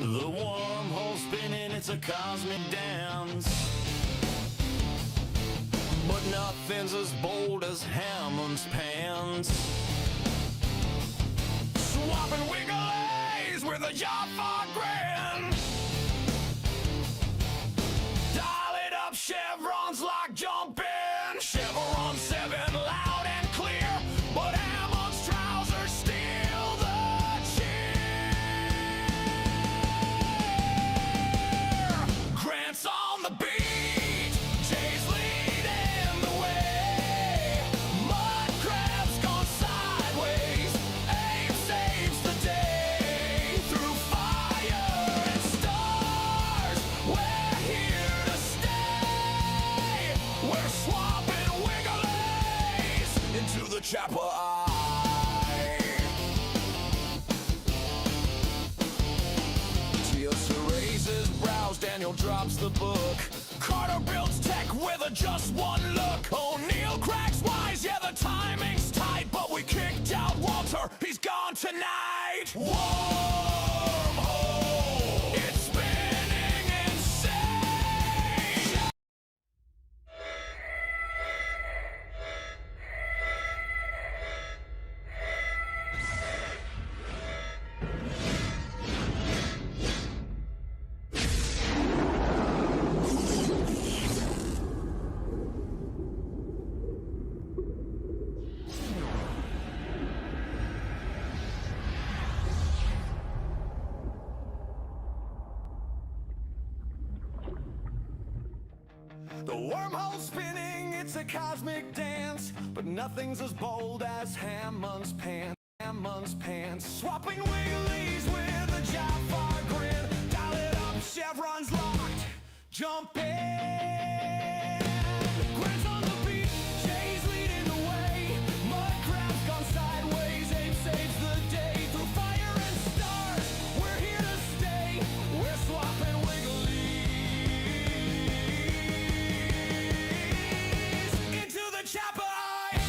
The wormhole spinning, it's a cosmic dance. But nothing's as bold as Hammond's pants. Swapping wigglies with a job for grand. Dial it up, chevrons like jumping. Chevron 7 loud and clear. But Hammond's trousers steal the cheer. Grant's on the beat. Jay's leading the way. Mud crab's gone sideways. Abe saves the day. Through fire and stars, we're here to stay. We're swapping wigglies into the chopper eye. Teosa raises brows, Daniel drops the book. Carter builds tech with a just one look. O'Neill cracks wise, yeah, the timing's tight. But we kicked out Walter, he's gone tonight. Wormhole, it's spinning insane. The wormhole's spinning, it's a cosmic dance. But nothing's as bold as Hammond's pants. Hammond's pants. Swapping wigglies with a Jafar grin. Dial it up, chevrons locked. Jump in. Grant's on the beat, Jay's leading the way. Mud crab's gone sideways, Abe saves the day. Through fire and stars, we're here to stay. We're swapping wigglies into the chopper eye.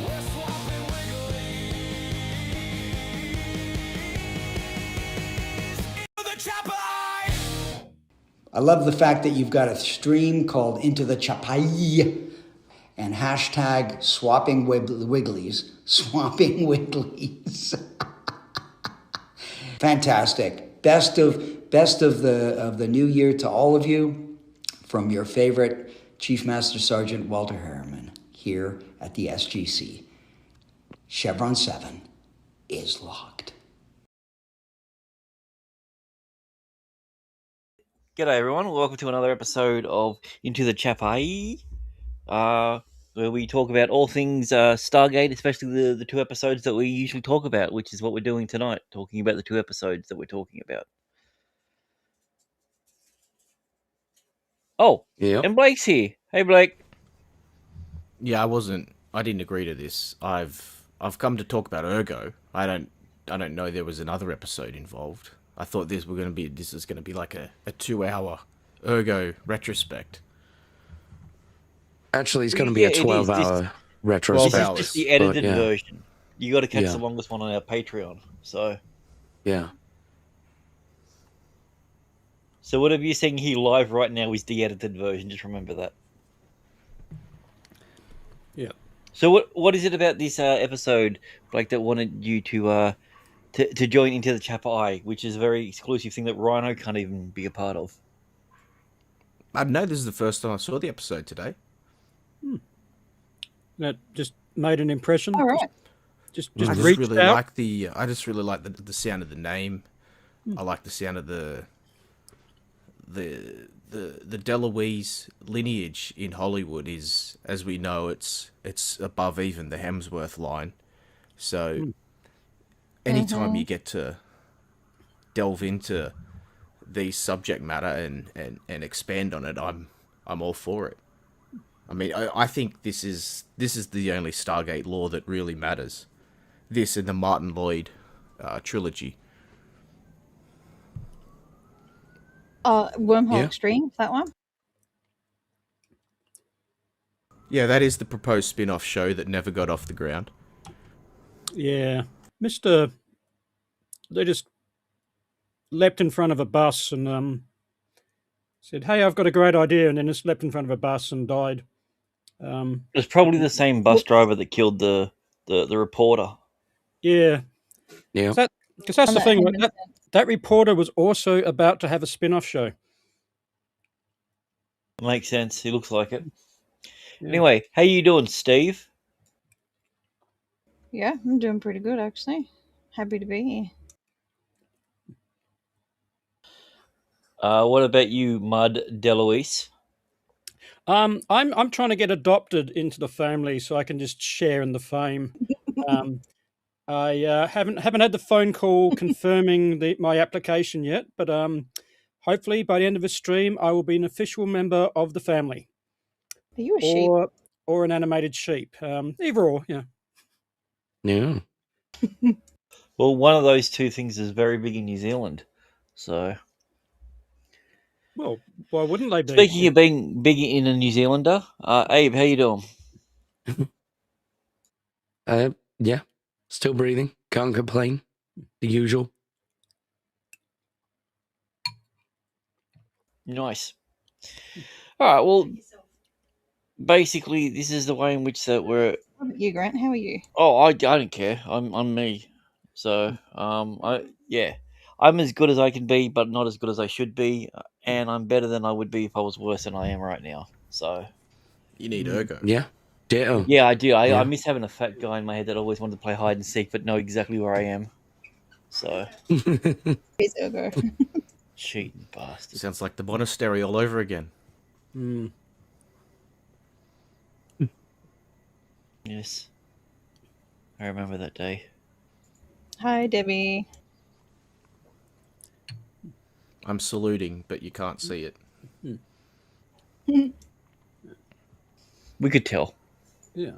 We're swapping wigglies into the chopper eye. I love the fact that you've got a stream called Into the Chapai and hashtag swapping wigglies. Swapping wigglies. Fantastic. Best of the new year to all of you from your favorite Chief Master Sergeant Walter Harriman here at the SGC. Chevron 7 is locked. G'day everyone, welcome to another episode of Into the Chapai, where we talk about all things Stargate, especially the two episodes that we usually talk about, which is what we're doing tonight, talking about the two episodes that we're talking about. Oh, Yeah. and Blake's here. Hey Blake. Yeah, I didn't agree to this. I've come to talk about Urgo. I don't know there was another episode involved. I thought this is gonna be like a 2-hour Urgo retrospect. Actually, it's going to be a 12-hour retrospect. This is just the edited yeah. version. You got to catch Yeah. the longest one on our Patreon. So Yeah. whatever you're seeing here live right now is the edited version. Just remember that. Yeah. So what is it about this episode, Blake, that wanted you to join Into the Chapter I, which is a very exclusive thing that Rhino can't even be a part of? I know this is the first time I saw the episode today. That just made an impression. All right. Just I just reached really out. like the the sound of the name. I like the sound of the DeLuise lineage in Hollywood is, as we know, it's above even the Hemsworth line. So anytime you get to delve into the subject matter and expand on it, I'm all for it. I mean, I think this is the only Stargate lore that really matters. This and the Martin Lloyd trilogy. Wormhole Yeah. Extreme, that one? Yeah, that is the proposed spin-off show that never got off the ground. Yeah. Mr. They just leapt in front of a bus and said, "Hey, I've got a great idea," and then just leapt in front of a bus and died. It was probably the same bus driver that killed the reporter. Yeah. Yeah. Because that's And the that thing. Hammond That reporter was also about to have a spin-off show. Makes sense. He looks like it. Yeah. Anyway, how you doing, Steve? Yeah, I'm doing pretty good actually. Happy to be here. What about you, Mud Deloise? I'm trying to get adopted into the family so I can just share in the fame. I haven't had the phone call confirming my application yet, but hopefully by the end of the stream I will be an official member of the family, Are you a sheep? or an animated sheep. Either or, yeah. Yeah. Well, one of those two things is very big in New Zealand. So, Well, why wouldn't they be? speaking of being big in a New Zealander, Abe, how you doing? Yeah. Still breathing. Can't complain. The usual. Nice. All right. Well, basically, this is the way in which that we're. What about you, Grant? How are you? Oh, I don't care. I'm me. So, I'm as good as I can be, but not as good as I should be, and I'm better than I would be if I was worse than I am right now. So, You need Urgo. Yeah. Ditto. yeah, I do. I Yeah. miss having a fat guy in my head that always wanted to play hide and seek, but know exactly where I am. So, Here's Urgo. cheating bastard. Sounds like the monastery all over again. Mm. Yes, I remember that day. Hi, Debbie. I'm saluting, but you can't see it. We could tell. Yeah.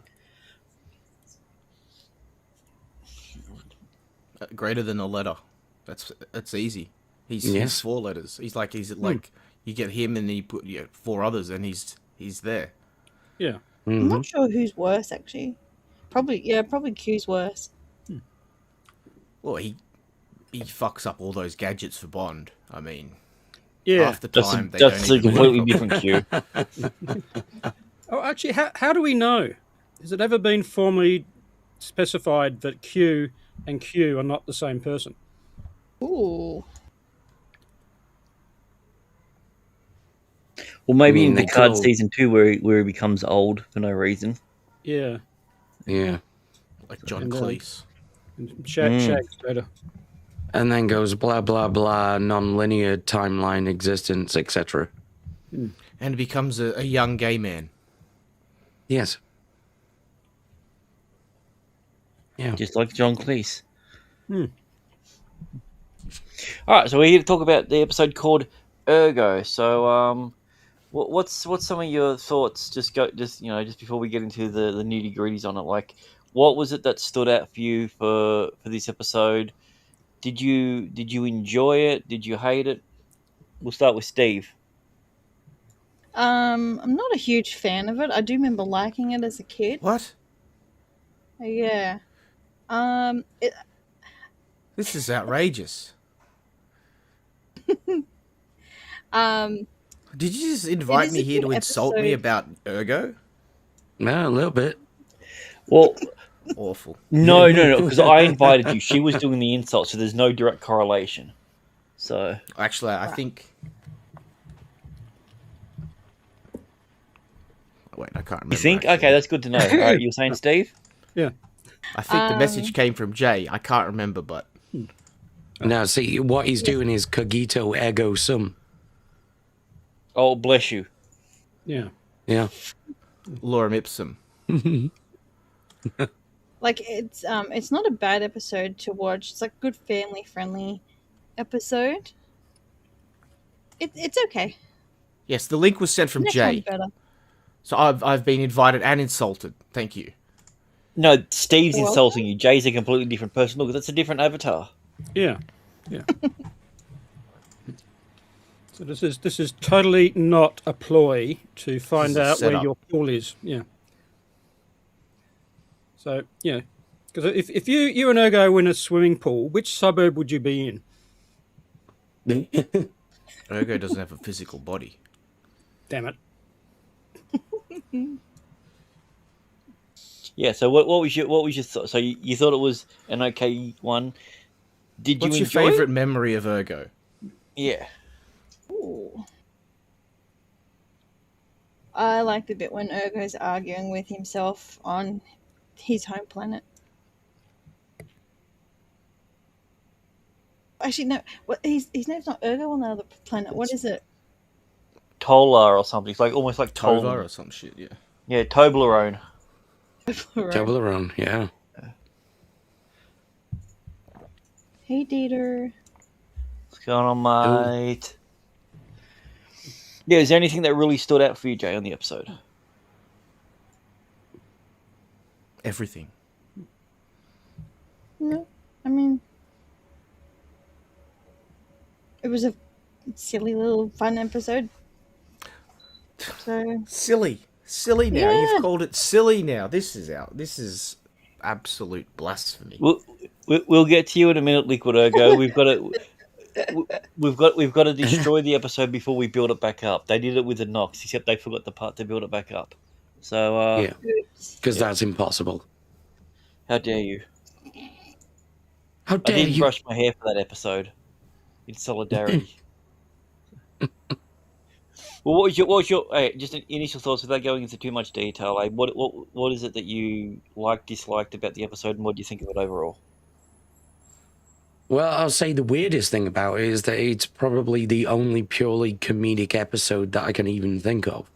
Greater than a letter. That's easy. He's Yes. 4 letters. He's like you get him and then you put 4 others and he's there. Yeah. I'm not sure who's worse actually. Probably Q's worse. Well, he fucks up all those gadgets for Bond. I mean, Yeah. half the That's time a, they that's don't a even completely work different cue. Oh, actually, how do we know? Has it ever been formally specified that Q and Q are not the same person? Ooh. Well, maybe I mean, in they Picard could all- season 2, where he becomes old for no reason. Yeah. Yeah. like John And, Cleese. And Shag's better. And then goes blah, blah, blah, non-linear timeline existence, etc. And becomes a young gay man. Yes. Yeah. Just like John Cleese. Hmm. All right, so we're here to talk about the episode called Urgo. So, what's some of your thoughts? Just before we get into the nitty gritties on it, like, what was it that stood out for you for this episode? Did you enjoy it? Did you hate it? We'll start with Steve. I'm not a huge fan of it. I do remember liking it as a kid. What? Yeah. This is outrageous. Did you just invite is me a here to good insult me episode. about Urgo? No, a little bit. Well, Awful. no, because I invited you. She was doing the insult, so there's no direct correlation. So, Actually, I think. Wait, I can't remember. you think? actually. Okay, that's good to know. All right, you were saying, Steve? Yeah. I think the message came from Jay. I can't remember, but Now, see, what he's doing is cogito ergo sum. Oh, bless you. Yeah. Yeah. lorem ipsum. Like it's not a bad episode to watch. It's like a good family friendly episode. It's okay. Yes, the link was sent from Next one's Jay. better. So I've been invited and insulted. Thank you. No, Steve's Well- insulting you. Jay's a completely different person. Look, that's a different avatar. Yeah. Yeah. So this is totally not a ploy to find This is out set where up. your pool is. Yeah. So because if you and Urgo were in a swimming pool, which suburb would you be in? Urgo doesn't have a physical body. Damn it! Yeah. So what was your thought? So you thought it was an okay one. Did What's you your enjoy favorite it? memory of Urgo? Yeah. Ooh. I like the bit when Urgo's arguing with himself on his home planet. Actually, no. What his name's not Urgo on the other planet. What is it? Tolar or something. It's like almost like Tova Tolan. or some shit, yeah. Yeah, Toblerone. Toblerone, yeah. Hey, Dieter. What's going on, Ooh. mate? Yeah, is there anything that really stood out for you, Jay, on the episode? Everything. No, I mean, it was a silly little fun episode. So Silly now. Yeah. You've called it silly now. This is absolute blasphemy. We'll get to you in a minute, Liquid Ergo. We've got to destroy the episode before we build it back up. They did it with the Nox, except they forgot the part to build it back up. So Yeah, because that's impossible. how dare you? How I dare didn't you? brush my hair for that episode in solidarity. Well, what was your just initial thoughts without going into too much detail? Like, what is it that you disliked about the episode, and what do you think of it overall? Well, I'll say the weirdest thing about it is that it's probably the only purely comedic episode that I can even think of.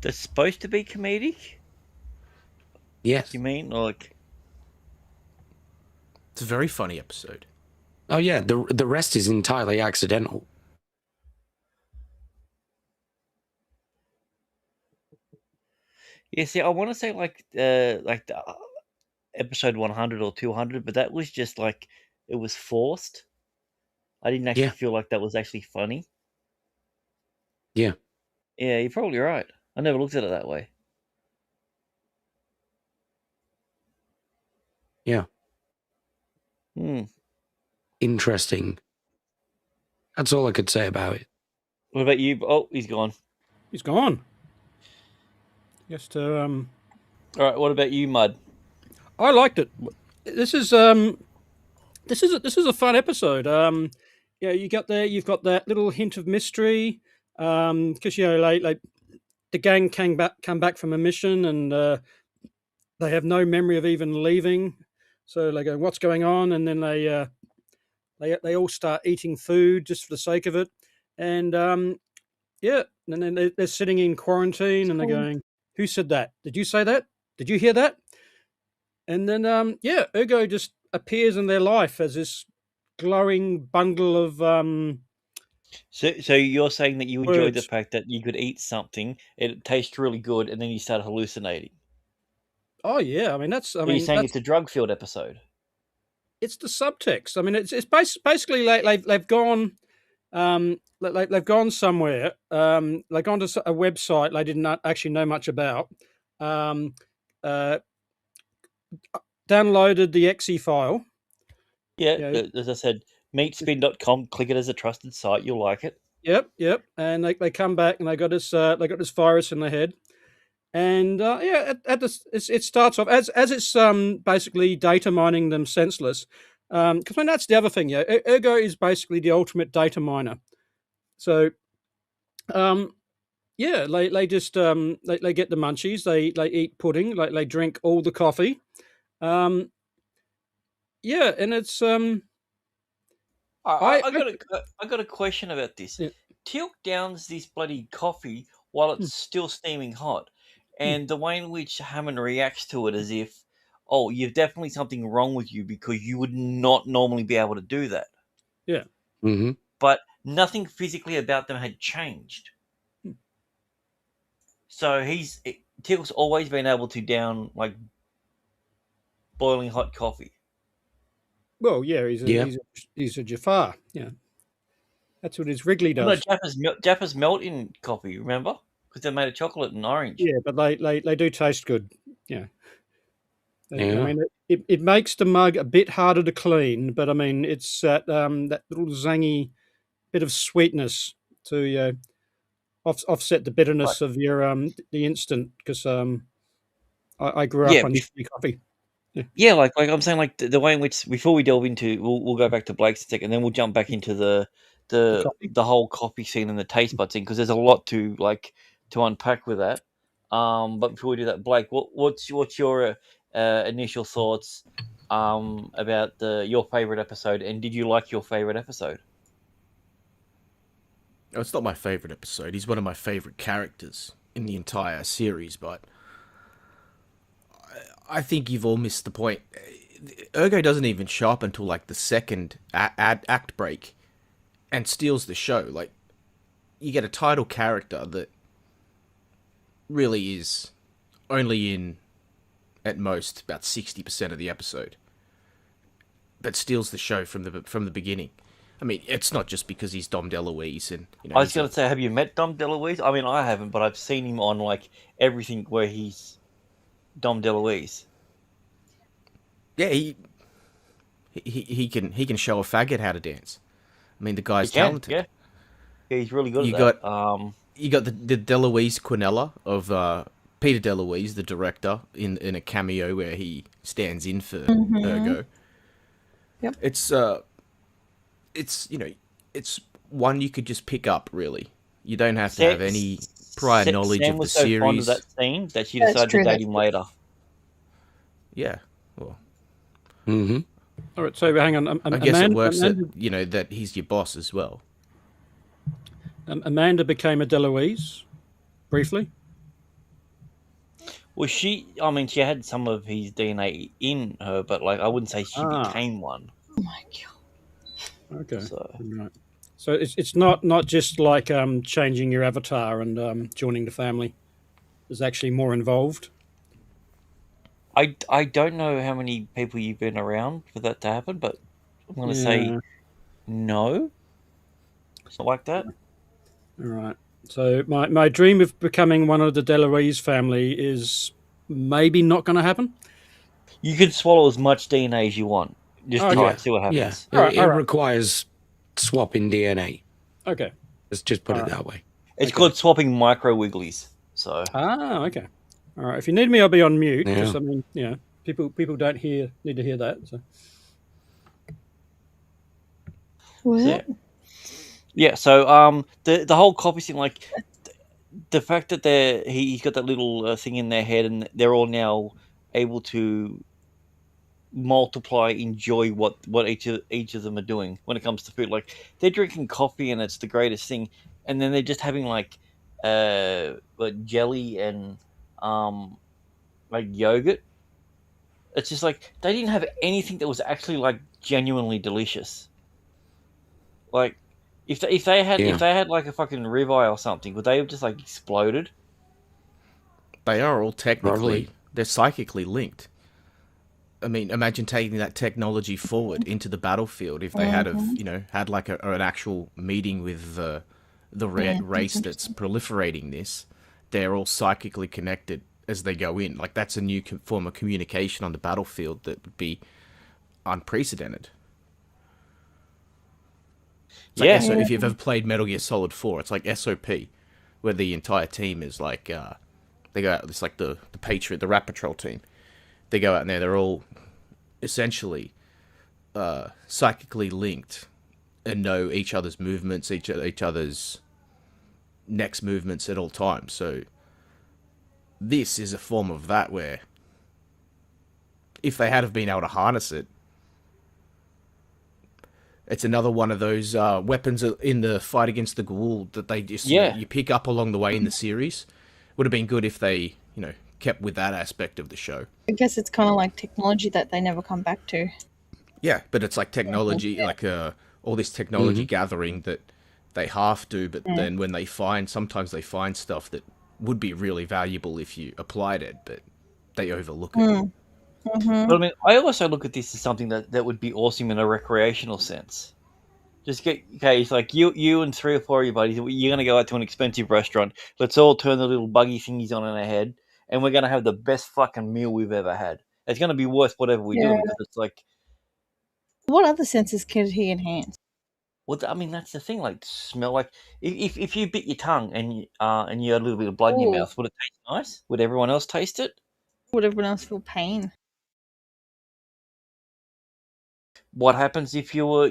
That's supposed to be comedic? Yes. You mean like? It's a very funny episode. Oh yeah, the rest is entirely accidental. Yeah, see, I want to say like the episode 100 or 200, but that was just like it was forced. I didn't actually Yeah. feel like that was actually funny. Yeah. Yeah, you're probably right. I never looked at it that way. Yeah. Hmm. Interesting. That's all I could say about it. What about you? Oh, he's gone. He's gone. Just All right. What about you, Mud? I liked it. This is a fun episode. You've got that little hint of mystery. Because like the gang come back from a mission and they have no memory of even leaving. So they go, "What's going on?" And then they all start eating food just for the sake of it. And and then they're sitting in quarantine and they're going, "Who said that? Did you say that? Did you hear that?" And then Urgo just appears in their life as this glowing bundle of So you're saying that you enjoyed the words. fact that you could eat something, it tastes really good, and then you start hallucinating. Oh yeah, I mean So you're saying it's a drug-filled episode. it's the subtext. I mean, it's basically like they've gone, they've gone somewhere, they've gone to a website they didn't actually know much about, uh, downloaded the exe file. Yeah, Yeah. as I said, meatspin.com. Click it as a trusted site. You'll like it. Yep. And they come back and they got this virus in their head. And it starts off as it's basically data mining them senseless. Because that's the other thing. Yeah, Ergo is basically the ultimate data miner. So, they just they get the munchies. They eat pudding. Like they drink all the coffee. And it's I got a question about this. Yeah. Teal'c downs this bloody coffee while it's still steaming hot, and the way in which Hammond reacts to it as if, oh, you've definitely something wrong with you because you would not normally be able to do that. Yeah. Mm-hmm. But nothing physically about them had changed. So Teal'c's always been able to down like boiling hot coffee. Well, yeah, he's a Jafar. Yeah. That's what his Wrigley Well, no, does. Jaffa's melt in coffee. Remember, because they made of chocolate and orange. Yeah, but they do taste good. Yeah. I Yeah. mean, it makes the mug a bit harder to clean, but I mean, it's that little zangy bit of sweetness to offset the Right. bitterness of your the instant. Because I grew Yeah, up on shitty coffee. Yeah. yeah, like I'm saying, like the way in which before we delve into, we'll go back to Blake's a second, then we'll jump back into The coffee. the whole coffee scene and the taste bud scene because there's a lot to unpack with that. But before we do that, Blake, what's your initial thoughts about your favorite episode, and did you like your favorite episode? Oh, it's not my favorite episode. He's one of my favorite characters in the entire series, but I think you've all missed the point. Urgo doesn't even show up until like the second act break and steals the show. Like, you get a title character that really is only in, at most, about 60% of the episode, but steals the show from the beginning. I mean, it's not just because he's Dom DeLuise and I was going to say, have you met Dom DeLuise? I mean, I haven't, but I've seen him on like everything where he's Dom DeLuise. Yeah, he can show a faggot how to dance. I mean, the guy's He can, talented. yeah, he's really good You at that. got you got the DeLuise Quinella of Peter DeLuise, the director, in a cameo where he stands in for Urgo. Yep. It's it's one you could just pick up, really. You don't have to have any prior knowledge Sam of the was so fond of series. that scene that she That's decided true, to date that's him true. later. Yeah, well, Mm-hmm. All right, so hang on. I guess it works that that he's your boss as well. Amanda became a DeLuise briefly. Well, I mean, she had some of his DNA in her, but like I wouldn't say she became one. Oh my god. Okay. So Right. So it's not just like changing your avatar and joining the family. There's actually more involved. I don't know how many people you've been around for that to happen, but I'm going to say no. It's not like that. All right. So my dream of becoming one of the DeLuise family is maybe not going to happen. You can swallow as much DNA as you want. Just Oh, try yeah. it, see what happens. Yeah, All it right. requires swapping DNA. Okay. Let's just put All it right. that way. It's called swapping micro wigglies. So Okay. All right. If you need me, I'll be on mute. Yeah. Because I mean, people don't need to hear that. So. What? yeah. So the whole copy thing, like the fact that he's got that little thing in their head, and they're all now able to multiply, enjoy what each of them are doing when it comes to food. Like they're drinking coffee, and it's the greatest thing, and then they're just having like jelly and like yogurt. It's just like they didn't have anything that was actually like genuinely delicious. Like if they had like a fucking ribeye or something, would they have just like exploded? They are all technically, Probably. they're psychically linked. I mean, imagine taking that technology forward into the battlefield. If they had like an actual meeting with the race that's proliferating this, they're all psychically connected as they go in. Like that's a new form of communication on the battlefield that would be unprecedented. It's like if you've ever played Metal Gear Solid 4, it's like SOP, where the entire team is like, they go out, it's like the Patriot, the Rat Patrol team. They go out and they're all essentially psychically linked and know each other's movements, each other's next movements at all times. So this is a form of that where if they had have been able to harness it, it's another one of those weapons in the fight against the Ghoul that they just you pick up along the way in the series. Would have been good if they kept with that aspect of the show. I guess it's kind of like technology that they never come back to. Yeah, but it's like technology, like all this technology gathering that they half do, but then when sometimes they find stuff that would be really valuable if you applied it, but they overlook it. But I mean, I also look at this as something that would be awesome in a recreational sense. Just get okay. It's like you and 3 or 4 of your buddies. You're gonna go out to an expensive restaurant. Let's all turn the little buggy thingies on in our head, and we're gonna have the best fucking meal we've ever had. It's gonna be worth whatever we do Yeah. because it's like, What other senses could he enhance? well, I mean that's the thing. Like smell. Like if you bit your tongue and you had a little bit of blood in your Ooh. mouth, would it taste nice? Would everyone else taste it? Would everyone else feel pain? What happens if you were,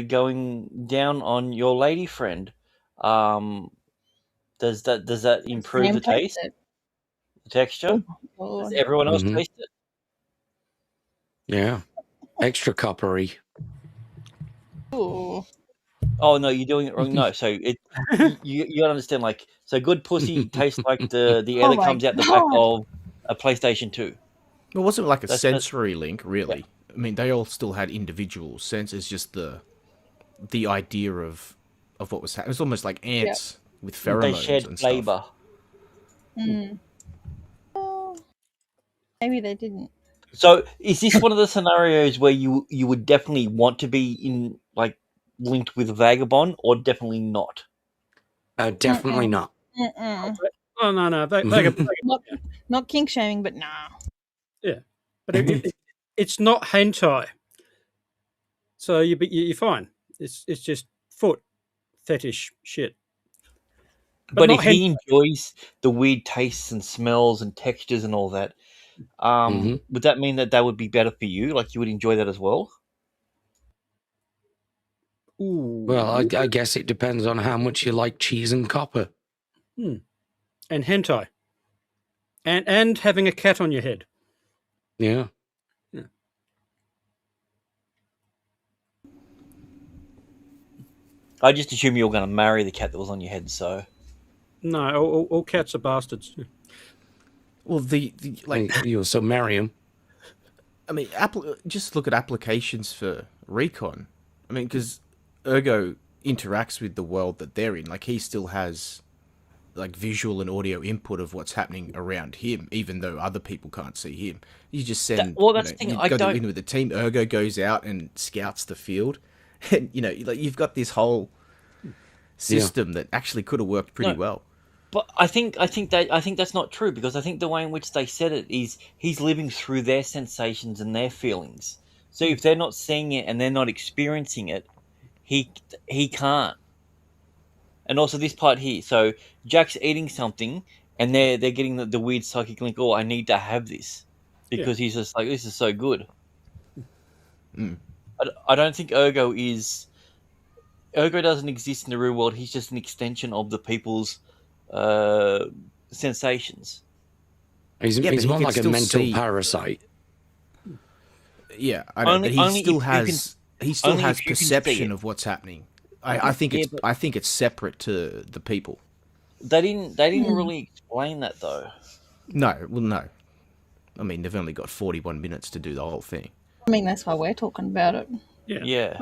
going down on your lady friend? Um, does that improve Sam the taste taste, it. the texture? Oh Does my god. everyone else Mhm. taste it? Yeah. Extra coppery. Ooh. Oh no, you're doing it wrong. No, so you gotta understand. Like, so good pussy tastes like the air Oh that my comes out the back god. of a PlayStation 2. It wasn't like a That's sensory link, yeah. really. I mean, they all still had individual senses, just the idea of what was happening. It's almost like ants with They pheromones shared and stuff. flavor. Well, maybe they didn't. So is this one of the scenarios where you would definitely want to be in like linked with Vagabond or definitely not? Definitely not. Mm-mm. Oh no, Not kink shaming, but nah. yeah, but it's not hentai, so you're fine. It's just foot fetish shit, but But not if he hentai. enjoys the weird tastes and smells and textures and all that, Mhm. would that mean that would be better for you? Like you would enjoy that as well? Well, Ooh, I guess it depends on how much you like cheese and copper. and hentai, and having a cat on your head. Yeah. Yeah. I just assume you were going to marry the cat that was on your head. So No, all cats are bastards. Well, the like, You also marry him. I mean, just look at applications for recon. I mean, because Urgo interacts with the world that they're in. Like, he still has like visual and audio input of what's happening around him, even though other people can't see him. You just send, that's the thing. you I go don't. in with the team. Urgo goes out and scouts the field, and like you've got this whole system that actually could have worked pretty No, well. but I think that's not true because I think the way in which they said it is he's living through their sensations and their feelings. So if they're not seeing it and they're not experiencing it, he can't. And also this part here. So Jack's eating something and they're getting the weird psychic link. Oh, I need to have this because he's just like this is so good. I don't think Urgo doesn't exist in the real world. He's just an extension of the people's sensations. He's Yeah, but he's he more can like a still mental see- parasite. Yeah, I know, but he still has only if you can see perception it. of what's happening. I think Yeah, it's but- I think it's separate to the people. They didn't really explain that though. No, well, no. I mean, they've only got 41 minutes to do the whole thing. I mean, that's why we're talking about it. Yeah.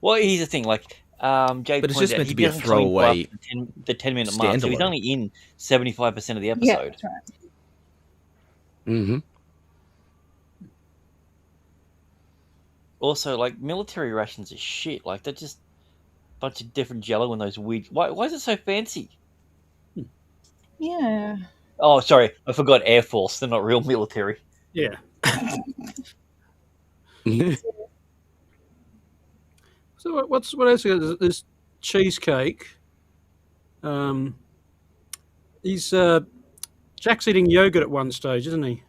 Well, here's the thing. Like Jay But it's pointed just out, meant he to be a doesn't come in till throwaway after the 10-minute mark, so he's standalone. only in 75% of the Yeah, episode. that's right. Mm-hmm. Also, like military rations are shit. Like they're just a bunch of different jello and those weird. Why is it so fancy? Yeah. Oh, sorry, I forgot Air Force. They're not real military. Yeah. So what else? There's cheesecake. He's Jack's eating yogurt at one stage, isn't he?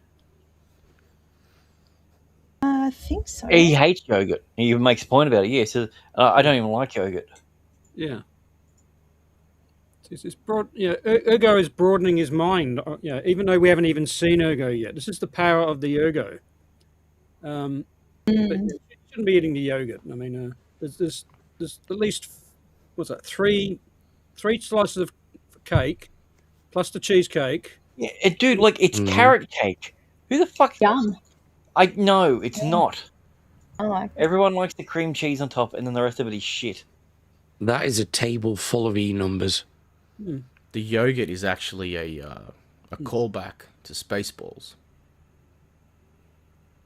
I think so. He hates yogurt. He even makes a point about it. Yeah, so I don't even like yogurt. Yeah. It's broad. Yeah, Urgo is broadening his mind. Yeah, even though we haven't even seen Urgo yet, this is the power of the Urgo. But you shouldn't be eating the yogurt. I mean, there's at least what's that? Three slices of cake plus the cheesecake. Yeah, dude, like it's carrot cake. Who the fuck? Yum. I no, it's not. I like it. Everyone likes the cream cheese on top, and then the rest of it is shit. That is a table full of E numbers. The yogurt is actually a callback to Spaceballs.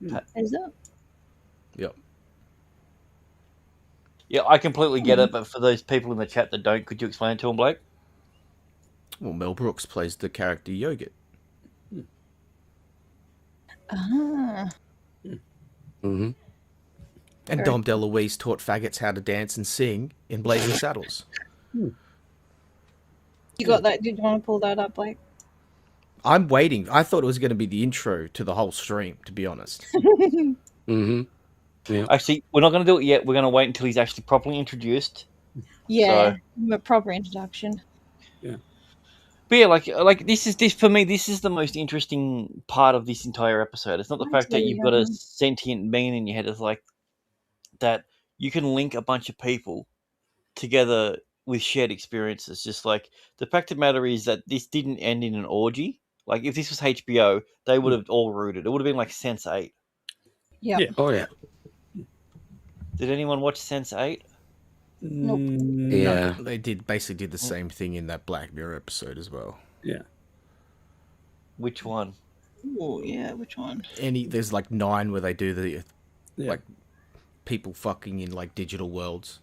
Is it? Yep. Yeah, I completely get it, but for those people in the chat that don't, could you explain it to them, Blake? Well, Mel Brooks plays the character Yogurt. Ah, Hmm. And Very Dom DeLuise taught faggots how to dance and sing in Blazing Saddles. you got that? Did you want to pull that up, Blake? I'm waiting. I thought it was going to be the intro to the whole stream, to be honest. Hmm. Yeah. Actually, we're not going to do it yet. We're going to wait until he's actually properly introduced. Yeah, a proper introduction. But yeah, like this for me. This is the most interesting part of this entire episode. It's not the fact that you've got a sentient being in your head. It's like that you can link a bunch of people together with shared experiences. Just like the fact of the matter is that this didn't end in an orgy. Like if this was HBO, they would have all rooted. It would have been like Sense8. Yep. Yeah. Oh yeah. Did anyone watch Sense8? Nope. Yeah. They basically did the same thing in that Black Mirror episode as well. Yeah. Which one? Oh yeah, which one? There's like 9 where they do the Yeah. like people fucking in like digital worlds.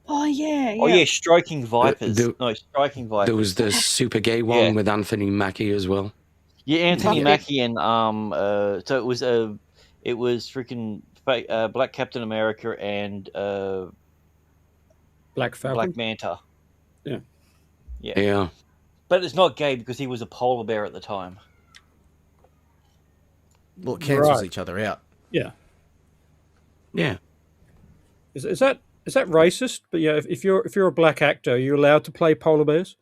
Oh yeah, Oh yeah, Striking Vipers. Striking Vipers. There was the super gay one Yeah. with Anthony Mackie as well. Yeah, Anthony Yeah. Mackie and so it was freaking Black Captain America and Black Falcon. Black Manta. Yeah. Yeah. But it's not gay because he was a polar bear at the time. Well, it cancels Right. each other out. Yeah. Yeah. Is that racist? But yeah, if you're a black actor, are you allowed to play polar bears?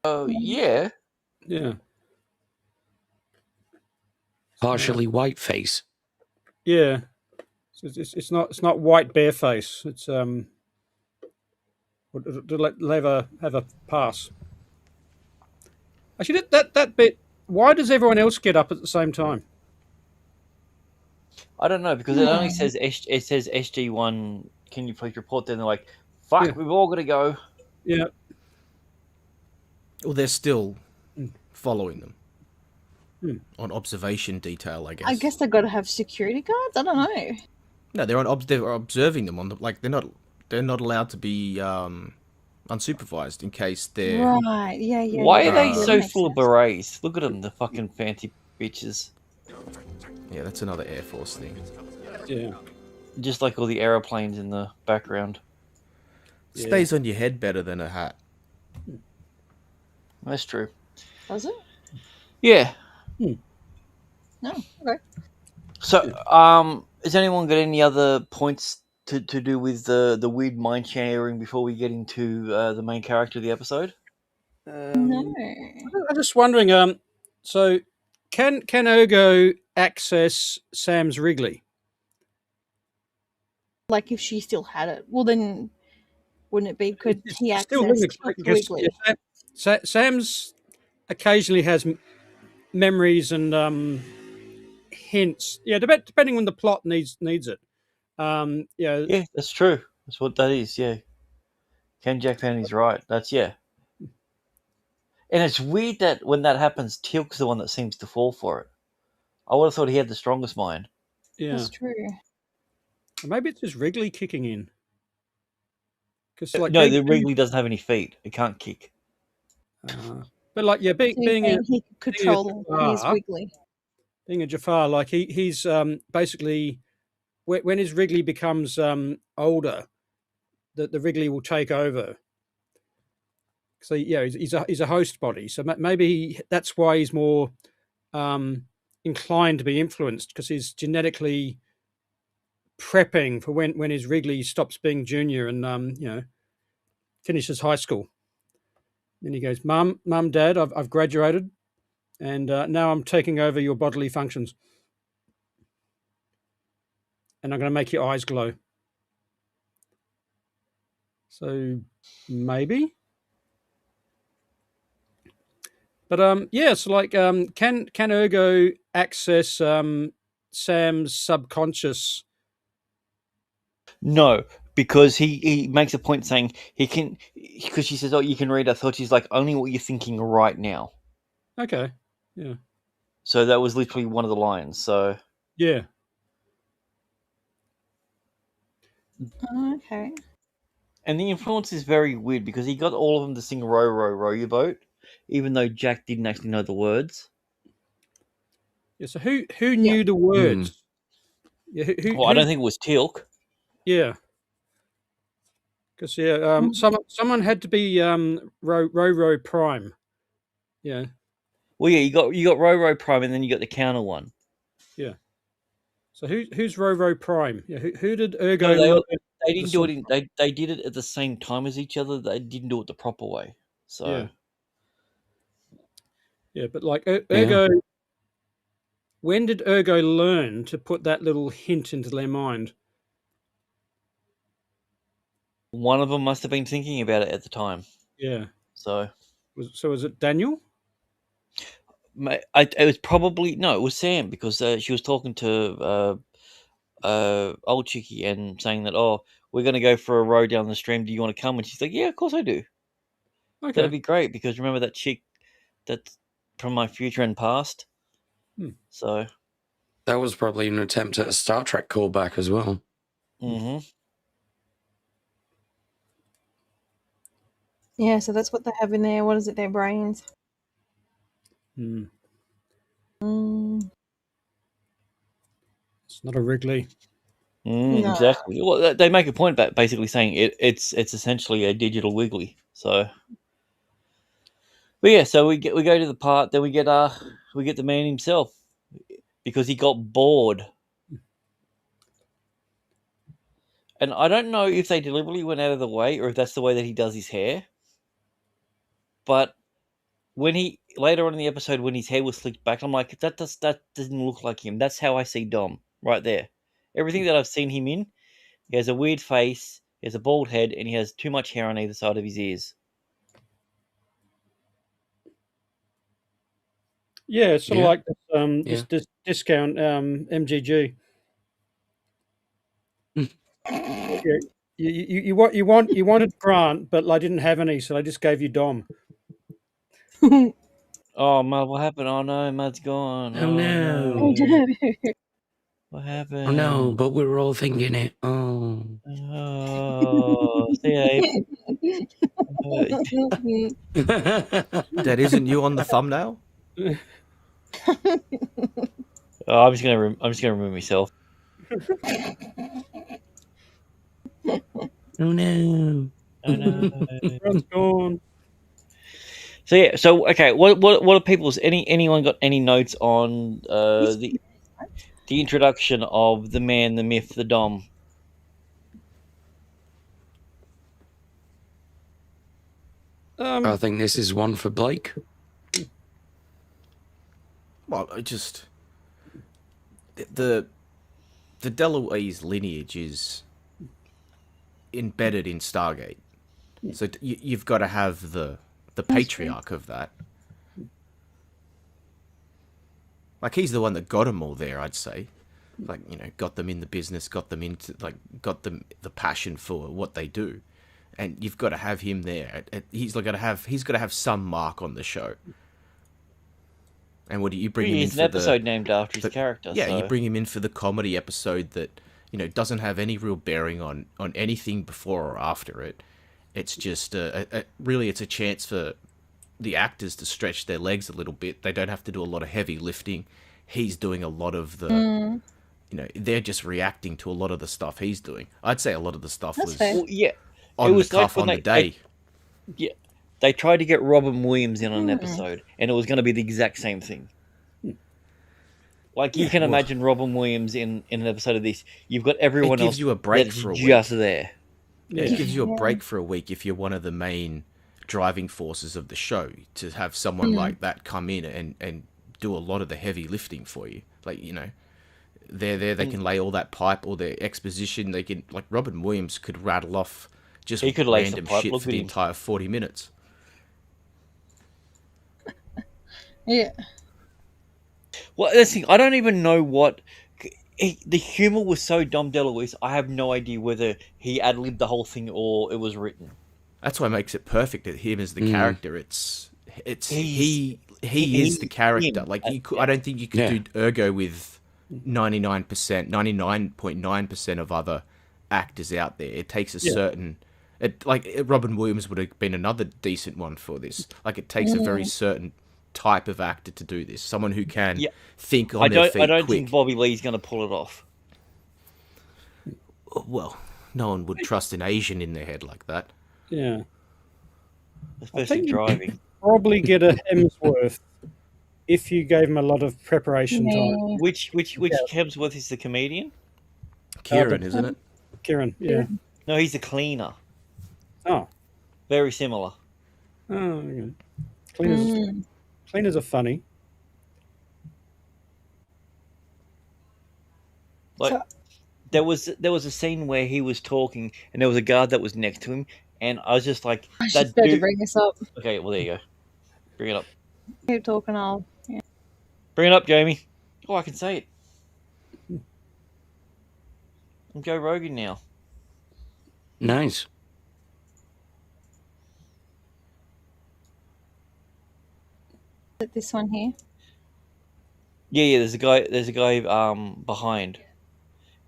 Oh yeah. Yeah. Partially white face. Yeah. It's not white bear face. It's they'll have a pass. Actually, that bit. Why does everyone else get up at the same time? I don't know because it only says SG1. Can you please report? Then they're like, "Fuck, Yeah. we've all got to go." Yeah. Well, they're still following them on observation detail, I guess. I guess they got to have security guards. I don't know. No, they're they're observing them on the they're not allowed to be unsupervised in case they're Right? Yeah. Why yeah, are they yeah, so makes full of sense. berets? Look at them, the fucking fancy bitches. Yeah, that's another Air Force thing. Yeah. Just like all the aeroplanes in the background. Stays on your head better than a hat. That's true. Was it? Yeah. No. Okay. So, has anyone got any other points to do with the weird mind sharing before we get into the main character of the episode? No. I'm just wondering. So can Urgo access Sam's Wrigley? Like if she still had it, well then, wouldn't it be? Could he It's still access limited, Dr. because, Wiggly? yeah, Sam's occasionally has memories and hints. Yeah, depending when the plot needs it. Yeah, Yeah, that's true. That's what that is. Yeah, Ken Jack Fanny's right. That's yeah. And it's weird that when that happens, Teal'c's the one that seems to fall for it. I would have thought he had the strongest mind. yeah. That's true. Maybe it's just Wrigley kicking in. Because like No, the Wrigley doesn't have any feet. It can't kick. but like yeah, So you're being a saying he could control his Jafar, Wiggly. being a Jafar, like he's basically when his Wrigley becomes older, the Wrigley will take over. So yeah, he's a host body. So maybe that's why he's more inclined to be influenced, because he's genetically prepping for when his Wrigley stops being junior and finishes high school. Then he goes, "Mum, Dad, I've graduated, and now I'm taking over your bodily functions, and I'm going to make your eyes glow." So maybe. But yeah, so like can Urgo access Sam's subconscious? No, because he makes a point saying he can, because she says, "Oh, you can read our thoughts." She's like, "Only what you're thinking right now." Okay. Yeah. So that was literally one of the lines. So Yeah. Oh, okay. And the influence is very weird because he got all of them to sing "Row, row, row your boat," even though Jack didn't actually know the words. Yeah, so who Yeah. knew the Hmm. words? Yeah, Well, I don't think it was Teal'c. yeah, because someone had to be Row Prime. Yeah, Well, yeah, you got Row Row Prime, and then you got the counter one. yeah. So who's Row Prime? Yeah, who did No, Urgo learn they the didn't do song? it. They did it at the same time as each other. They didn't do it the proper way. So Yeah, but like Yeah. Urgo, when did Urgo learn to put that little hint into their mind? one of them must have been thinking about it at the time. Yeah, So was it Daniel? it was probably no, it was Sam because she was talking to old Chicky and saying that we're going to go for a row down the stream. Do you want to come? And she's like, yeah, of course I do. That'd Okay. be great because remember that chick that's from my future and past. Hmm. So That was probably an attempt at a Star Trek callback as well. hmm Yeah, so that's what they have in there. What is it? Their brains. Hmm. Mm, It's not a Wrigley. no. exactly. Well, they make a point about basically saying it's essentially a digital Wiggly. So, but yeah, so we go to the part, then we get the man himself because he got bored. And I don't know if they deliberately went out of the way or if that's the way that he does his hair. But when he later on in the episode when his hair was slicked back, I'm like, that doesn't look like him. That's how I see Dom right there. Everything that I've seen him in, he has a weird face, he has a bald head, and he has too much hair on either side of his ears. Yeah, it's sort Yeah. of like this, Yeah. this discount MGG. Yeah, you wanted Grant, but I didn't have any, so I just gave you Dom. Oh, Mud, what happened? Oh no, Mud's gone. Oh, no. What happened? Oh no, but we were all thinking it. Oh. Oh, see ya, Abe. That isn't you on the thumbnail? Oh, I'm just gonna remove myself. Oh no. Oh no. Grant's gone. So yeah, okay, what are people's anyone got any notes on the introduction of the man, the myth, the Dom? I think this is one for Blake. Well, the DeLuise lineage is embedded in Stargate, so you've got to have the patriarch of that. Like he's the one that got them all there, I'd say. Like got them in the business, got them into got them the passion for what they do, and you've got to have him there. He's got to have some mark on the show. And what do you bring him in He's for? an episode named after his character. Yeah, so. you bring him in for the comedy episode that doesn't have any real bearing on anything before or after it. It's just really it's a chance for the actors to stretch their legs a little bit. They don't have to do a lot of heavy lifting. He's doing a lot of the they're just reacting to a lot of the stuff he's doing. I'd say a lot of the stuff That's was fair. Well, yeah, on it the was like cuff when on the day. they tried to get Robin Williams in on an episode, and it was going to be the exact same thing. Like you can imagine Robin Williams in an episode of this. You've got everyone It gives else you a break that's for a just week. there. It gives you a break for a week if you're one of the main driving forces of the show, to have someone like that come in and do a lot of the heavy lifting for you. Like, they're there, they can lay all that pipe, all their exposition. They can, like, Robin Williams could rattle off just He could lay some random pipe, shit look for at the him. entire 40 minutes. Yeah. Well, that's the thing. I don't even know what the humor was. So Dom DeLuise, I have no idea whether he ad-libbed the whole thing or it was written. That's what makes it perfect. At him as the character, he is the character. him. Like I don't think you could do Urgo with 99%, 99.9% of other actors out there. It takes a Yeah. certain... Robin Williams would have been another decent one for this. Like, it takes a very certain type of actor to do this. Someone who can Yeah. think on I their don't. feet I don't quick. think Bobby Lee's going to pull it off. Well, no one would trust an Asian in their head like that. Yeah. Especially think- driving. Probably get a Hemsworth if you gave him a lot of preparation time. Yeah. Which Hemsworth is the comedian? Kieran, but- isn't it? Kieran, yeah. No, he's the cleaner. Oh. Very similar. Oh, okay. Cleaners are funny. Like So- there was a scene where he was talking and there was a guard that was next to him, and I was just like, I that should start to dude. bring this up. Okay, well there you go. Bring it up. Keep talking. I'll. Yeah. Bring it up, Jamie. Oh, I can say it. I'm Joe Rogan now. Nice. Is it this one here? Yeah. There's a guy behind.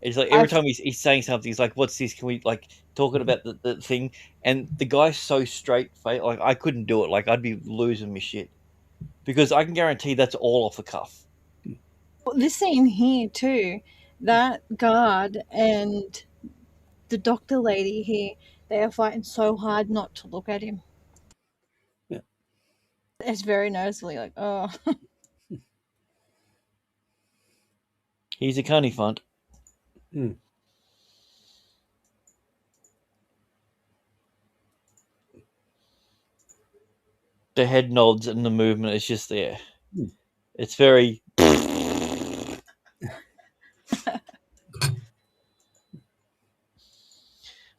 It's like every time he's saying something, he's like, "What's this? Can we like talking about the thing?" And the guy's so straight face, like I couldn't do it. Like I'd be losing my shit because I can guarantee that's all off the cuff. Well, this scene here too. That guard and the doctor lady here, they are fighting so hard not to look at him. Yeah. It's very noticeably like, oh. He's a cunny funt. Hmm. The head nods and the movement is just there. Hmm. It's very.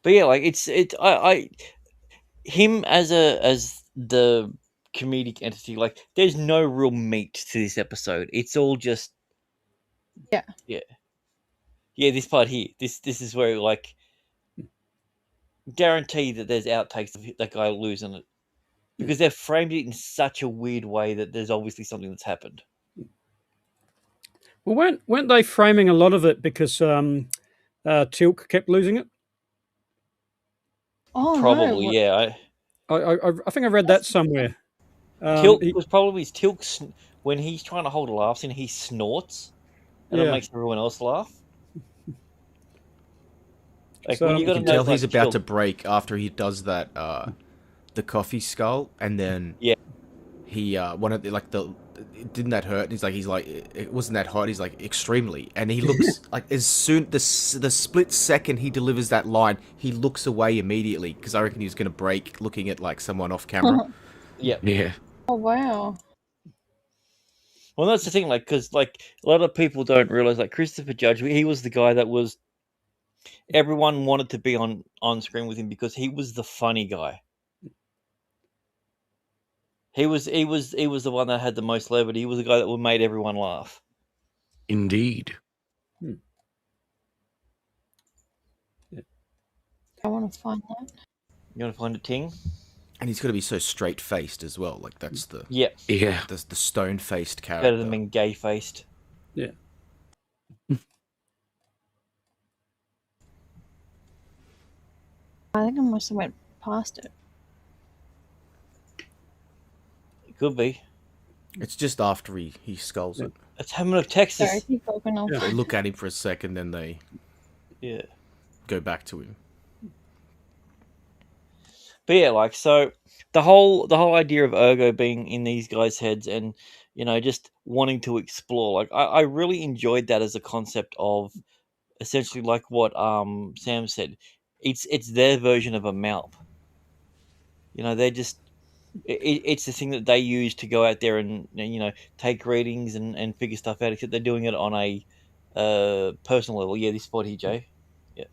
But yeah, like I him as the comedic entity, like there's no real meat to this episode. It's all just Yeah. This part here, this is where like guarantee that there's outtakes of that guy losing it because they've framed it in such a weird way that there's obviously something that's happened. Well, weren't they framing a lot of it because Tilk kept losing it? Oh, Probably, no. yeah. I think I read that somewhere. Tilk was probably when he's trying to hold a laugh in, he snorts, and it Yeah. makes everyone else laugh. Like So, when you you got You to can know, tell he's like, about to Tilk- break after he does that, the coffee skull, and then Yeah. he one of the didn't that hurt? He's like it wasn't that hot. He's like extremely, and he looks like as soon the split second he delivers that line, he looks away immediately because I reckon he was gonna break looking at like someone off camera. Yeah. Yeah. Oh, wow. Well, that's the thing, like, because like a lot of people don't realize, like Christopher Judge, he was the guy that was everyone wanted to be on screen with him because he was the funny guy. He was the one that had the most levity. He was the guy that made everyone laugh. Indeed. I want to find that. You want to find a ting? And he's gonna be so straight faced as well. Like that's the Yeah, Yeah. the stone faced character. better than being gay faced. Yeah. I think I must have went past it. It could be. It's just after he skulls it. It's Hammond of Texas. Sorry, keep talking. I'll Yeah. They look at him for a second, then they Yeah. go back to him. But yeah, like so the whole idea of Urgo being in these guys' heads and just wanting to explore, like I really enjoyed that as a concept of essentially like what Sam said. It's their version of a MALP. They're just it's the thing that they use to go out there and take readings and figure stuff out, except they're doing it on a personal level. Yeah, this spot here, Jay. Yeah.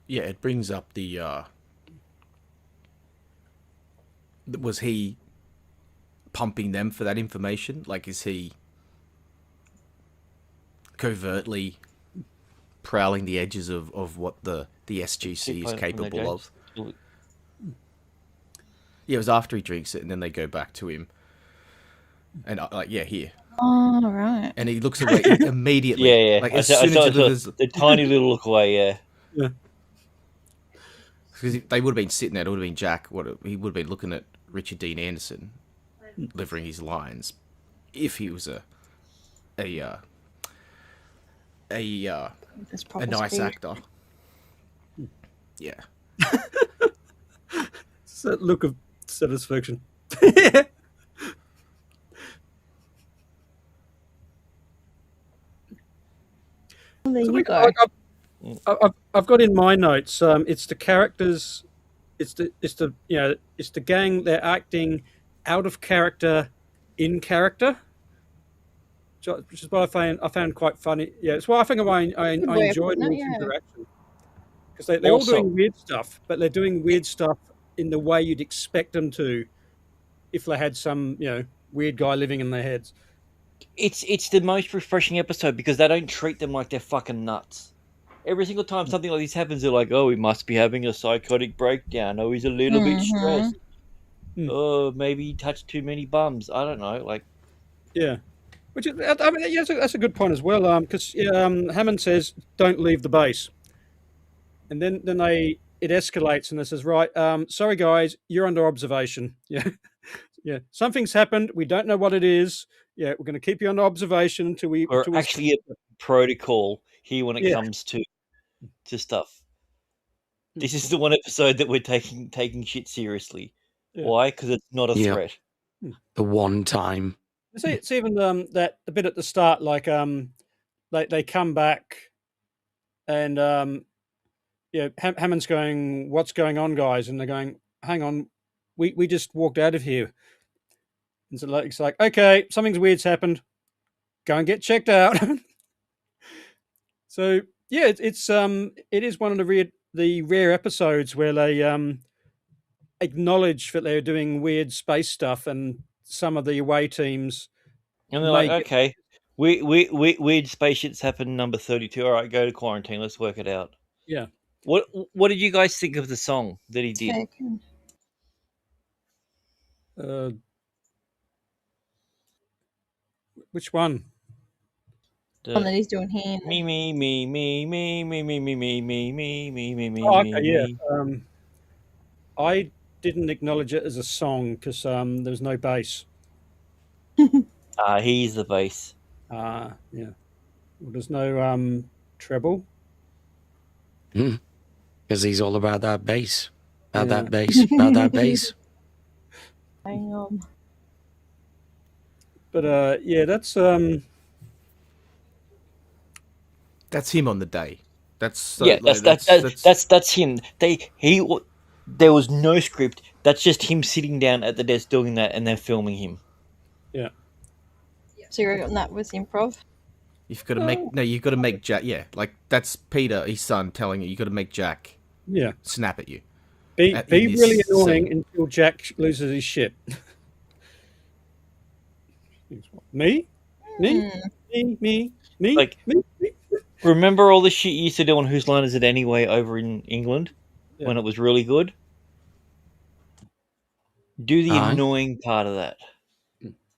Yeah, it brings up the was he pumping them for that information? Like, is he covertly prowling the edges of what the SGC is Keep pointing from there, capable James. of? Yeah, it was after he drinks it, and then they go back to him, and here, Oh, right. and he looks away immediately. Yeah, yeah. Like I as saw soon as he delivers, the tiny little look away. Yeah. Yeah. because they would have been sitting there. It would have been Jack. He would have been looking at Richard Dean Anderson delivering his lines, if he was a That's proper nice speed. actor. Yeah. It's that look of satisfaction. Well, there So you go. I've got in my notes. It's the characters. It's the it's the gang. They're acting out of character, in character, which is what I found quite funny. Yeah, it's why I think I Good way of enjoyed putting it, Wolf's yeah. interaction because they're all Also- doing weird stuff, but they're doing weird stuff in the way you'd expect them to, if they had some weird guy living in their heads. It's the most refreshing episode because they don't treat them like they're fucking nuts. Every single time something like this happens, they're like, "Oh, he must be having a psychotic breakdown. Oh, he's a little bit stressed. Oh, maybe he touched too many bums. I don't know." Like, Yeah, which is, I mean, yeah, that's a good point as well. Because Hammond says, "Don't leave the base," and then it escalates and it says, "Right, sorry guys, you're under observation." Yeah, yeah, something's happened. We don't know what it is. Yeah, we're going to keep you under observation until we. or until we- actually a protocol here when it Yeah. comes to stuff. This is the one episode that we're taking shit seriously. Yeah. Why? Because it's not a Yeah. threat. The one time. It's even that the bit at the start, like they come back, and Hammond's going, "What's going on, guys?" And they're going, "Hang on, we just walked out of here." And so it's like, okay, something's weird's happened. Go and get checked out. So yeah, it is one of the rare episodes where they acknowledge that they're doing weird space stuff, and some of the away teams. And they're like, Make it- "Okay, weird spaceships happen. Number 32. All right, go to quarantine. Let's work it out." Yeah. What did you guys think of the song that he did? Taken. Which one? One that he's doing here. Me, me, me, me, me, me, me, me, me, me, me, me, me, me, Oh, okay, me, yeah. me. I didn't acknowledge it as a song because there's no bass. He's the bass. Yeah. Well, there's no treble. Because he's all about that bass. About Yeah. that bass. About that bass. Hang on. But yeah, that's That's him on the day. That's Yeah, that's him. There was no script. That's just him sitting down at the desk doing that, and they're filming him. yeah. So you reckon that was improv? You've got to you've got to make Jack. Yeah, like that's Peter, his son, telling you got to make Jack Yeah. snap at you. Be in this really annoying scene. until Jack loses his shit. Me? Me? Me? Like- Me? Remember all the shit you used to do on Whose Line Is It Anyway over in England when it was really good? Do the Aye. annoying part of that.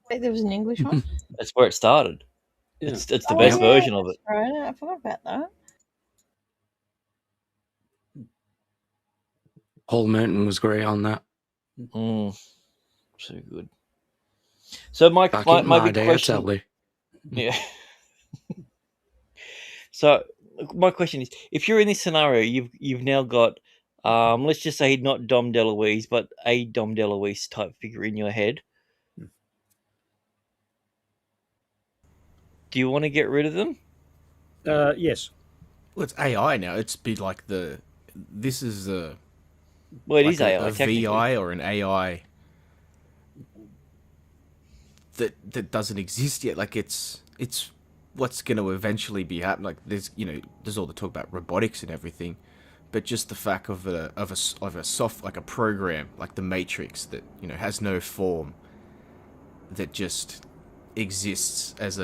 Wait, there was an English one? That's where it started. Yeah. It's the Oh, best yeah, version of it. that's right. I forgot about that. Paul Merton was great on that. So good. So my Back in my big day, I question, tell you. yeah. So my question is, if you're in this scenario, you've now got, let's just say not Dom DeLuise, but a Dom DeLuise type figure in your head. Do you want to get rid of them? Yes. Well, it's AI now. It's be like this is a Well, it like is a, AI. a technically. VI or an AI that doesn't exist yet. Like it's what's going to eventually be happening. Like there's all the talk about robotics and everything, but just the fact of a soft, like a program like the Matrix that has no form, that just exists as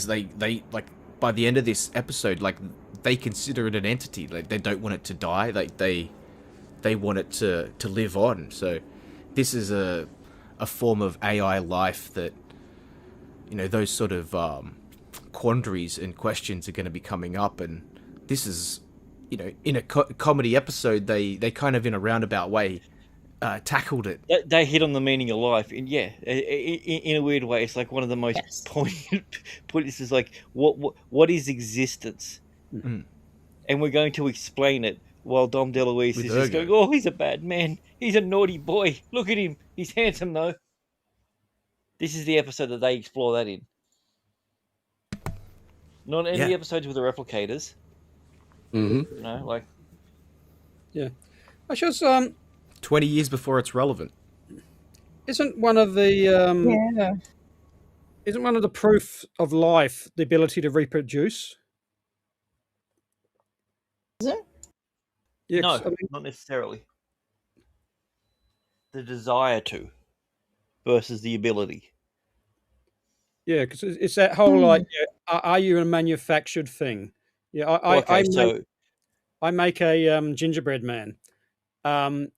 they like by the end of this episode, like they consider it an entity. Like they don't want it to die. Like they want it to live on. So this is a form of AI life that, those sort of quandaries and questions are going to be coming up, and this is, in a comedy episode, they kind of in a roundabout way tackled it. They hit on the meaning of life, and in a weird way, it's like one of the most poignant. This is like what is existence, and we're going to explain it while Dom DeLuise is just going, "Oh, he's a bad man. He's a naughty boy. Look at him. He's handsome though." This is the episode that they explore that in. Not any episodes with the replicators. Mm-hmm. Yeah. I just 20 years before it's relevant. Isn't one of the isn't one of the proof of life the ability to reproduce? Is it? Yeah, No, 'cause, I mean, not necessarily. The desire to versus the ability. yeah, because it's that whole like, are you a manufactured thing? Yeah, I make a gingerbread man, and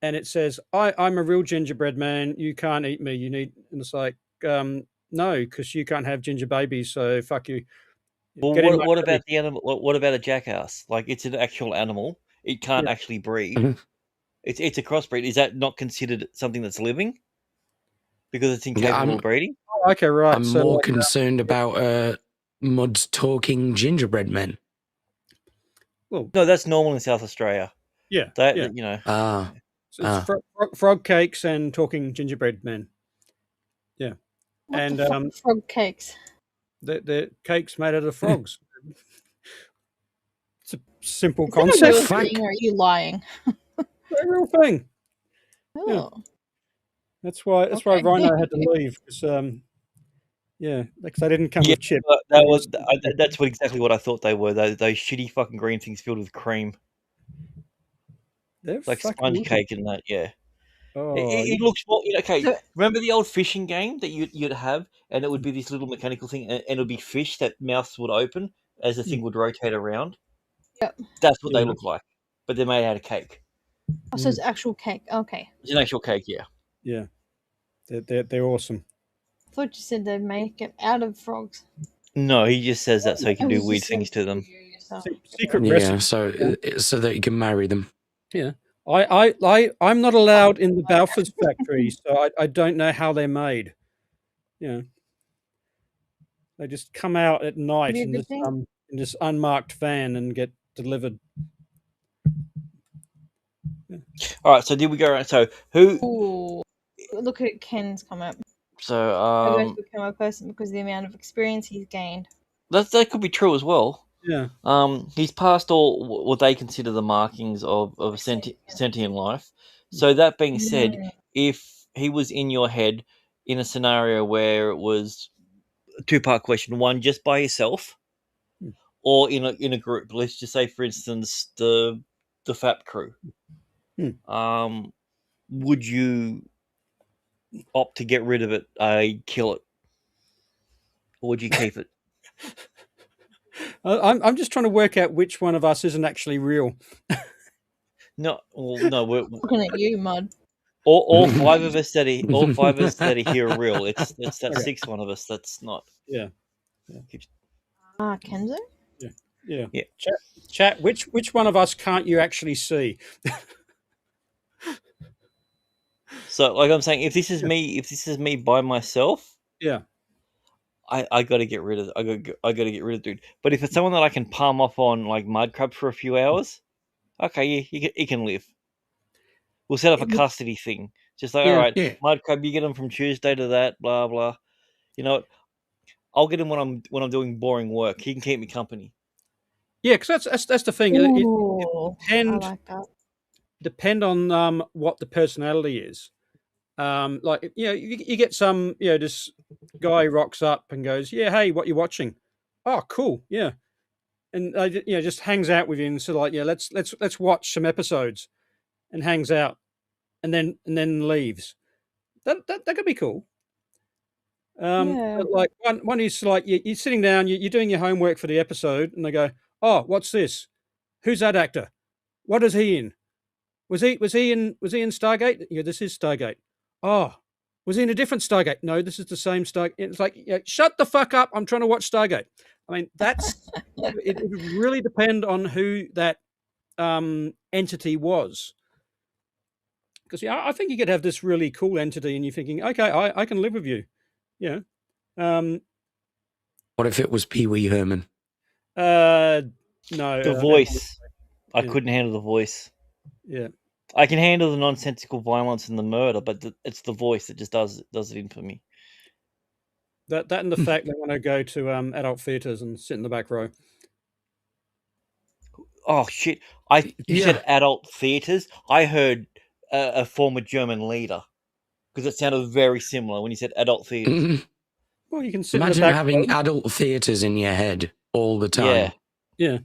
it says I'm a real gingerbread man. You can't eat me. You need, and it's like no, because you can't have ginger babies. So fuck you. Well, Get in my what belly. about the animal? What about a jackass? Like, it's an actual animal. It can't actually breed. Mhm. It's a crossbreed. Is that not considered something that's living because it's incapable of breeding? Oh, okay, right. I'm so more like, concerned about Mud's talking gingerbread men. well, No, that's normal in South Australia. yeah, That yeah. you know. Ah, So it's frog cakes and talking gingerbread men. Yeah, What and the fuck, frog cakes? the cakes made out of frogs. It's a simple Is that a concept. real Frank. thing, or are you lying? It's a real thing. Oh. That's why Okay. Rhino had to leave because because they didn't come with chip. That's exactly what I thought they were. Those shitty fucking green things filled with cream, They're like fucking sponge wicked. cake and that. Yeah. Oh, It looks more okay. So- Remember the old fishing game that you'd have, and it would be this little mechanical thing, and it would be fish that mouths would open as the thing would rotate around. Yep. That's what they Yeah. look like, but they're made out of cake. Oh, so it's actual cake. Okay. It's an actual cake, yeah. yeah, they're awesome. I thought you said they make it out of frogs. No, he just says that so he can I do was weird just things to them. So, Secret yeah, recipe. so that you can marry them. Yeah, I'm not allowed in the Balfour's factory, so I don't know how they're made. Yeah, they just come out at night Be a in good this thing. in this unmarked van and get delivered. All right, so did we go around? So who? Ooh. Look at Ken's comment. So I'm going to become a person because of the amount of experience he's gained. that could be true as well. Yeah, He's passed all what they consider the markings of a sentient life. So that being said, if he was in your head in a scenario where it was a two-part question, one just by yourself, or in a group, let's just say, for instance, the FAP crew, would you opt to get rid of it, kill it, or would you keep it? I'm just trying to work out which one of us isn't actually real. No, well, no, we're Looking at you, Mud. all five of us that are here are real. It's that sixth one of us that's not. Yeah. Kenzo? Yeah. Yeah. Chat. Which one of us can't you actually see? So, like I'm saying, if this is me by myself, Yeah. I got to get rid of. I got to get rid of dude. But if it's someone that I can palm off on like mud crab for a few hours, okay, yeah, he can live. We'll set up a custody thing. Just like, all right, mud crab, you get him from Tuesday to that, blah blah. You know what? I'll get him when I'm doing boring work. He can keep me company. Yeah, because that's the thing. Ooh, It I like that. depend on what the personality is. Like you get some this guy rocks up and goes, yeah, hey, what you watching? Oh, cool, yeah, and just hangs out with you and so like, yeah, let's watch some episodes, and hangs out, and then leaves. That could be cool. But like one is like you're sitting down, you're doing your homework for the episode, and they go, oh, what's this? Who's that actor? What is he in? Was he in Stargate? Yeah, this is Stargate. oh, was he in a different Stargate? No, this is the same Stargate. It's like, yeah, shut the fuck up. I'm trying to watch Stargate. I mean, it would really depend on who that entity was. Because I think you could have this really cool entity and you're thinking, okay, I can live with you. Yeah. What if it was Pee Wee Herman? No. The voice. I couldn't handle the voice. Yeah. I can handle the nonsensical violence and the murder, but it's the voice that just does it in for me. That and the fact they want to go to adult theatres and sit in the back row. Oh shit! You said adult theatres. I heard a former German leader because it sounded very similar when you said adult theatres. Well, you can sit Imagine in the back having row. adult theatres in your head all the time. Yeah, Yeah.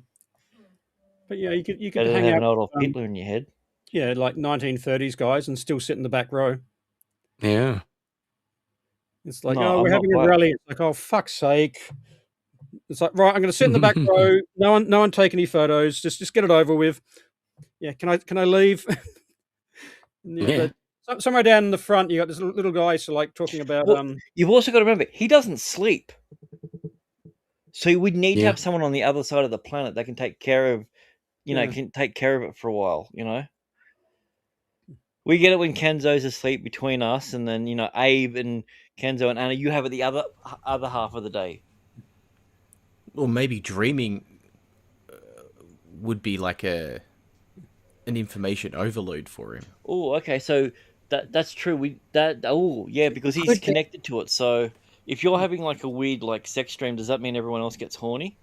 But yeah, you could better than hang having out. Adolf Hitler in your head. Yeah, like 1930s guys and still sit in the back row. Yeah. It's like, No, oh, I'm we're not having a quite. rally. It's like, oh, fuck's sake. It's like, right, I'm going to sit in the back row. No one take any photos. Just get it over with. Yeah, can I leave? Yeah. But somewhere down in the front, you got this little guy, so like talking about Well, you've also got to remember he doesn't sleep, so you would need to Yeah. have someone on the other side of the planet that can take care of, Yeah. can take care of it for a while. We get it when Kenzo's asleep between us, and then Abe and Kenzo and Anna. You have it the other half of the day. Or maybe dreaming would be like an information overload for him. Oh, okay. So that's true. Because he's Could be. connected to it. So if you're having like a weird like sex dream, does that mean everyone else gets horny?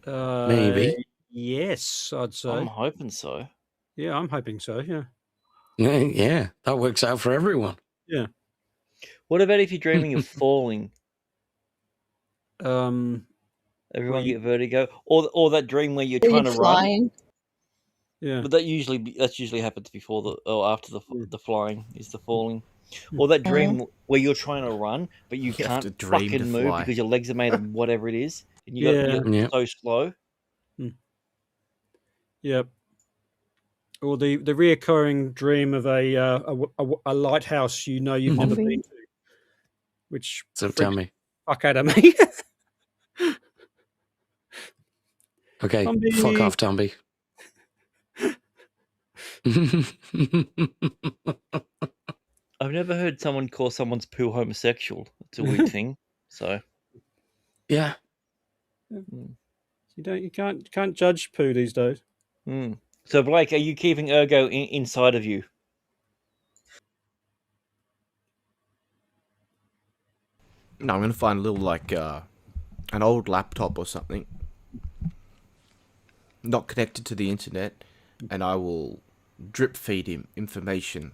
Maybe. Yes, I'd say. I'm hoping so. Yeah, I'm hoping so. Yeah. Yeah, that works out for everyone. Yeah. What about if you're dreaming of falling? Um. Everyone Well, get vertigo, or that dream where you're Are you trying to run. flying? Yeah. But that's usually happens before or after the flying is the falling, Hmm. or that dream where you're trying to run but you have to can't dream to fucking move fly. because your legs are made of whatever it is, and Yeah. you're so slow. Yep. Or the reoccurring dream of a lighthouse you've never Zombie. been to, which So freaks tell me. the fuck out of me. Okay, Tomby. fuck off, Tomby. I've never heard someone call someone's poo homosexual. It's a weird thing. So Yeah. You can't judge poo these days. So Blake, are you keeping Urgo inside of you? No, I'm going to find a little, like, an old laptop or something. Not connected to the internet. And I will drip feed him information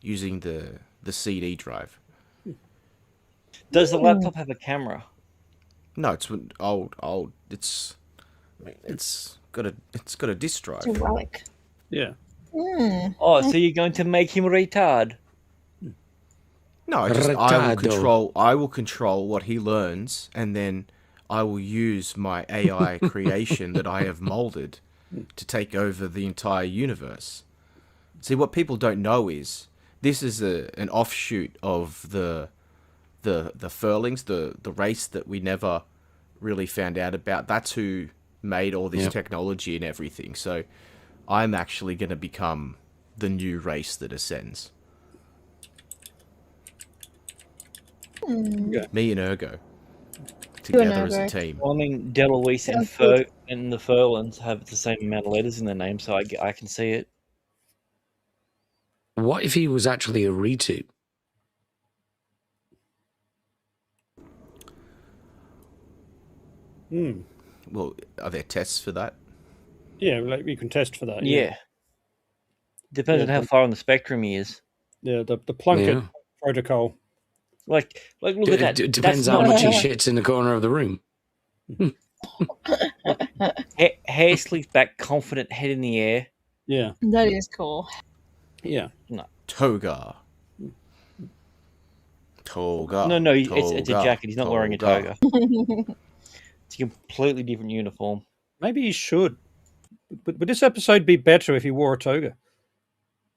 using the CD drive. Does the laptop have a camera? No, it's old. It's got a disk drive. It's a relic. Yeah. Oh, so you're going to make him retard? No, I will control what he learns, and then I will use my AI creation that I have molded to take over the entire universe. See, what people don't know is this is an offshoot of the Furlings, the race that we never really found out about. That's who made all this technology and everything. So I'm actually going to become the new race that ascends. Yeah. Me and Urgo together as a Urgo. team. Well, I mean, Deloise Sounds good. and the Furlans have the same amount of letters in their name, so I can see it. What if he was actually a retube? Well, are there tests for that? Yeah, like you can test for that. Yeah. Depends on how far on the spectrum he is. Yeah, the Plunkett protocol. Like look at that. It depends how much he shits in the corner of the room. Hair slicked back, confident, head in the air. Yeah. That is cool. Yeah. Toga. No, it's a jacket. He's not wearing a toga. It's a completely different uniform. Maybe he should. But would this episode be better if he wore a toga?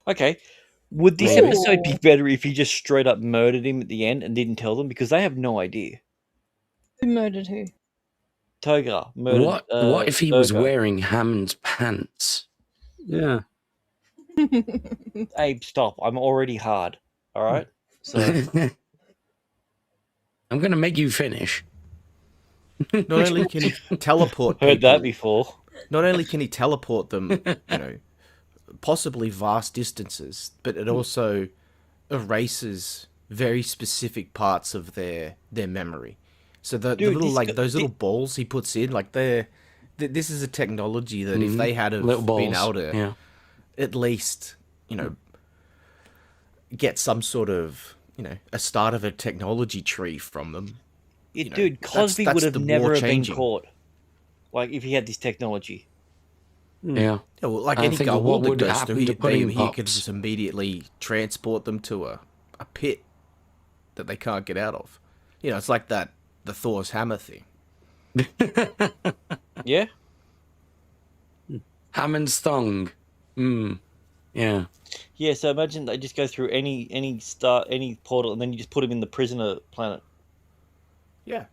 Okay, Would this Maybe. episode be better if he just straight up murdered him at the end and didn't tell them? Because they have no idea. Who murdered who? Togar murdered. What if he was Urgo. wearing Hammond's pants? Yeah. Abe, stop! I'm already hard. All right. So I'm going to make you finish. Not only can he teleport heard people, that before. not only can he teleport them, possibly vast distances, but it also erases very specific parts of their memory. So the Dude, little this those little balls he puts in, like this is a technology that if they had have Little balls. been able to Yeah. at least get some sort of a start of a technology tree from them. Dude, Cosby that's would have the war never have been changing. caught. Like if he had this technology. Yeah. Yeah, well, like I any think guy what that would goes happen through, to he pudding could pops? just immediately transport them to a pit that they can't get out of. It's like the Thor's hammer thing. Yeah. Hammond's thong. Yeah. Yeah. So imagine they just go through any portal, and then you just put him in the prisoner planet, Yeah,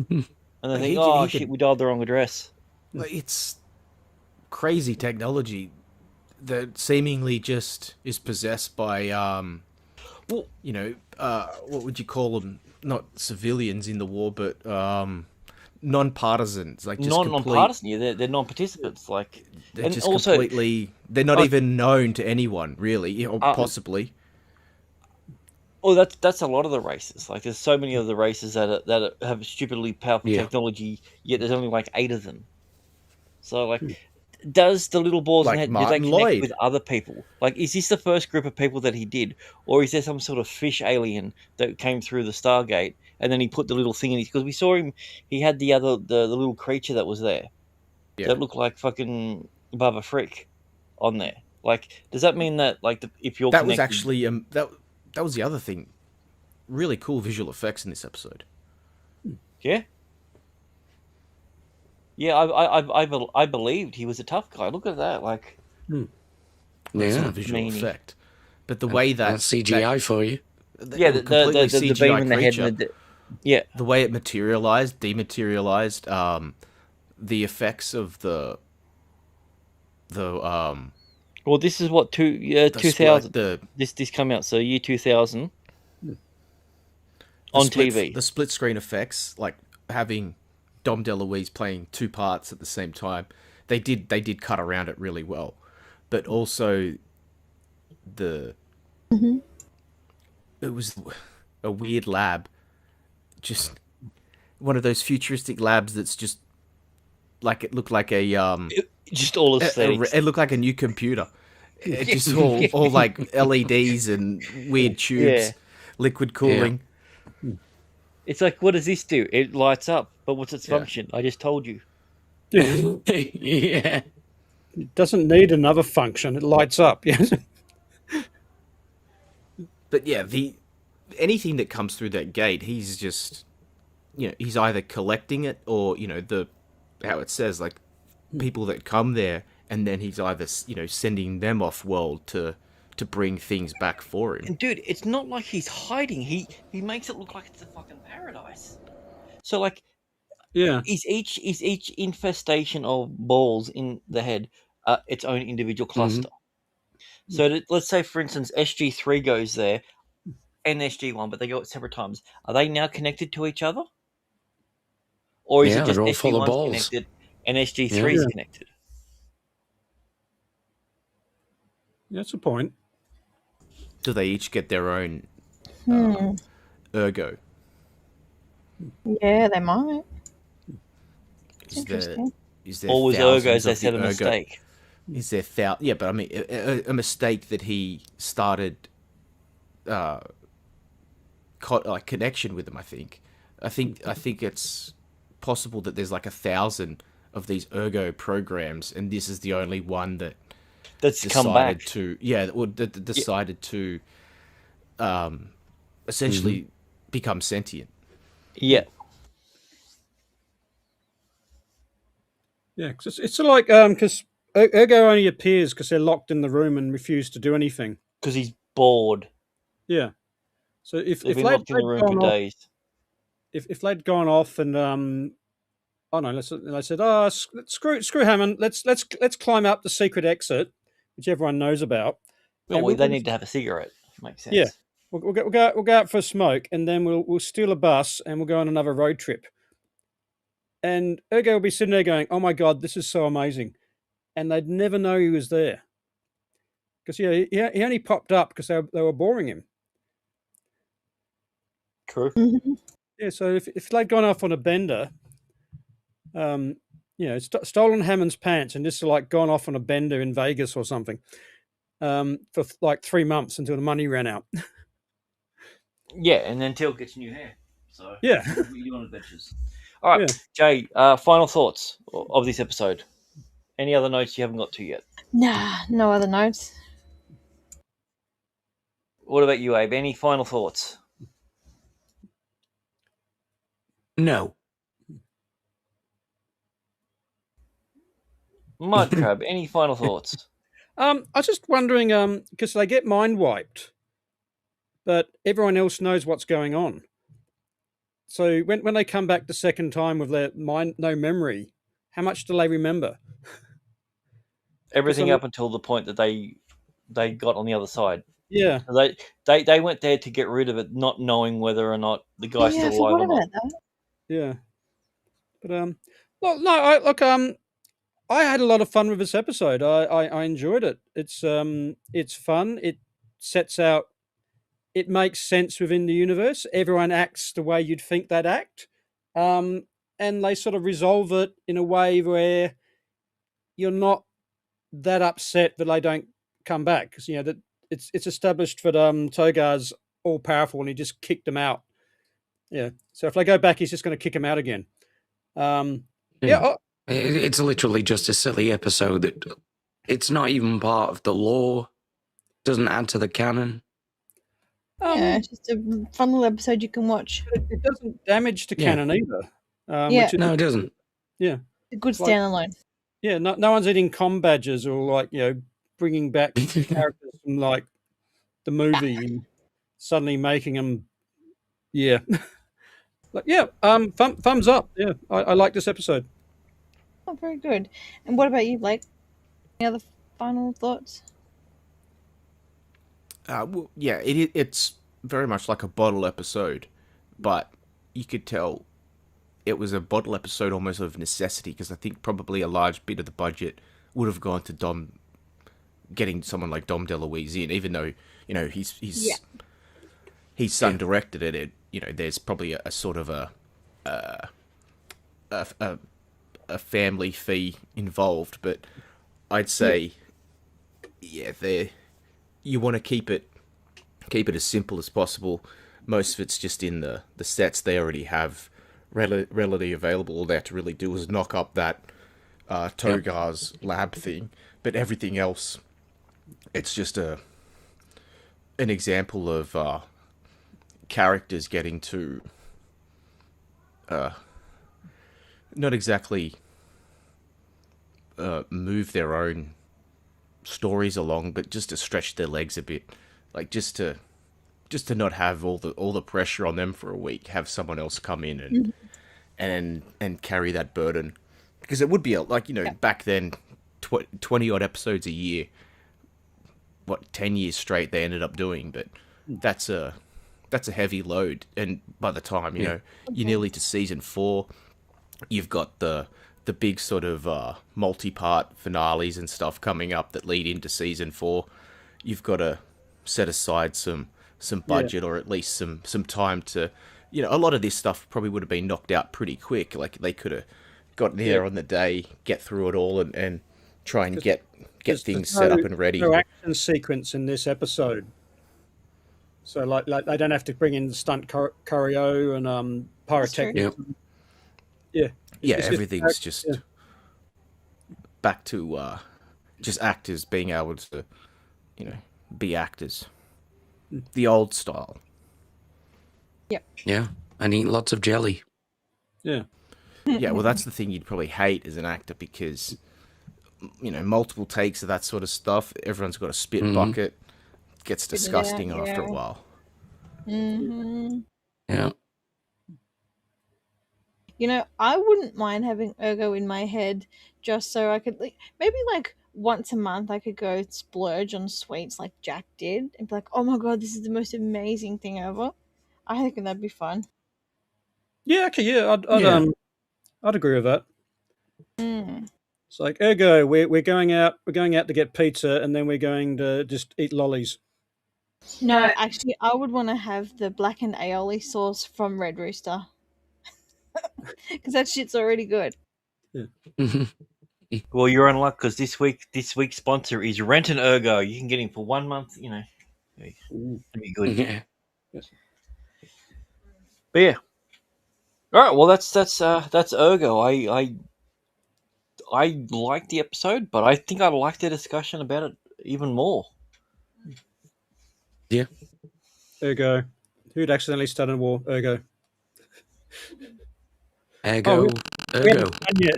and they Like, think, he "Oh could- shit, we dialed the wrong address." like, it's crazy technology that seemingly just is possessed by Well, what would you call them? Not civilians in the war, but non-partisans, like just non-partisan. Yeah, they're non-participants. Like, They're and just also, completely. They're not even known to anyone, really, or possibly. oh, that's a lot of the races. Like, there's so many of the races that have stupidly powerful technology, yet there's only like 8 of them. So, like, does the little balls Like in the head, do they Martin connect Lloyd. with other people? Like, is this the first group of people that he did, or is there some sort of fish alien that came through the Stargate and then he put the little thing in his? Because we saw him, he had the little creature that was there that looked like fucking Baba Frick on there. Like, does that mean that if you're That was connected, actually that was the other thing. Really cool visual effects in this episode. yeah? Yeah, I believed he was a tough guy. Look at that, like, It's not Yeah. a visual Meanie. effect, but the way that That's CGI for you. yeah, the completely the beam CGI in the head, creature, and yeah, the way it materialized, dematerialized, the effects of the well, this is what 2000. the This came out, so year 2000 on TV. the split screen effects, like having Dom DeLuise playing 2 parts at the same time. They did cut around it really well, but also it was a weird lab, just one of those futuristic labs that's just like it looked like Just all aesthetics. it looked like a new computer. It just all like LEDs and weird tubes, Yeah. liquid cooling. It's like, what does this do? It lights up, but what's its Yeah. function? I just told you. Yeah. It doesn't need another function. It lights up. Yes. But yeah, anything that comes through that gate, he's just he's either collecting it or how it says, like, people that come there, and then he's either sending them off world to bring things back for him. And dude, it's not like he's hiding. He makes it look like it's a fucking paradise. So like, Yeah. is each infestation of balls in the head its own individual cluster? So let's say, for instance, SG3 goes there and SG1, but they go at separate times. Are they now connected to each other? Or is Yeah, it just they're all full of SG1's balls. connected and SG3 is Yeah. connected? That's a point. Do they each get their own Urgo? Yeah, they might. Is there Interesting. Or was thousands Urgo's they of the said a Urgo? mistake? Is there Yeah, but I mean a mistake that he started connection with them. I think it's possible that there's like 1,000 of these Urgo programs, and this is the only one that That's come back. decided to essentially become sentient. Yeah. Yeah, cause it's like because Urgo only appears because they're locked in the room and refuse to do anything. Because he's bored. Yeah. So if They've if been they'd, locked in the they'd room for gone off, days. if they'd gone off and oh no, they said, oh screw Hammond, let's climb up the secret exit, which everyone knows about, Well, and they need to have a cigarette. Makes sense. yeah, we'll go out for a smoke, and then we'll steal a bus and we'll go on another road trip. And Urgo will be sitting there going, "Oh my god, this is so amazing," and they'd never know he was there because he only popped up because they were boring him. True. Yeah, so if they'd gone off on a bender, stolen Hammond's pants and just like gone off on a bender in Vegas or something, for like 3 months until the money ran out. Yeah, and then Till gets new hair. So Yeah. you on adventures. All right, Yeah. Jay. Final thoughts of this episode. Any other notes you haven't got to yet? Nah, no other notes. What about you, Abe? Any final thoughts? No. Mud Crab, any final thoughts? I was just wondering, because they get mind wiped, but everyone else knows what's going on. So when they come back the second time with their mind no memory, how much do they remember? Everything up until the point that they got on the other side. Yeah. They went there to get rid of it, not knowing whether or not the guy's Yeah, I still alive forgot or not. about that. Yeah. But well, no, I had a lot of fun with this episode. I enjoyed it. It's fun. It sets out. It makes sense within the universe. Everyone acts the way you'd think they'd act, and they sort of resolve it in a way where you're not that upset that they don't come back, because that it's established that Togar's all powerful and he just kicked them out. Yeah. So if they go back, he's just going to kick them out again. Yeah. It's literally just a silly episode that it's not even part of the lore, doesn't add to the canon. Yeah, it's just a fun little episode you can watch. It doesn't damage the Yeah. canon either. Yeah. No, it doesn't. Yeah. A good Like- standalone. Yeah, no one's eating com badges or like bringing back characters from like the movie and suddenly making them. Yeah. Thumbs up. Yeah, I like this episode. Oh, very good. And what about you, Blake? Any other final thoughts? Well, yeah, it's very much like a bottle episode, but you could tell it was a bottle episode almost of necessity, because I think probably a large bit of the budget would have gone to getting someone like Dom DeLuise in, even though his son directed it. There's probably a sort of a family fee involved, but I'd say you want to keep it as simple as possible. Most of it's just in the sets they already have readily available. All they have to really do is knock up that Togar's lab thing, but everything else, it's just an example of characters getting to not exactly move their own stories along, but just to stretch their legs a bit, like just to not have all the pressure on them for a week, have someone else come in and carry that burden, because it would be back then 20 odd episodes a year, 10 years straight they ended up doing, but that's a heavy load. And by the time you're nearly to season 4, you've got the big sort of multi-part finales and stuff coming up that lead into season 4. You've got to set aside some budget, or at least some time to, a lot of this stuff probably would have been knocked out pretty quick. Like they could have got there on the day, get through it all, and try and get things set up and ready. No action sequence in this episode, so like they don't have to bring in the stunt choreo and pyrotechnics. Yep. Everything's just back to just actors being able to, be actors, the old style. Yeah, and eat lots of jelly. Yeah. Yeah, well, that's the thing you'd probably hate as an actor, because multiple takes of that sort of stuff. Everyone's got a spit bucket. gets Spit it disgusting out, after a yeah. while. Mm-hmm. Yeah. You know, I wouldn't mind having Urgo in my head just so I could, like, maybe like once a month I could go splurge on sweets like Jack did and be like, oh my god, this is the most amazing thing ever. I think that'd be fun. Yeah, okay, yeah, Yeah. I'd agree with that. Mm. It's like, Ergo, we're going out to get pizza, and then we're going to just eat lollies. No, actually, I would want to have the blackened aioli sauce from Red Rooster because that shit's already good. Well, you're in luck because this week's sponsor is Rent an Urgo. You can get him for 1 month. You know, it'd be good. Yeah. But yeah, all right. Well, that's Urgo. I liked the episode, but I think I liked the discussion about it even more. Yeah. Ergo, who'd accidentally started a war? Ergo. Ergo. we Ergo. haven't done yet.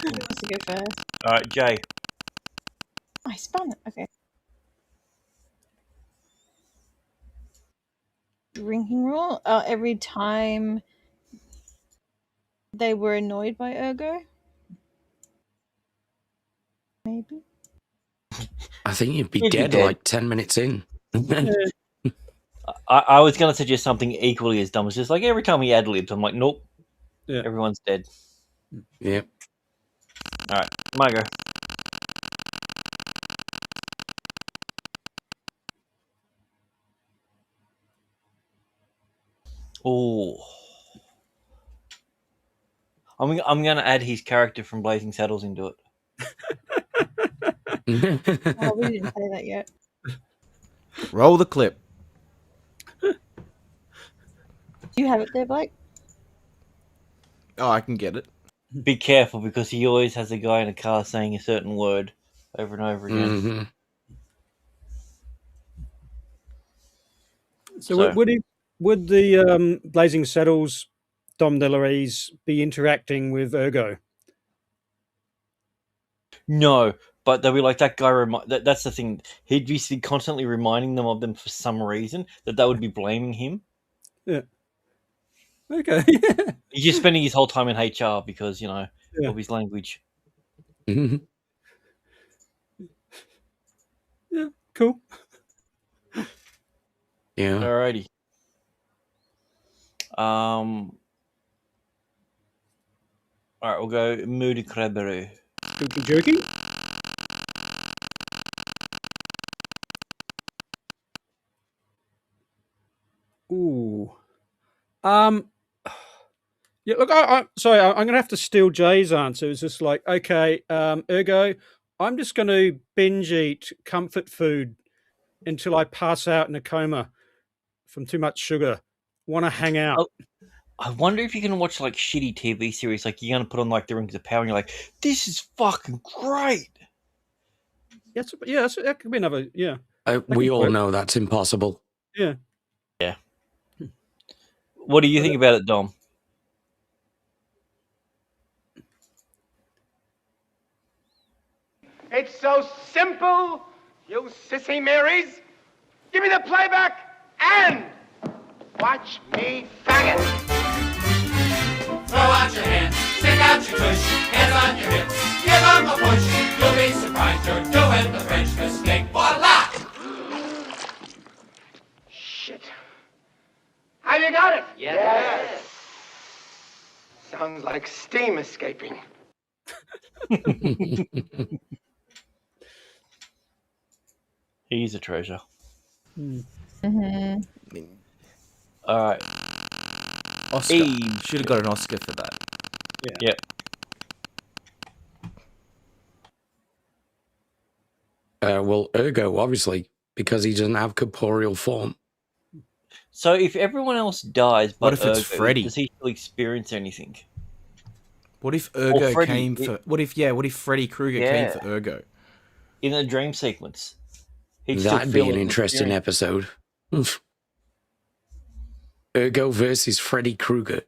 Who wants to go first? All right, Jay. I spun it. Okay. Drinking rule. Every time they were annoyed by Urgo. Maybe. I think you'd be He'd be dead dead. like 10 minutes in. I was going to suggest something equally as dumb. It's just like every time he ad libs, I'm like, nope, Yeah. everyone's dead. Yep. All right, my go. Oh, I'm going to add his character from Blazing Saddles into it. Oh, we didn't play that yet. Roll the clip. Do you have it there, Blake? Oh, I can get it. Be careful because he always has a guy in a car saying a certain word over and over again. Mhm. So would the Blazing Saddles Dom DeLuise be interacting with Ergo? No, but they'll be like that guy. That's the thing. He'd be constantly reminding them of them for some reason that they would be blaming him. Yeah. Okay. He's just spending his whole time in HR because Yeah. of his language. Mhm. Yeah. Cool. Yeah. Alrighty. All right, we'll go Moody Crabberoo. Spooky jerky. Ooh. Yeah, look, I'm going to have to steal Jay's answer. It's just like, okay, Ergo, I'm just going to binge eat comfort food until I pass out in a coma from too much sugar. Want to hang out. Oh, I wonder if you can watch like shitty TV series, like you're gonna put on like The Rings of Power, and you're like, "This is fucking great." That could be another. Yeah, We all work. know that's impossible. yeah. Yeah. What do you think about it, Dom? It's so simple, you sissy Marys. Give me the playback and watch me faggot. Throw out your hands, stick out your tush, hands on your hips, give them a push. You'll be surprised you're doing the French mistake. Voila! Shit. Have you got it? Yes. Sounds like steam escaping. He's a treasure. Mm-hmm. All right. Oscar. Eve. Should have got an Oscar for that. Yep. Well, Ergo, obviously, because he doesn't have corporeal form. So if everyone else dies, but What if it's Urgo, Freddy? does he still experience anything? What if Urgo Freddy, came for? What if Freddy Krueger came for Urgo? In a dream sequence? He'd still That'd be feel an it and interesting experience episode. Oof. Ergo versus Freddy Krueger.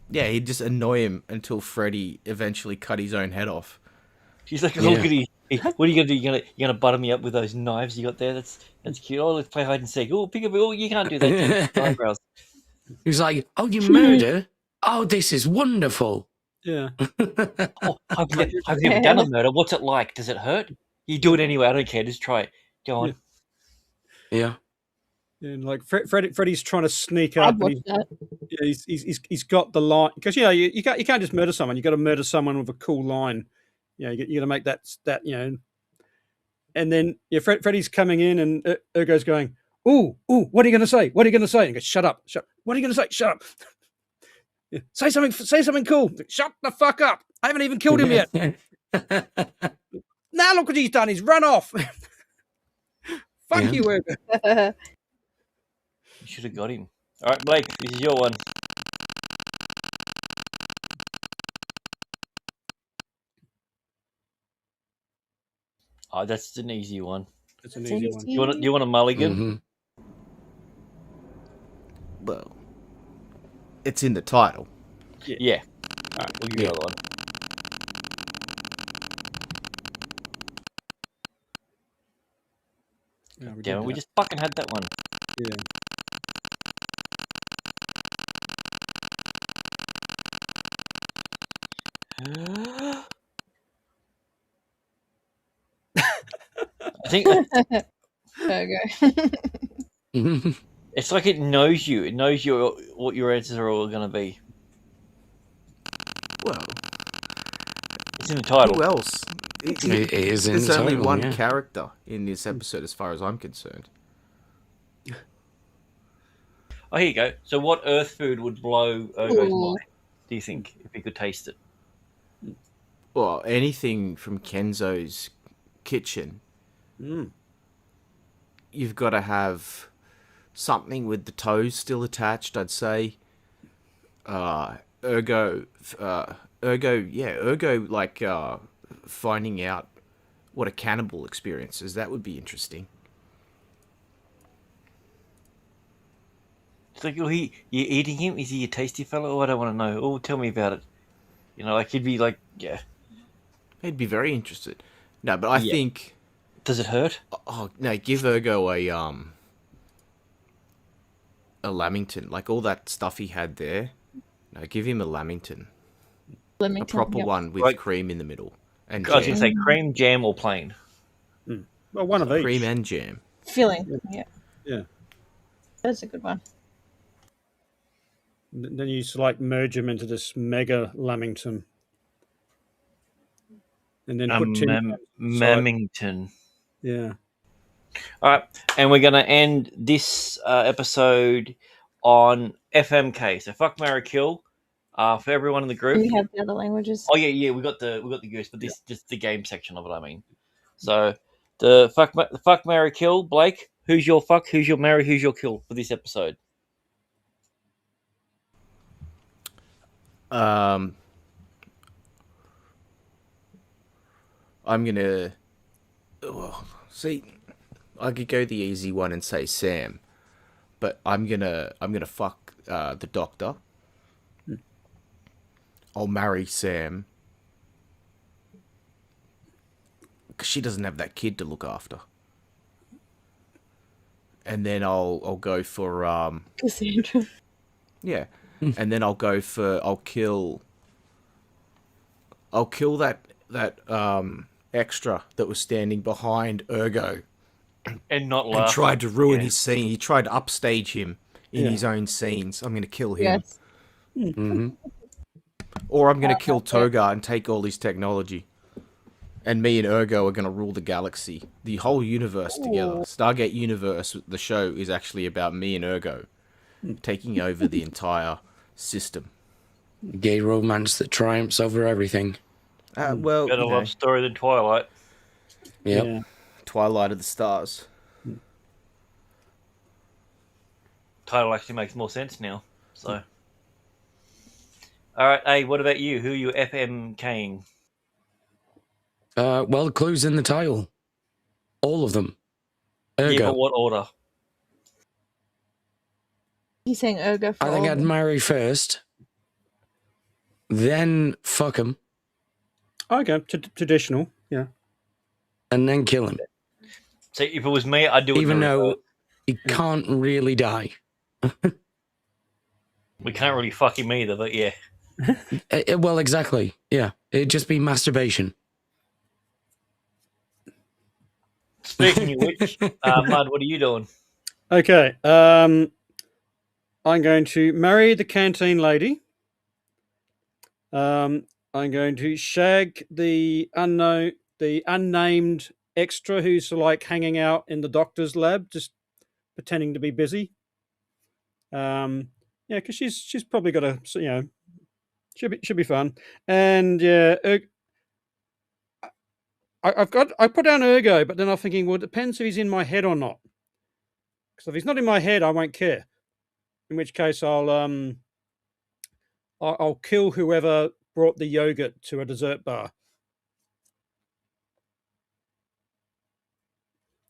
Yeah, he'd just annoy him until Freddy eventually cut his own head off. She's like, Yeah. look at you. What are you gonna do? You gonna butter me up with those knives you got there? That's cute. Oh, let's play hide and seek. Oh, pick up. Oh, you can't do that. Your eyebrows. He's like, "Oh, you murder? Oh, this is wonderful." Yeah. Oh, I've never done a murder. What's it like? Does it hurt? You do it anyway. I don't care. Just try it. Go on. Yeah. And like Freddy's trying to sneak I'd up, watch and that. he's got the line because you can't just murder someone. You got to murder someone with a cool line. You got to make that And then Freddy's coming in, and Urgo's going, "Ooh, what are you going to say? What are you going to say?" And he goes, "Shut up, shut. What are you going to say? Shut up. Yeah, say something cool. Shut the fuck up. I haven't even killed him yet. Now look what he's done. He's run off. Fuck Yeah. you, Urgo." You should have got him. All right, Blake, this is your one. Oh, that's an easy one. That's an easy one. Do you want a mulligan? Mhm. Well, it's in the title. Yeah. All right, we'll give you the other one. Yeah, we Damn it, did we that. just fucking had that one. Yeah. I think Urgo. it's like it knows you. It knows what your answers are all going to be. Well, It's in the title. who else? It is in There's the only title, one yeah. character in this episode, as far as I'm concerned. Oh, here you go. So, what Earth food would blow Urgo's Ooh. mind? Do you think if he could taste it? Well, anything from Kenzo's kitchen. Mm. You've got to have something with the toes still attached, I'd say. Urgo, like finding out what a cannibal experience is. That would be interesting. It's like, oh, you eating him? Is he a tasty fellow? Oh, I don't want to know. Oh, tell me about it. Like he'd be like, yeah. He'd be very interested. No, but I think. Does it hurt? Oh no! Give Urgo a Lamington, like all that stuff he had there. No, give him a Lamington, a proper one with cream in the middle and I was going jam. to say cream, jam, or plain. Well, one of each. Cream and jam. Filling. Yeah. Yeah. That's a good one. Then you like merge them into this mega Lamington, and then put tin. Mamington. Yeah. All right, and we're going to end this episode on FMK. So fuck, marry, kill for everyone in the group. We have the other languages. Oh yeah, we got the goose, but this just the game section of it. I mean, so the fuck, marry, kill. Blake, who's your fuck? Who's your marry? Who's your kill for this episode? I'm gonna. Well, see, I could go the easy one and say Sam, but I'm gonna fuck the doctor. I'll marry Sam because she doesn't have that kid to look after. And then I'll go for Cassandra. yeah, and then I'll kill that extra that was standing behind Urgo And not and laugh. tried to ruin his scene. He tried to upstage him in his own scenes. I'm going to kill him. Yes. Mm-hmm. Or I'm going to kill Toga and take all his technology. And me and Urgo are going to rule the galaxy. The whole universe together. Stargate Universe, the show, is actually about me and Urgo taking over the entire system. Gay romance that triumphs over everything. Well, Better love story than Twilight. Yep. Yeah. Twilight of the Stars. Title actually makes more sense now. So, all right, hey, what about you? Who are you FMKing? Well, the clue's in the title. All of them. Urgo. Yeah, but what order? He's saying Urgo for I think all I'd of them. marry first, then fuck him. Okay, traditional. and then kill him, So if it was me, I'd do it. even in a though reverse. he can't really die. We can't really fuck him either, but yeah. Well, exactly. Yeah, it'd just be masturbation. Speaking of which, Mud, what are you doing? Okay. I'm going to marry the canteen lady. I'm going to shag the unnamed extra who's like hanging out in the doctor's lab, just pretending to be busy. Yeah, because she's probably got a should be fun. And yeah, I put down Urgo, but then I'm thinking, well, it depends if he's in my head or not. Because if he's not in my head, I won't care. In which case, I'll kill whoever brought the yogurt to a dessert bar,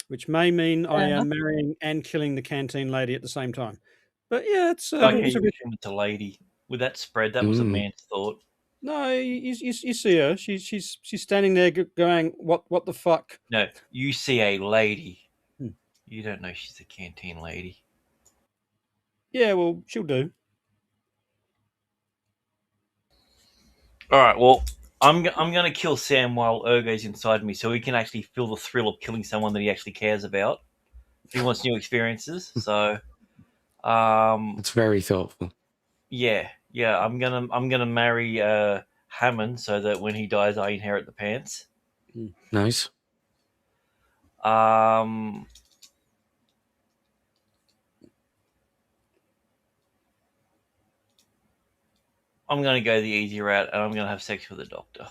which may mean I am marrying and killing the canteen lady at the same time. But yeah, it's Okay, it's a bit. it's a lady with that spread. That was a man's thought. No, you see her. She's standing there going, "What the fuck?" No, you see a lady. Hmm. You don't know she's a canteen lady. Yeah, well, she'll do. All right. Well, I'm gonna kill Sam while Urgo's inside me, so he can actually feel the thrill of killing someone that he actually cares about. He wants new experiences. So, It's very thoughtful. yeah. I'm gonna marry Hammond so that when he dies, I inherit the pants. Nice. I'm gonna go the easy route, and I'm gonna have sex with a doctor.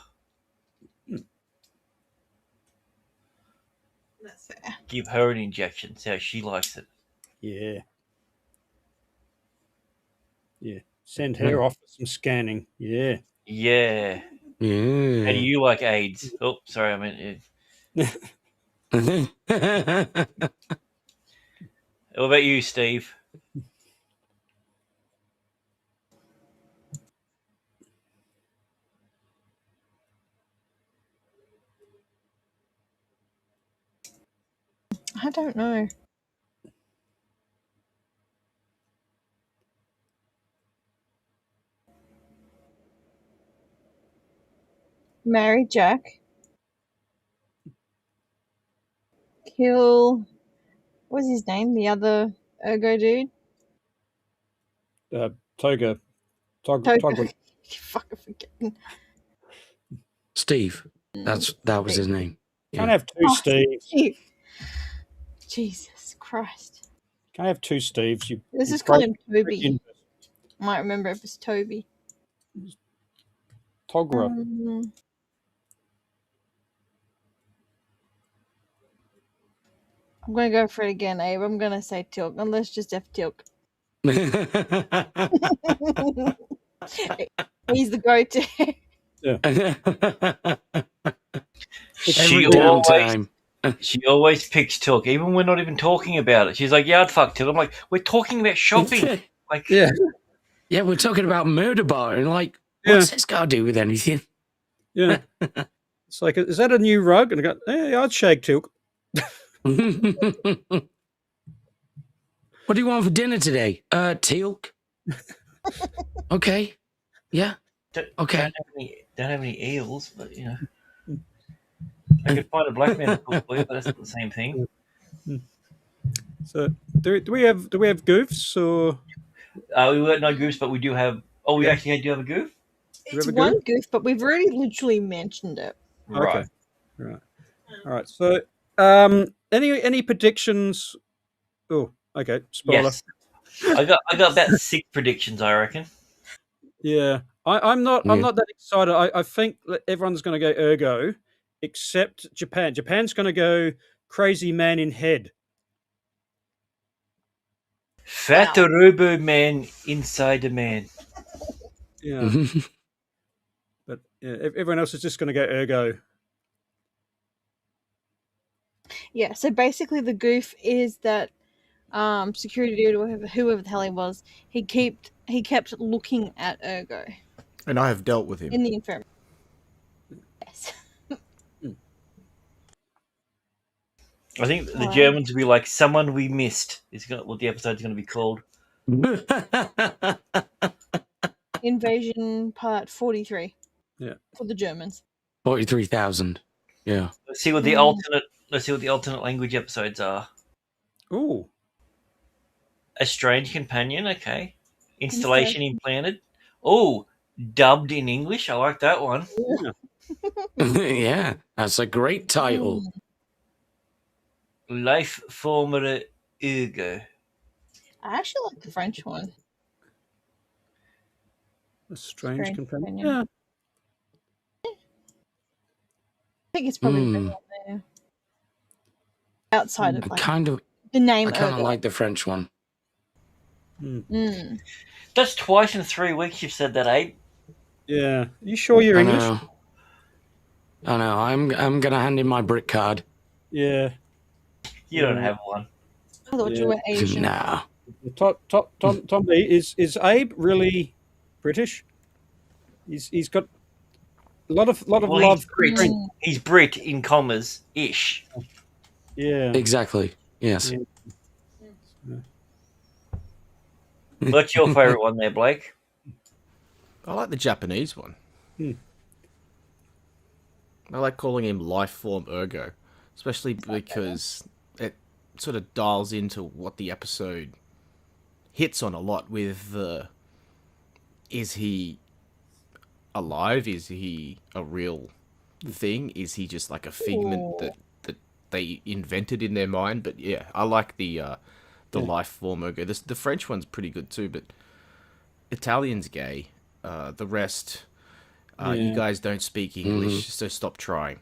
That's fair. Give her an injection. See how she likes it. Yeah. Yeah. Send her off for some scanning. Yeah. Yeah. Yeah. How do you like AIDS? Oh, sorry, I meant. What about you, Steve? I don't know. Marry Jack. Kill. What's his name? The other Urgo dude. Toga. Toga. Toggle. You fucking forgetting. Steve. That was his name. Can't have two Steves. Steve. Jesus Christ. Can't have two Steves. Let's you just call break- him break Toby. in- I might remember if it's Toby. Togra. I'm going to go for it again, Abe. I'm going to say Tilk. And let's just have Tilk. He's the go-to. Every damn time. She always picks Tilk, even when we're not even talking about it. She's like, "Yeah, I'd fuck Tilk." I'm like, "We're talking about shopping." Like, Yeah. Yeah, we're talking about murder bar, and like, what's this got to do with anything? Yeah. It's like, is that a new rug? And I go, yeah, I'd shag Tilk. What do you want for dinner today? Teal'c. Okay. Yeah. Okay. Don't have any eels, but you know, I could find a black man to cook for you, but that's not the same thing. So, do we have goofs or? We got no goose, but we do have. Oh, we actually do have a goof. It's one goof, but we've already literally mentioned it. Right. Okay. Right. All right. So, any predictions? Oh, okay. Spoiler. Yes. I got about 6 predictions, I reckon. Yeah, I'm not that excited. I think that everyone's going to go Urgo, except Japan. Japan's going to go crazy man in head. Fat Robo man inside a man. Yeah. But yeah, everyone else is just going to go Urgo. Yeah, so basically the goof is that security dude or whoever the hell he was, he kept looking at Urgo. And I have dealt with him. In the infirmary. Yes. I think the Alright. Germans will be like "Someone We Missed" is what the episode's going to be called. Invasion Part 43. Yeah. For the Germans. 43,000. Yeah. Let's see what the Mm. alternate. Let's see what the alternate language episodes are. Ooh. A Strange Companion. Okay. Installation implanted. Oh, dubbed in English. I like that one. Yeah, that's a great title. Life Former Urgo. I actually like the French one. A strange companion. Companion. Yeah. I think it's probably better on there. Outside of like Kind of, the name I kind of Urgo. like the French one. Mm. That's twice in 3 weeks you've said that, Abe. Yeah. You sure you're I English? know. I know. I'm gonna hand in my brick card. Yeah. You don't have one. I thought you were Asian. Nah. Tom B, is Abe really British? He's got a lot of Well, love. he's Brit. Mm. He's Brit in commas ish. Yeah. Exactly. Yes. Yeah. What's your favourite one there, Blake? I like the Japanese one. Hmm. I like calling him Lifeform Urgo, especially because it sort of dials into what the episode hits on a lot with the is he alive? Is he a real thing? Is he just like a figment that they invented in their mind? But yeah, I like the Lifeform Urgo. The French one's pretty good too, but Italian's gay. The rest, you guys don't speak English, so stop trying.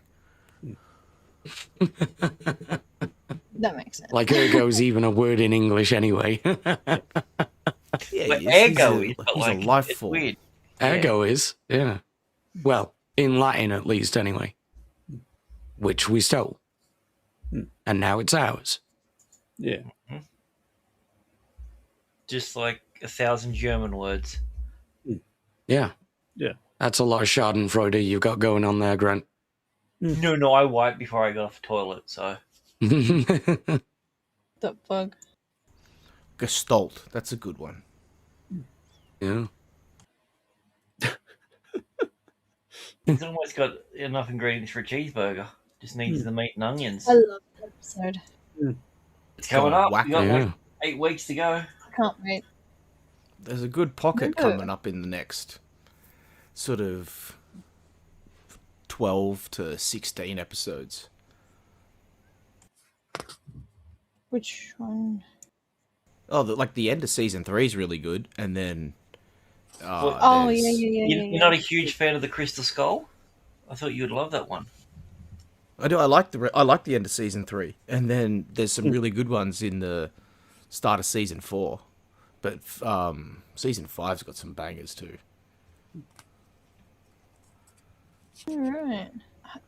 That makes sense. Like Urgo's even a word in English anyway. Yeah, But he's Ergo a, is, but he's like, a life it's form. weird. Ergo is, yeah. Well, in Latin at least, anyway. Which we stole. And now it's ours. Yeah. Just like 1,000 German words. Yeah. Yeah. That's a lot of Schadenfreude you've got going on there, Grant. No, I wiped before I got off the toilet, so. The bug. Gestalt, that's a good one. Yeah. It's almost got enough ingredients for a cheeseburger. Just needs the meat and onions. I love that episode. It's coming up. Whack We got yeah. like 8 weeks to go. I can't wait. There's a good pocket No. coming up in the next sort of 12 to 16 episodes. Which one? Oh, the end of season 3 is really good, and then Oh, there's- You're not a huge fan of the Crystal Skull? I thought you would love that one. I do. I like the end of season 3, and then there's some really good ones in the start of season 4, but season 5's got some bangers too. Alright.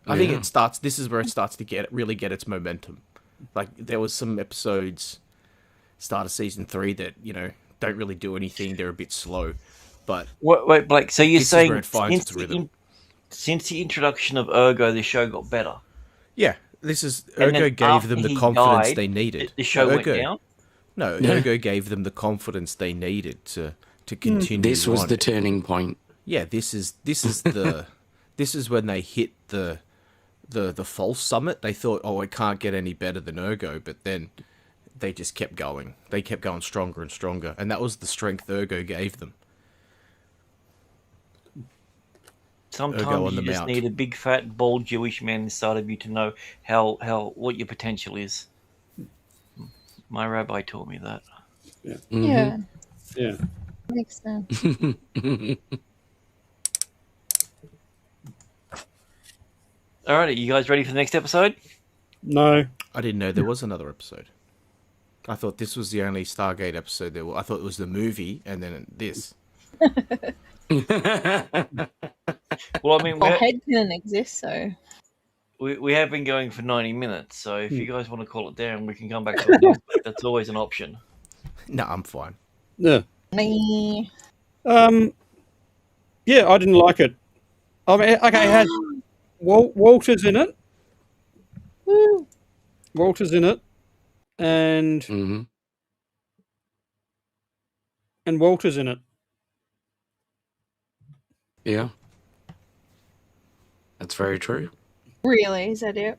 I think it starts. This is where it starts to really get its momentum. Like there was some episodes, start of season 3 that don't really do anything. They're a bit slow, but Wait, Blake. So you're this is where saying it finds its rhythm. Since the introduction of Urgo, the show got better. Yeah, this is And then Urgo gave them after the he confidence died, they needed. The show went Urgo- down. No, Urgo gave them the confidence they needed to continue. This was on. the turning point. Yeah, this is the this is when they hit the false summit. They thought, oh, it can't get any better than Urgo, but then they just kept going. They kept going stronger and stronger, and that was the strength Urgo gave them. Sometimes on you the just mount. need a big, fat, bald Jewish man inside of you to know how what your potential is. My rabbi taught me that. Yeah. Yeah. Makes sense. Alright, you guys ready for the next episode? No. I didn't know there was another episode. I thought this was the only Stargate episode there was. I thought it was the movie and then this. Well, I mean, Well, head didn't exist, so. we have been going for 90 minutes, so if you guys want to call it down, we can come back to it. That's always an option. No, I'm fine. Yeah. Me. Yeah, I didn't like it. I mean, okay, it had Walter's in it. Woo. Walter's in it, and Mm-hmm. Walter's in it. Yeah. That's very true. Really? Is that it?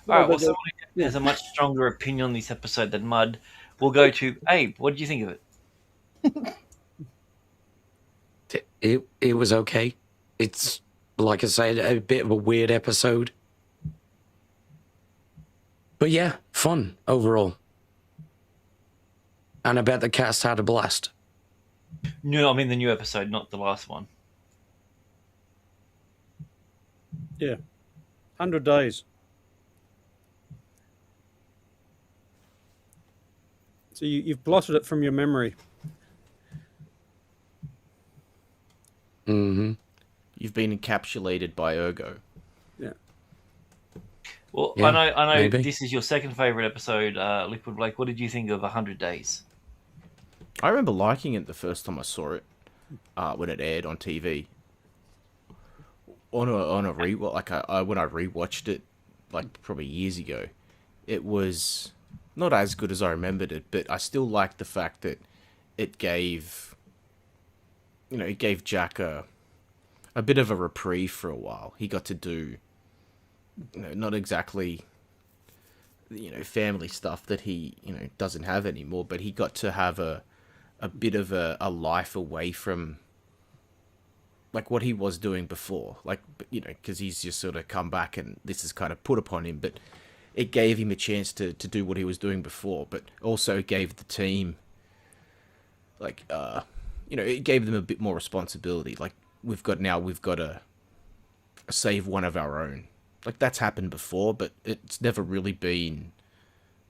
All right. Well, but, someone who has a much stronger opinion on this episode than Mud, we'll go to Abe. What did you think of it? It was okay. It's, like I said, a bit of a weird episode. But yeah, fun overall. And I bet the cast had a blast. No, I mean the new episode, not the last one. yeah, 100 days. So you've blotted it from your memory. Mm-hmm. You've been encapsulated by Urgo. Yeah. Well, Yeah, I know maybe. this is your second favorite episode, Liquid Blake. What did you think of 100 Days? I remember liking it the first time I saw it when it aired on TV. On a rewatch, like when I rewatched it, like probably years ago, it was not as good as I remembered it, but I still liked the fact that it gave, it gave Jack a bit of a reprieve for a while. He got to do, not exactly, family stuff that he, doesn't have anymore, but he got to have a bit of a life away from, like, what he was doing before. Like, because he's just sort of come back and this is kind of put upon him, but it gave him a chance to do what he was doing before, but also gave the team, like, it gave them a bit more responsibility. Like, we've got to save one of our own. Like, that's happened before, but it's never really been...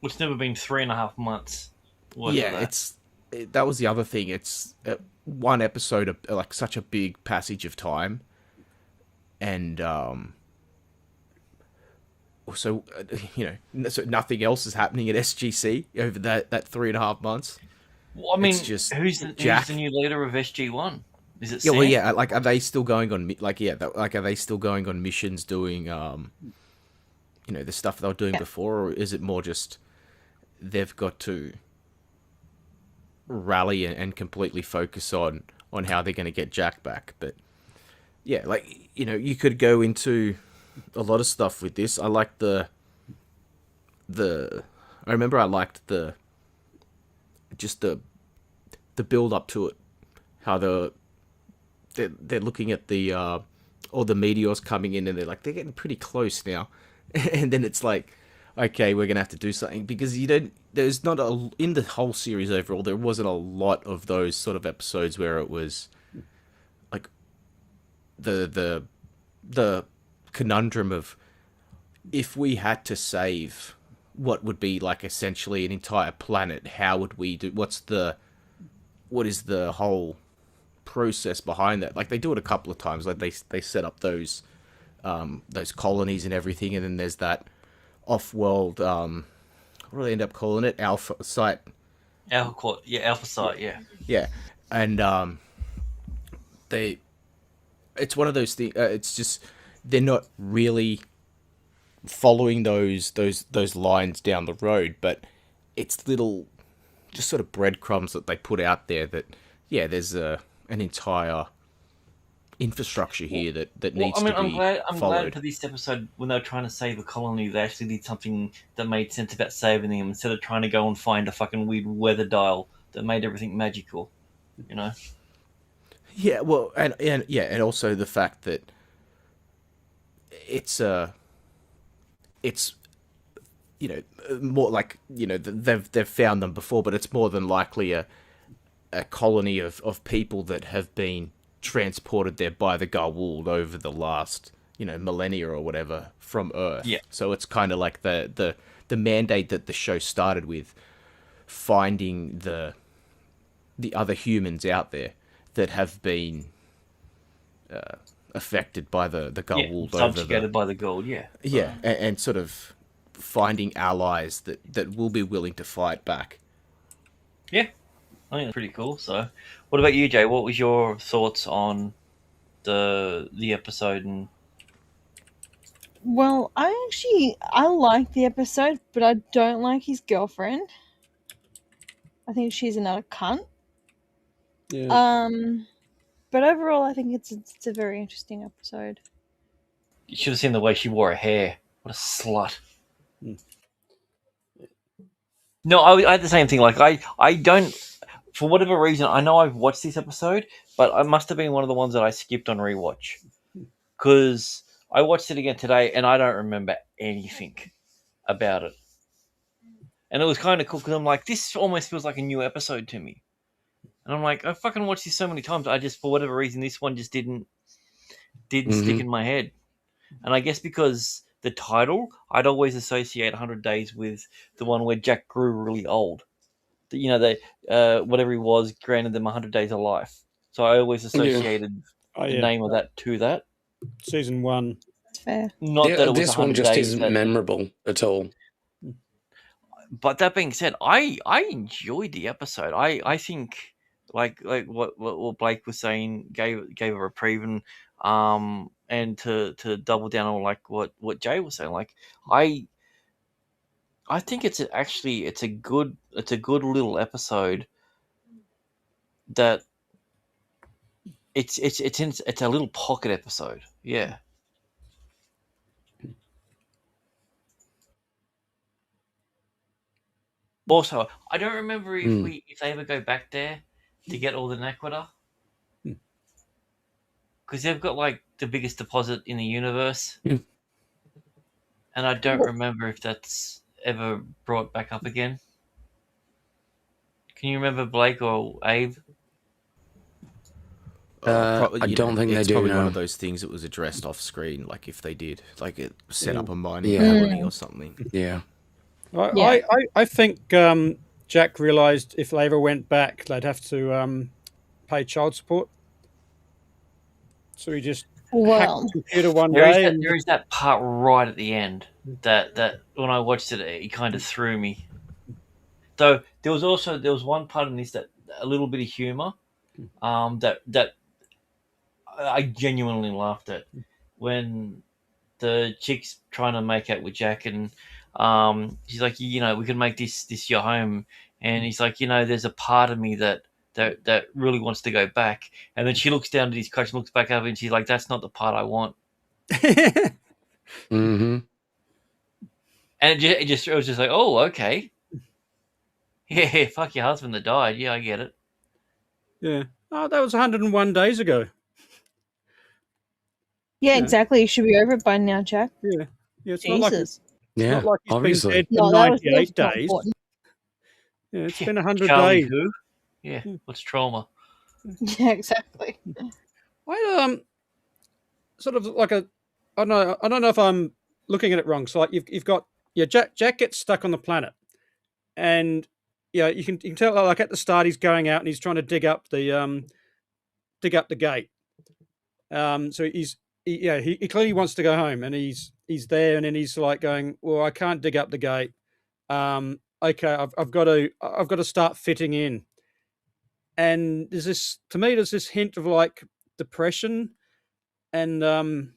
It's never been 3.5 months. Yeah, that was the other thing. It's one episode, like, such a big passage of time. And, so, so nothing else is happening at SGC over that 3.5 months. Well, I mean, It's just who's Jack. the new leader of SG1? Is it Yeah, Sam? well, yeah. Like, are they still going on? Are they still going on missions doing, the stuff they were doing before, or is it more just they've got to rally and completely focus on how they're going to get Jack back? But yeah, like, you could go into a lot of stuff with this. I liked I remember I liked the build up to it, how they're looking at all the meteors coming in, and they're getting pretty close now, and then it's like, okay, we're gonna have to do something, because there's not in the whole series overall, there wasn't a lot of those sort of episodes where it was like the conundrum of, if we had to save what would be like essentially an entire planet, how would we do? What is the whole process behind that? Like, they do it a couple of times. Like, they set up those colonies and everything, and then there's that off-world, what do they end up calling it? Alpha site. Alpha site, yeah. Yeah, and it's one of those things. It's just they're not really following those lines down the road, but it's little, just sort of breadcrumbs that they put out there that, yeah, there's an entire infrastructure here that needs to be I'm glad followed. for this episode, when they were trying to save a colony, they actually did something that made sense about saving them, instead of trying to go and find a fucking weird weather dial that made everything magical, Yeah, well, and also the fact that it's more like, they've found them before, but it's more than likely a colony of people that have been transported there by the Goa'uld over the last, millennia or whatever from Earth. Yeah. So it's kind of like the mandate that the show started with, finding the other humans out there that have been affected by the Goa'uld, subjugated by the gold, yeah. Yeah, and sort of finding allies that will be willing to fight back. Yeah, I think that's pretty cool. So, what about you, Jay? What was your thoughts on the episode? And Well, I like the episode, but I don't like his girlfriend. I think she's another cunt. Yeah. But overall, I think it's a very interesting episode. You should have seen the way she wore her hair. What a slut. No, I had the same thing. Like, I don't, for whatever reason, I know I've watched this episode, but I must have been one of the ones that I skipped on rewatch. Because I watched it again today and I don't remember anything about it. And it was kind of cool because I'm like, this almost feels like a new episode to me. And I'm like, I fucking watched this so many times. I just, for whatever reason, this one just didn't stick in my head. And I guess because the title, I'd always associate 100 Days with the one where Jack grew really old. You know, they whatever he was granted them 100 days of life. So I always associated the name of that to that. Season 1. That's fair. Not that it was this one 100 just days. isn't memorable at all. But that being said, I enjoyed the episode. I think like what Blake was saying gave a reprieve, and to double down on like what Jay was saying. Like I think it's a good little episode that it's a little pocket episode. Yeah. Also, I don't remember if they ever go back there to get all the Nequita. Because they've got like the biggest deposit in the universe. Yeah. And I don't remember if that's ever brought back up again. Can you remember, Blake or Abe? I don't think they it's do, probably one no. of those things that was addressed off screen, like if they did, like it set up a mining Yeah. colony or something. Yeah. I think Jack realised if they ever went back, they'd have to pay child support. So he just hacked the computer one day. There is that part right at the end that when I watched it, it kind of threw me. Though there was one part in this that a little bit of humour, that I genuinely laughed at when the chick's trying to make out with Jack, and she's like, we can make this your home, and he's like, there's a part of me that really wants to go back, and then she looks down at his crotch and looks back up, and she's like, that's not the part I want. Mm-hmm. And it was just like, oh, okay, yeah, fuck your husband that died, yeah, I get it. Yeah. Oh, that was 101 days ago. Yeah, exactly. You should be over it by now, Jack. Yeah. Yeah, it's Jesus. not like he's obviously. been dead No, for that was 98 not days. important. Yeah, it's been 100 Charlie days. who? Yeah, what's trauma? Yeah, exactly. I sort of like I don't know if I'm looking at it wrong. So like you've got Jack gets stuck on the planet, and you can tell like at the start he's going out and he's trying to dig up the gate. So he clearly wants to go home, and he's there, and then he's like going, well, I can't dig up the gate. Okay, I've got to start fitting in. And there's this hint of like depression, and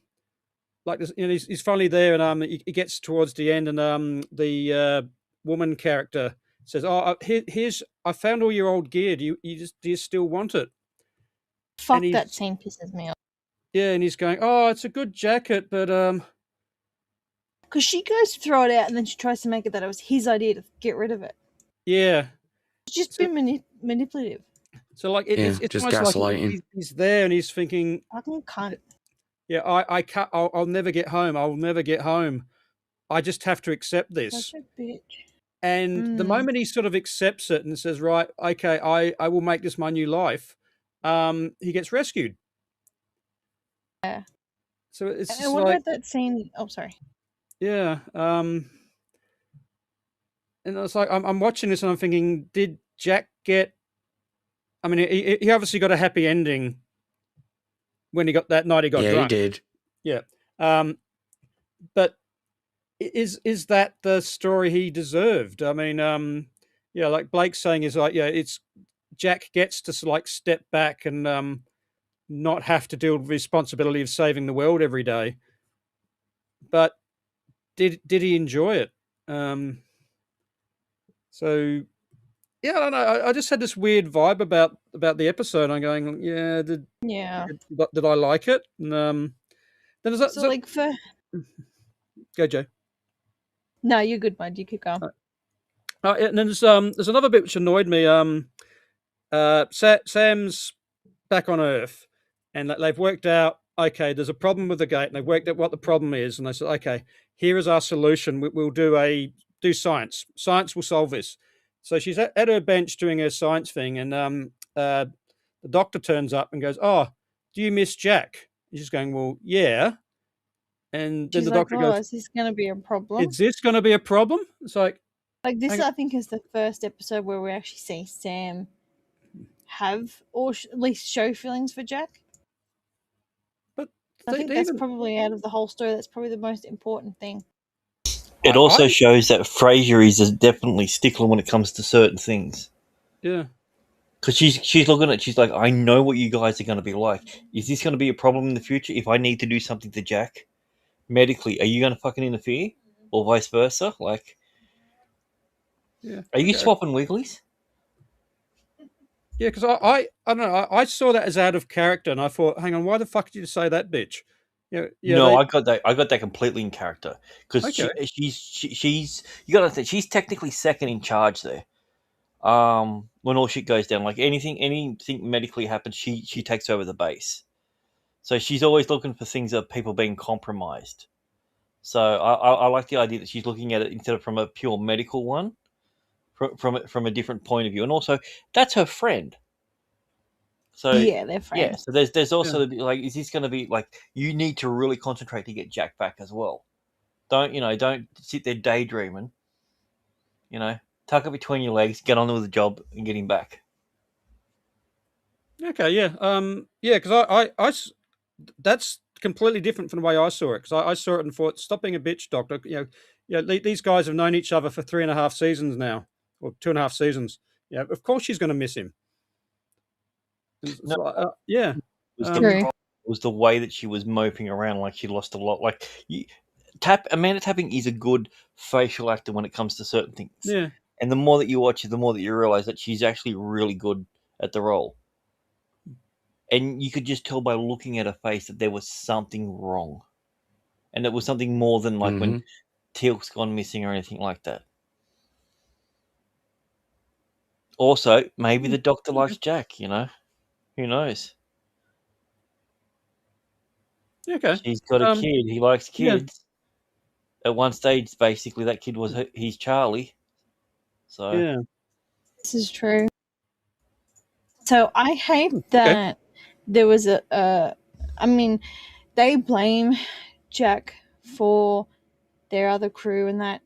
like this, he's finally there, and he gets towards the end, and the woman character says, "Oh, here's I found all your old gear. Do you still want it?" Fuck, that scene pisses me off. Yeah, and he's going, "Oh, it's a good jacket, but because she goes to throw it out, and then she tries to make it that it was his idea to get rid of it. Yeah, It's just been manipulative. So like it's just almost gaslighting. Like he's there and he's thinking, Fucking cunt. Yeah, I can't. I'll never get home. I'll never get home. I just have to accept this. Such a bitch. And the moment he sort of accepts it and says, right, okay, I will make this my new life, he gets rescued. Yeah. So it's And just what like, about that scene? Oh, sorry. yeah. And it's like I'm watching this and I'm thinking, did Jack get? I mean, he obviously got a happy ending when he got that night he got drunk. He did. Yeah. But is that the story he deserved? I mean, like Blake's saying is like, it's Jack gets to like step back and not have to deal with the responsibility of saving the world every day. but did he enjoy it? So yeah, I don't know. I just had this weird vibe about the episode. I'm going, yeah, Yeah. did I like it? And, then there's that, So like for go, Joe. no, you're good, bud. You keep going. Yeah, and then there's another bit which annoyed me. Sam's back on Earth, and they've worked out. Okay, there's a problem with the gate, and they've worked out what the problem is, and they said, okay, here is our solution. We'll do science. Science will solve this. So she's at her bench doing her science thing, and the doctor turns up and goes, "Oh, do you miss Jack?" And she's going, "Well, yeah." And then She's the like, doctor "Oh, goes, is this going to be a problem?" "Is this going to be a problem?" It's like Like this, hang on. I think, is the first episode where we actually see Sam have, or at least show feelings for Jack. But I think they that's even probably out of the whole story. That's probably the most important thing. It I- also I- shows that Frasier is definitely stickler when it comes to certain things. yeah. Because she's looking at, she's like, I know what you guys are going to be like. Is this going to be a problem in the future if I need to do something to Jack medically? Are you going to fucking interfere, or vice versa? Like, Yeah. are you Okay. swapping wigglies? Yeah, because I don't know. I saw that as out of character, and I thought, hang on, why the fuck did you say that, bitch? Yeah, No, I got that. I got that completely in character because Okay. she's you got to think she's technically second in charge there. When all shit goes down, like anything medically happens, she takes over the base. So she's always looking for things of people being compromised. So I like the idea that she's looking at it instead of from a pure medical one, from a different point of view, and also that's her friend. So Yeah, they're yeah, friends. so there's also like, is this going to be like, you need to really concentrate to get Jack back as well. Don't sit there daydreaming. Tuck it between your legs, get on with the job, and get him back. Okay, yeah, yeah, because that's completely different from the way I saw it. Because I saw it and thought, stop being a bitch, Doctor. These guys have known each other for 3.5 seasons now, or 2.5 seasons. Yeah, of course she's going to miss him. It's No. like, yeah, Was the True. problem was the way that she was moping around like she lost a lot. Like, Amanda Tapping is a good facial actor when it comes to certain things. yeah, And the more that you watch it, the more that you realize that she's actually really good at the role. And you could just tell by looking at her face that there was something wrong. And it was something more than like when Teal'c's gone missing or anything like that. Also, maybe the doctor likes Jack, Who knows? okay. She's got a kid. He likes yeah. kids. At one stage, basically, that kid was he's Charlie. So Yeah, This is true. So I hate that there was I mean, they blame Jack for their other crew and that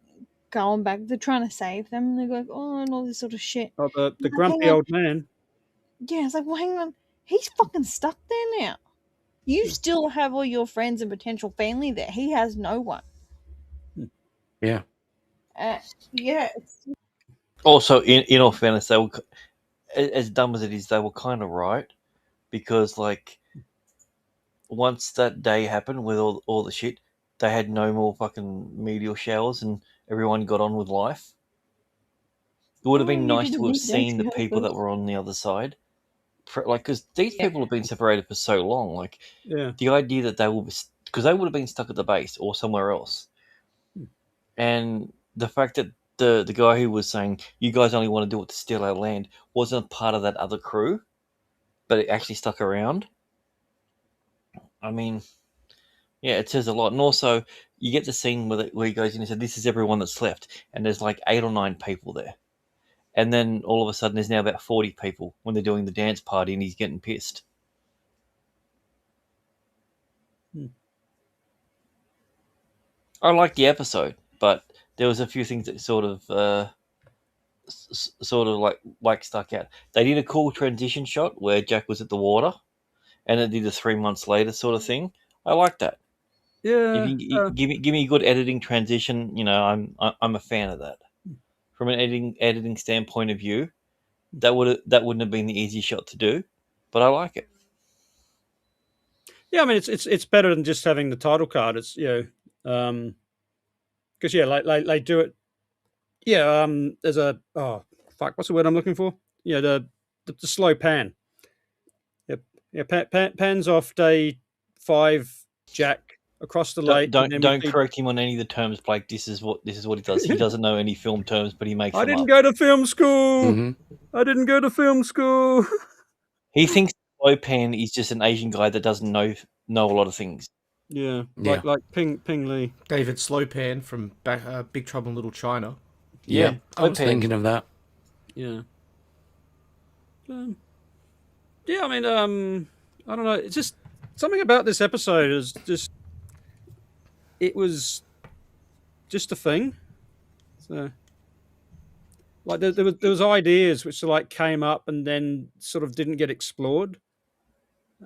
going back. They're trying to save them. And they're like, oh, and all this sort of shit. oh, the Like, grumpy hang on. old man. Yeah, it's like, well, hang on. He's fucking stuck there now. You still have all your friends and potential family there. He has no one. Yeah. Yeah. also, in all fairness, they were, as dumb as it is, they were kind of right, because like, once that day happened with all the shit, they had no more fucking meteor showers and everyone got on with life. It would have been you nice didn't to have need to seen the see how it people that goes. were on the other side. Like, because these people have been separated for so long. Like, Yeah, the idea that they will be, because they would have been stuck at the base or somewhere else. And the fact that the guy who was saying, you guys only want to do it to steal our land, wasn't part of that other crew, but it actually stuck around. I mean, yeah, it says a lot. And also, you get the scene where he goes in and said, this is everyone that's left. And there's like 8 or 9 people there. And then all of a sudden, there's now about 40 people when they're doing the dance party, and he's getting pissed. I liked the episode, but there was a few things that sort of like stuck out. They did a cool transition shot where Jack was at the water, and it did a 3 months later sort of thing. I like that. yeah. If you give me a good editing transition, I'm a fan of that. From an editing standpoint of view, that wouldn't have been the easy shot to do, but I like it. Yeah, I mean, it's better than just having the title card. It's Because they do it. Yeah, there's a what's the word I'm looking for? Yeah, the slow pan. Yep, yeah, pans off day 5, Jack across the lake. and then we Don't see- correct him on any of the terms, Blake. This is what he does. He doesn't know any film terms, but he makes I them didn't up. go to film school. Mhm. I didn't go to film school. He thinks slow pan is just an Asian guy that doesn't know a lot of things. Yeah, Yeah. like Ping Lee. David Slopan from Big Trouble in Little China. Yeah, I was Slopan. thinking of that. Yeah. Yeah, I mean, I don't know. It's just something about this episode is just. It was just a thing. So, like, there was ideas which like came up and then sort of didn't get explored.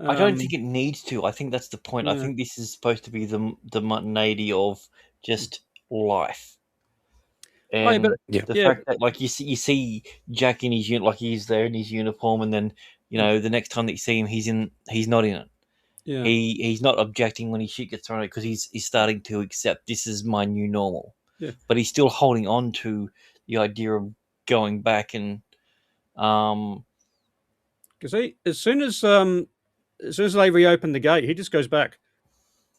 I don't think it needs to. I think that's the point. I yeah. think this is supposed to be the monotony of just life. And but- Yeah. the yeah. fact that like you see Jack in his like he's there in his uniform, and then the next time that you see him, he's not in it. Yeah. He's not objecting when his shit gets thrown out because he's starting to accept this is my new normal. Yeah. But he's still holding on to the idea of going back and Because as soon as they reopen the gate, he just goes back.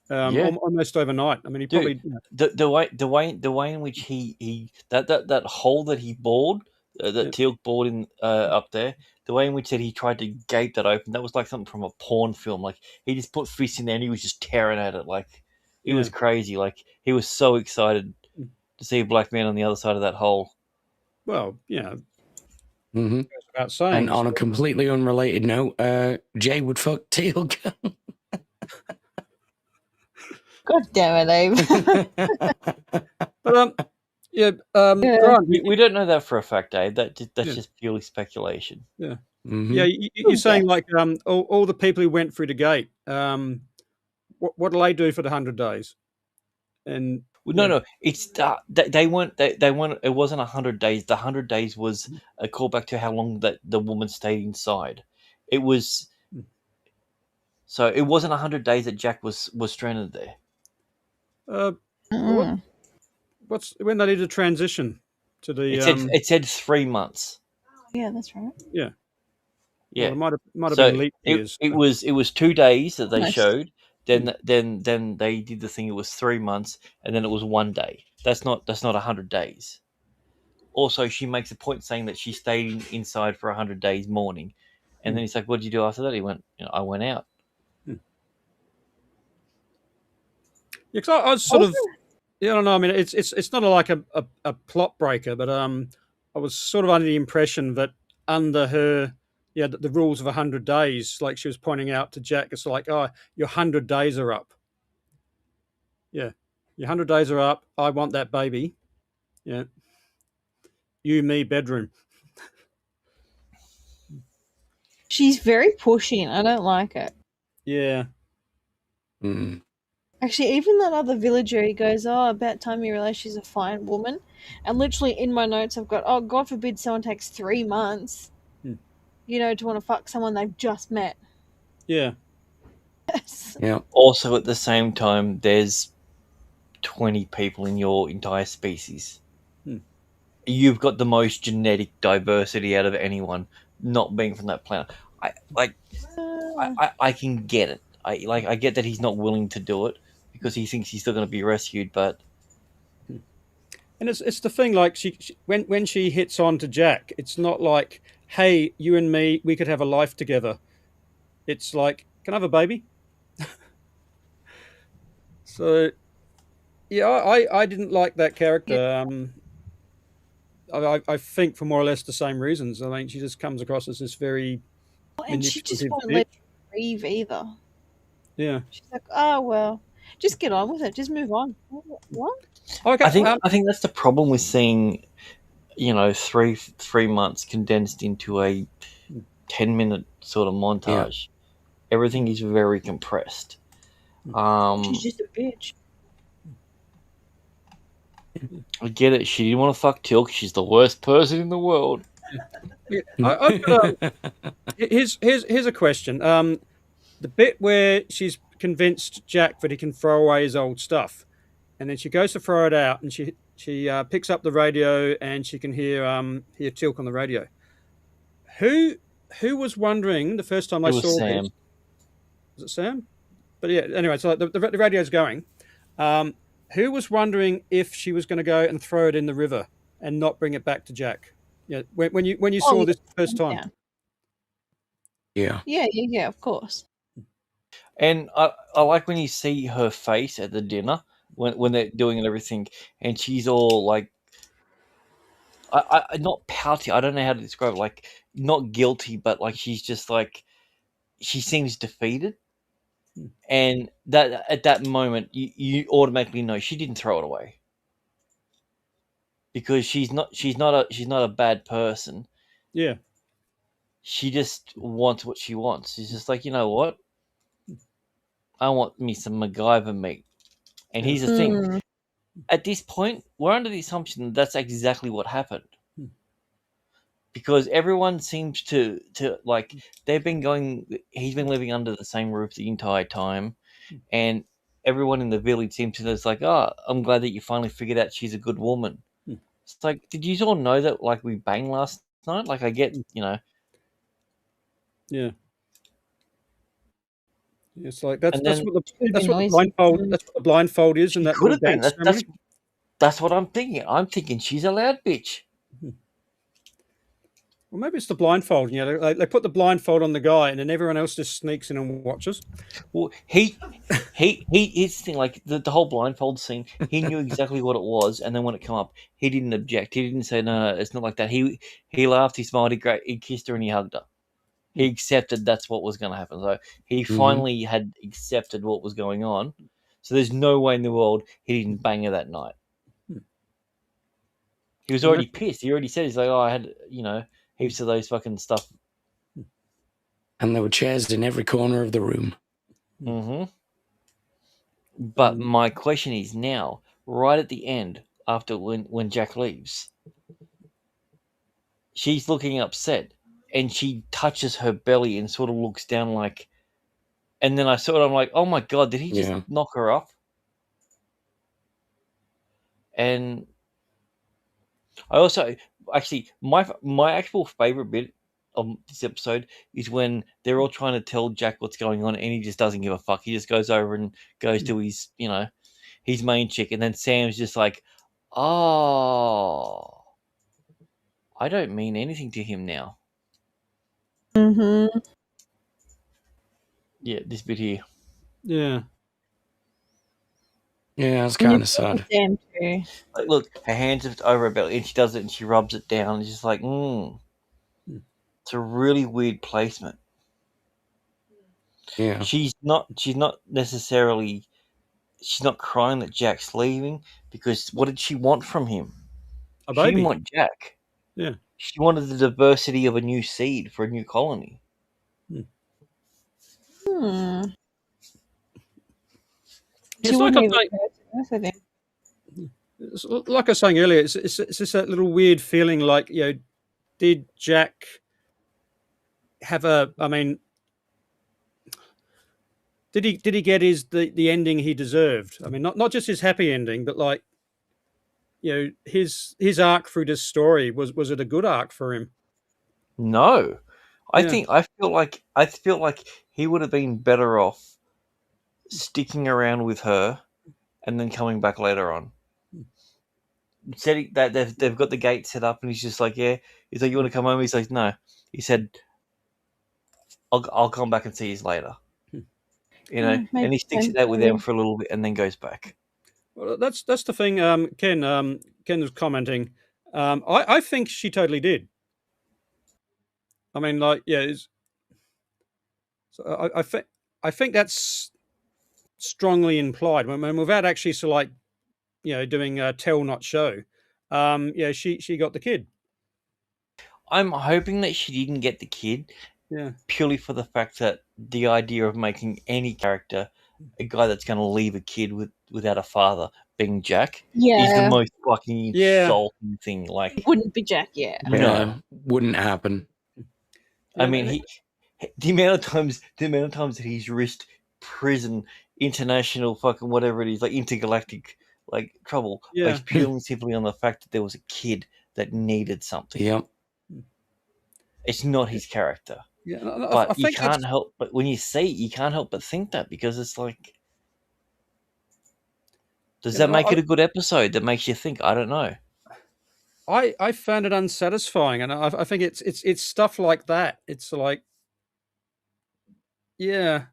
Yeah. Almost overnight. I mean, he Dude, probably the way in which he that hole that he bored that Teal'c bored in up there, the way in which that he tried to gate that open, that was like something from a porn film. Like he just put fists in there and he was just tearing at it. Like it was crazy. Like he was so excited to see a black man on the other side of that hole. Well, hmm goes without saying. And on a completely unrelated note, Jay would fuck Teal'c. God damn it, Abe. But Yeah. Grant, We don't know that for a fact, Dave. That's Yeah. just purely speculation. Mhm. yeah, you're saying like all the people who went through the gate. What do they do for the 100 days? And Well, no, it's they weren't. It wasn't 100 days. The 100 days was a callback to how long that the woman stayed inside. It was. So it wasn't 100 days that Jack was stranded there. what's when they did a transition to the It said 3 months. Yeah, that's right. yeah. Yeah. Well, it might have So been leap years. it was 2 days that they Nice. showed. Then they did the thing. It was 3 months, and then it was 1 day. That's not 100 days. Also, she makes a point saying that she stayed inside for 100 days morning, and then he's like, "What did you do after that?" He went, "I went out." Yeah, 'cause I was sort of. Yeah, I don't know. I mean, it's not like a plot breaker, but I was sort of under the impression that under her, the rules of 100 days, like she was pointing out to Jack, it's like, oh, your 100 days are up. Yeah, your 100 days are up. I want that baby. Yeah, you, me, bedroom. She's very pushy, and I don't like it. Yeah, Mm. Actually, even that other villager, he goes, "Oh, about time you realize she's a fine woman." And literally in my notes, I've got, "Oh, God forbid someone takes 3 months, to want to fuck someone they've just met." yeah. Yeah. Also, at the same time, there's 20 people in your entire species. You've got the most genetic diversity out of anyone, not being from that planet. I can get it. I get that he's not willing to do it because he thinks he's still going to be rescued, but And it's the thing, like she when she hits on to Jack, it's not like, "Hey, you and me, we could have a life together." It's like, "Can I have a baby?" So, yeah, I didn't like that character. I think for more or less the same reasons. I mean, she just comes across as this very And she just manipulative won't let bitch. you grieve either. Yeah. She's like, "Oh, well, just get on with it. Just move on." What? Okay. I think that's the problem with seeing, 3 months condensed into a 10-minute sort of montage. Everything is very compressed. She's just a bitch. I get it. She didn't want to fuck Teal'c. She's the worst person in the world. I've got here's a question. The bit where she's convinced Jack that he can throw away his old stuff, and then she goes to throw it out, and she picks up the radio, and she can hear Tilk on the radio. Who was wondering the first time I It was saw Sam. this? Was it Sam? But yeah, anyway, so the radio's going. Who was wondering if she was going to go and throw it in the river and not bring it back to Jack? Yeah, when you saw this the first time. Yeah. Yeah, of course. And I like when you see her face at the dinner when they're doing everything, and she's all like, I not pouty. I don't know how to describe it. Like, not guilty, but like she's just like, she seems defeated. And that at that moment, you automatically know she didn't throw it away, because she's not a bad person. Yeah. She just wants what she wants. She's just like, you know what? I want me some MacGyver meat. And here's the thing. At this point, we're under the assumption that that's exactly what happened. Because everyone seems to like, he's been living under the same roof the entire time. And everyone in the village seems to just like, oh, I'm glad that you finally figured out she's a good woman. It's like, did you all know that, like, we banged last night? Like, I get, Yeah. It's like that's what the blindfold is, and that could little have been. dance ceremony. That's what I'm thinking. I'm thinking she's a loud bitch. Well, maybe it's the blindfold. You know, they put the blindfold on the guy, and then everyone else just sneaks in and watches. Well, he's the thing. Like, the whole blindfold scene, he knew exactly what it was, and then when it came up, he didn't object. He didn't say no, it's not like that. He laughed, he smiled, he kissed her, and he hugged her. He accepted that's what was going to happen. So he finally had accepted what was going on. So there's no way in the world he didn't bang her that night. He was already pissed. He already said, he's like, oh, I had, heaps of those fucking stuff. And there were chairs in every corner of the room. But my question is now, right at the end, after when Jack leaves, she's looking upset, and she touches her belly and sort of looks down like, and then I'm like, oh my God, did he just knock her up? And I also, actually, my actual favorite bit of this episode is when they're all trying to tell Jack what's going on, and he just doesn't give a fuck. He just goes over and goes to his, his main chick, and then Sam's just like, oh, I don't mean anything to him now. Yeah, this bit here. Yeah. Yeah, it's kind of sad. Like, look, her hands are over her belly, and she does it, and she rubs it down. It's just like, it's a really weird placement. Yeah. She's not necessarily, she's not crying that Jack's leaving, because what did she want from him? A She baby. didn't want Jack. Yeah. She wanted the diversity of a new seed for a new colony. It's like I was saying earlier, it's just that little weird feeling like, did Jack have did he get the ending he deserved? I mean, not just his happy ending, but like, his arc through this story, was it a good arc for him? No. I feel like he would have been better off sticking around with her and then coming back later on. Said that they've got the gate set up, and he's just like, yeah. He's like, you want to come home? He's like, no. He said, I'll come back and see you later. And he sticks it out with them for a little bit and then goes back. Well, that's the thing. Ken was commenting. I think she totally did. I mean, like, so I think that's strongly implied. I mean, without actually doing a tell not show. She got the kid. I'm hoping that she didn't get the kid. Yeah. Purely for the fact that the idea of making any character a guy that's going to leave a kid without a father, being Jack, is the most fucking insulting thing. Like, it wouldn't be Jack, No, wouldn't happen. I mean, the amount of times that he's risked prison, international fucking whatever it is, like intergalactic trouble Yeah. based purely and simply on the fact that there was a kid that needed something. Yep. It's not his character. Yeah, But I you think can't help. But when you see it, you can't help but think that, because it's like, does Yeah, that make it a good episode? That makes you think. I don't know. I found it unsatisfying, and I think it's stuff like that. It's like, yeah,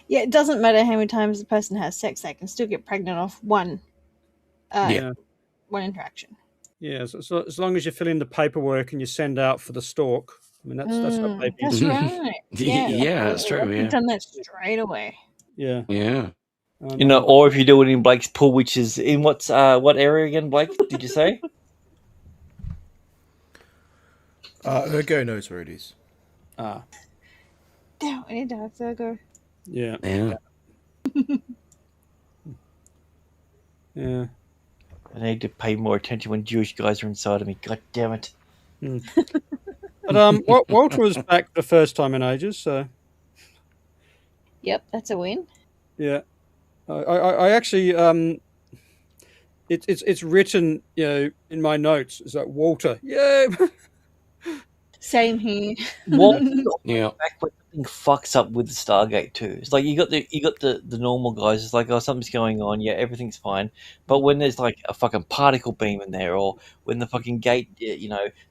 Yeah, it doesn't matter how many times the person has sex; they can still get pregnant off one Yeah. one interaction. yeah. So as long as you fill in the paperwork and you send out for the stalk, I mean that's what they've been That's doing. right. Yeah, Yeah, that's true. I've Yeah. done that straight away. Yeah, Yeah. Or if you do it in Blake's pool, which is in what area again, Blake? Did you say? Urgo knows where it is. Ah, Damn, I need to have Virgo. yeah, Yeah. yeah. I need to pay more attention when Jewish guys are inside of me. God damn it! But Walter was back the first time in ages, so Yep, that's a win. yeah. I actually it's written, in my notes. It's like Walter, yeah. Same here. What? Yeah. Back when something fucks up with the Stargate too. It's like you got the normal guys. It's like, oh, something's going on. Yeah, everything's fine. But when there's like a fucking particle beam in there, or when the fucking gate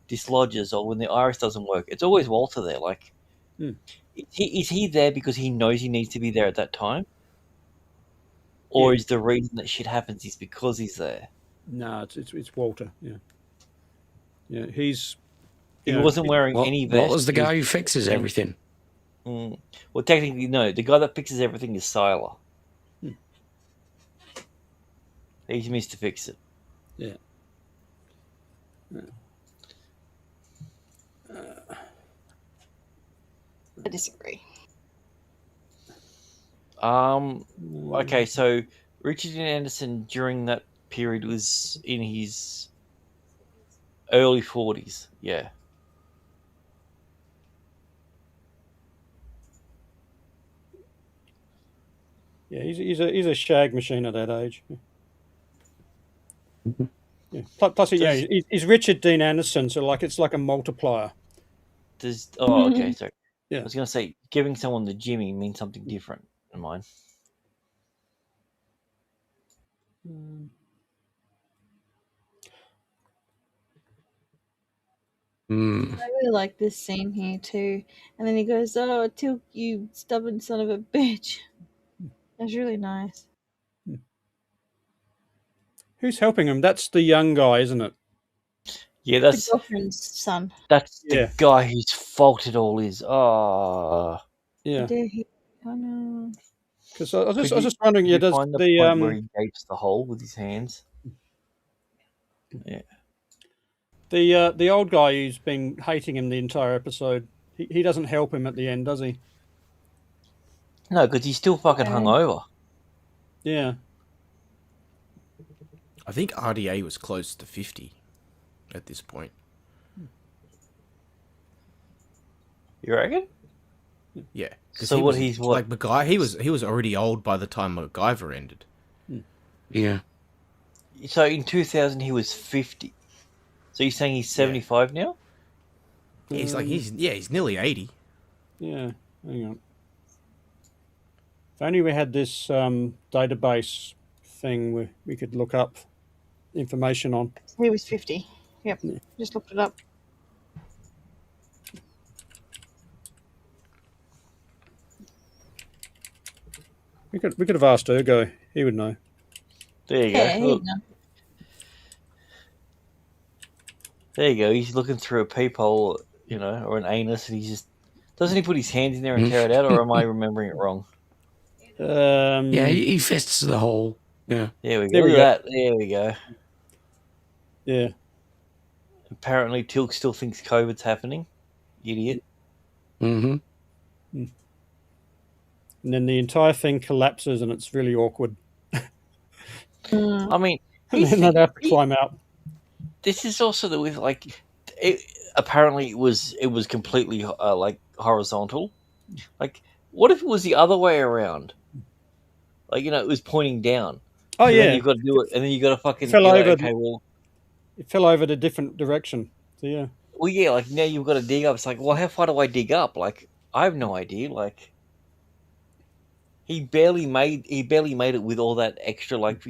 dislodges, or when the iris doesn't work, it's always Walter there. Like, is he there because he knows he needs to be there at that time, or is the reason that shit happens is because he's there? No, it's Walter. Yeah, yeah. He wasn't wearing any vest. What was the guy who fixes everything? Well, technically, no. The guy that fixes everything is Sylar. He's missed to fix it. Yeah. I disagree. Okay, so Richard Dean Anderson during that period was in his early 40s. Yeah. Yeah, he's a shag machine at that age. Yeah. Plus, he's Richard Dean Anderson, so it's like a multiplier. Okay, sorry. Yeah. I was going to say, giving someone the Jimmy means something different in mine. I really like this scene here too. And then he goes, "Oh, Tilk, you stubborn son of a bitch." That's really nice. Who's helping him? That's the young guy, isn't it? Yeah, The girlfriend's son. that's the guy whose fault it all is. Oh. Yeah. Oh no. Because I was just wondering, does find the point where he gapes the hole with his hands? Yeah. The old guy who's been hating him the entire episode, he doesn't help him at the end, does he? No, because he's still fucking hungover. Yeah. I think RDA was close to 50 at this point. You reckon? Yeah. So he's what? Like MacGyver, he was already old by the time MacGyver ended. Yeah. So in 2000 he was 50. So you're saying he's 75 now? Yeah, he's nearly 80. Yeah. Hang on. If only we had this database thing we could look up information on. He was 50. Yep. Just looked it up. We could have asked Urgo. He would know. There you Yeah, go. he'd Look. know. There you go. He's looking through a peephole, or an anus, and he just doesn't he put his hands in there and tear it out, or am I remembering it wrong? Yeah, he fists the hole. Yeah. There we go. Look at that. There we go. Yeah. Apparently, Tilk still thinks COVID's happening. Idiot. Mm-hmm. And then the entire thing collapses, and it's really awkward. I mean, And then they'd have to climb out. this is also with apparently it was completely horizontal. Like, what if it was the other way around? Like, it was pointing down. Oh So yeah, then you've got to do it, and then you got to fucking. fell You're like, over. okay, well, It fell over the different direction. So yeah. well, yeah, like now you've got to dig up. It's like, well, how far do I dig up? Like, I have no idea. Like, he barely made it with all that extra, like,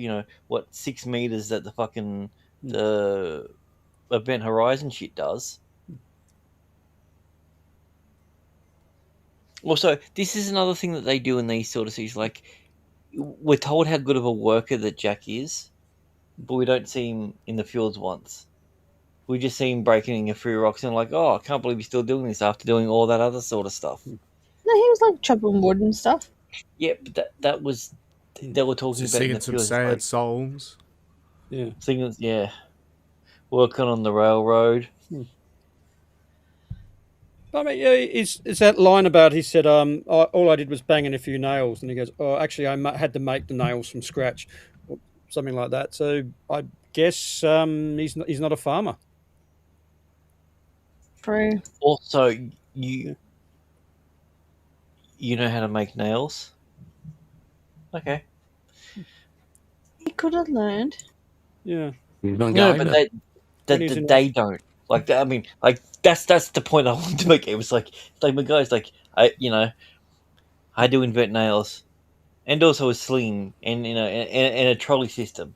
what, 6 meters that the fucking the Event Horizon shit does. Also, this is another thing that they do in these sort of series. Like, we're told how good of a worker that Jack is, but we don't see him in the fields once. We just see him breaking a few rocks and like, oh, I can't believe he's still doing this after doing all that other sort of stuff. No, he was like chopping wood and stuff. Yeah, but that was they were talking Just about in the singing some fields, sad like songs. Yeah. singing, yeah, working on the railroad. I mean, yeah, it's that line about he said, all I did was bang in a few nails, and he goes, oh, actually, had to make the nails from scratch, or something like that. So I guess he's not a farmer. True. Also, you know how to make nails. Okay. He could have learned. Yeah. No, but they don't. Like, I mean, like that's the point I wanted to make. It was like my guy's like, I do invent nails, and also a sling, and and a trolley system.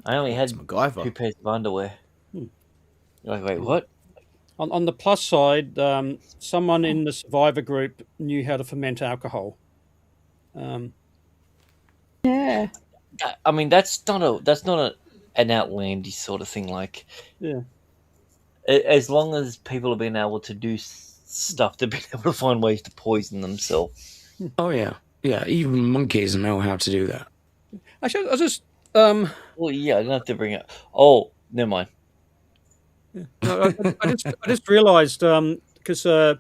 I only had MacGyver. 2 pairs of underwear. You're like, wait, what? On the plus side, someone in the survivor group knew how to ferment alcohol. Yeah. I mean, that's not an outlandish sort of thing. Like, Yeah. as long as people have been able to do stuff, they've been able to find ways to poison themselves. Oh yeah, yeah. Even monkeys know how to do that. Actually, I just Well, yeah, I don't have to bring it. Oh, never mind. no, I just realised because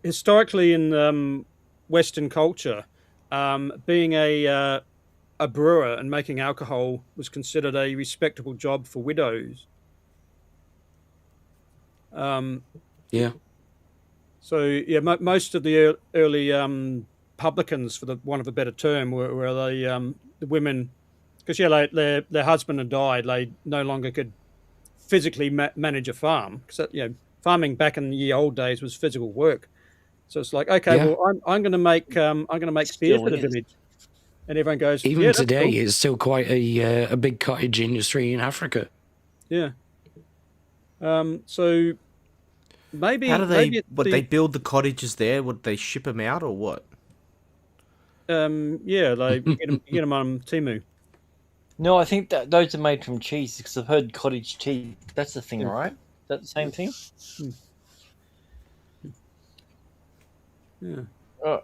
historically in Western culture, being a brewer and making alcohol was considered a respectable job for widows. Yeah. So yeah, most of the early publicans, for the want of a better term, were the women, because yeah, their husband had died, they no longer could physically manage a farm, because farming back in the old days was physical work. So it's like, okay, Yeah. well, I'm going to make beer Still for the is. village, and everyone goes, Even yeah, that's today, cool. it's still quite a big cottage industry in Africa. Yeah. So maybe How do they? maybe They build the cottages there? Would they ship them out or what? yeah, like you get them on Temu. No, I think that those are made from cheese because I've heard cottage cheese. That's the thing, Yeah. right? Is that the same thing? Yeah. All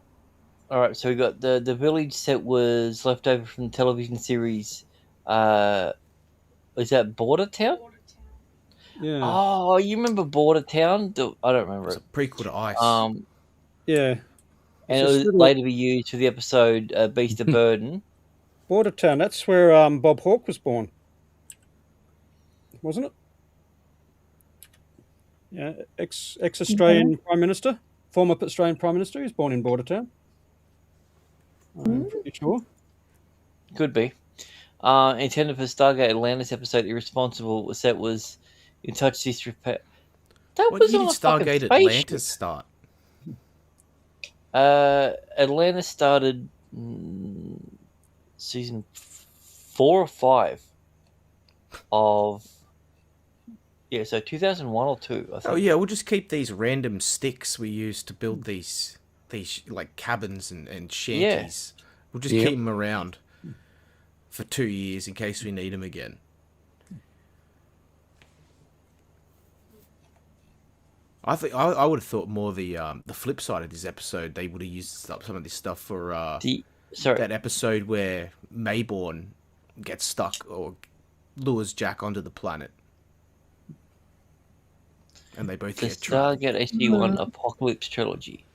right. So we got the village set was left over from the television series. Was that Border Town? Yeah. Oh, you remember Border Town? I don't remember It's it. a prequel to Ice. Yeah. And It's it this was little- later be used for the episode Beast of Burden. Border Town. That's where Bob Hawke was born, wasn't it? Yeah, ex Australian Prime Minister, former Australian Prime Minister. He was born in Border Town. I'm pretty sure. Could be. Intended for Stargate Atlantis episode Irresponsible set was in touch disrepair. That When was did on a fucking Stargate spaceship. Atlantis start? Atlantis started season 4 or 5 of so 2001 or 2. I think. Oh yeah, we'll just keep these random sticks we use to build these like cabins and shanties. We'll just Yep. keep them around for 2 years in case we need them again. I would have thought more the flip side of this episode. They would have used some of this stuff for that episode where Mayborn gets stuck or lures Jack onto the planet, and they both The get trapped. Stargate SG1 Apocalypse Trilogy.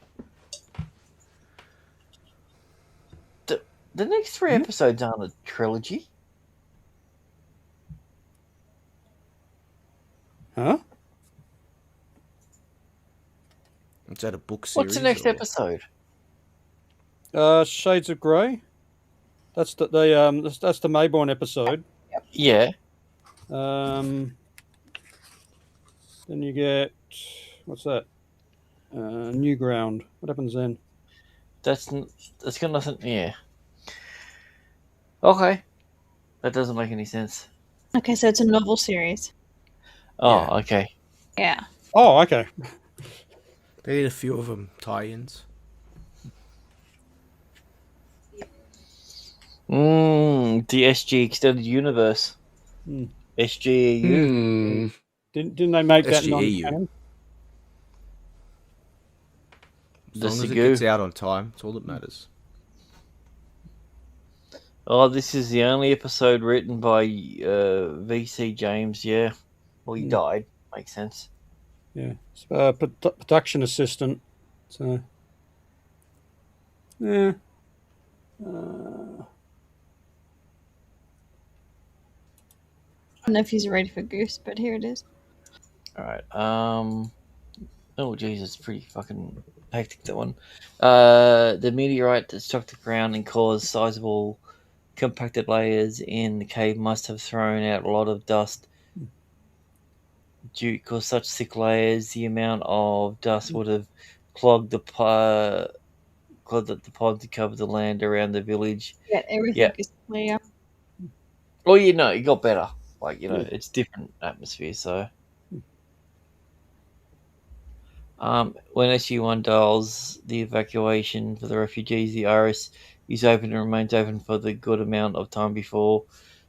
The next 3 episodes aren't a trilogy. Huh? Is that a book series? What's the next or- episode? Shades of Grey. That's the that's the Mayborn episode. Yeah. Then you get what's that? New Ground. What happens then? That's got nothing. Yeah. Okay. That doesn't make any sense. Okay, so it's a novel series. Oh, Yeah. okay. Yeah. Oh, okay. They did a few of them tie-ins. The SG Extended Universe. Hmm. SGEU. Didn't they make that SGEU. non-canon? As The long as it Sigoo. gets out on time, it's all that matters. Oh, this is the only episode written by VC James. Yeah. Well, he died. Makes sense. Yeah, it's production assistant. So, yeah. I don't know if he's ready for Goose, but here it is. All right. Oh, Jesus, it's pretty fucking hectic, that one. The meteorite that struck the ground and caused sizable compacted layers in the cave must have thrown out a lot of dust. Because such thick layers, the amount of dust would have clogged the pod to cover the land around the village. Yeah, everything is clear. Well, it got better. Like, it's different atmosphere, so. When SG1 dials the evacuation for the refugees, the iris is open and remains open for the good amount of time before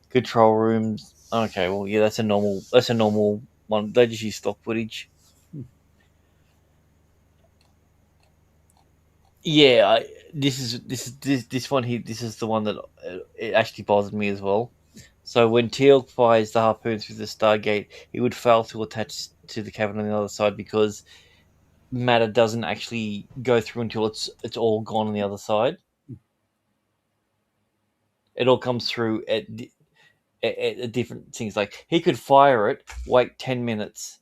control rooms. Okay, well, yeah, that's a normal one. They just use stock footage. Yeah, this one here. This is the one that it actually bothered me as well. So when Teal'c fires the harpoon through the Stargate, it would fail to attach to the cabin on the other side because matter doesn't actually go through until it's all gone on the other side. It all comes through at different things. Like he could fire it, wait 10 minutes,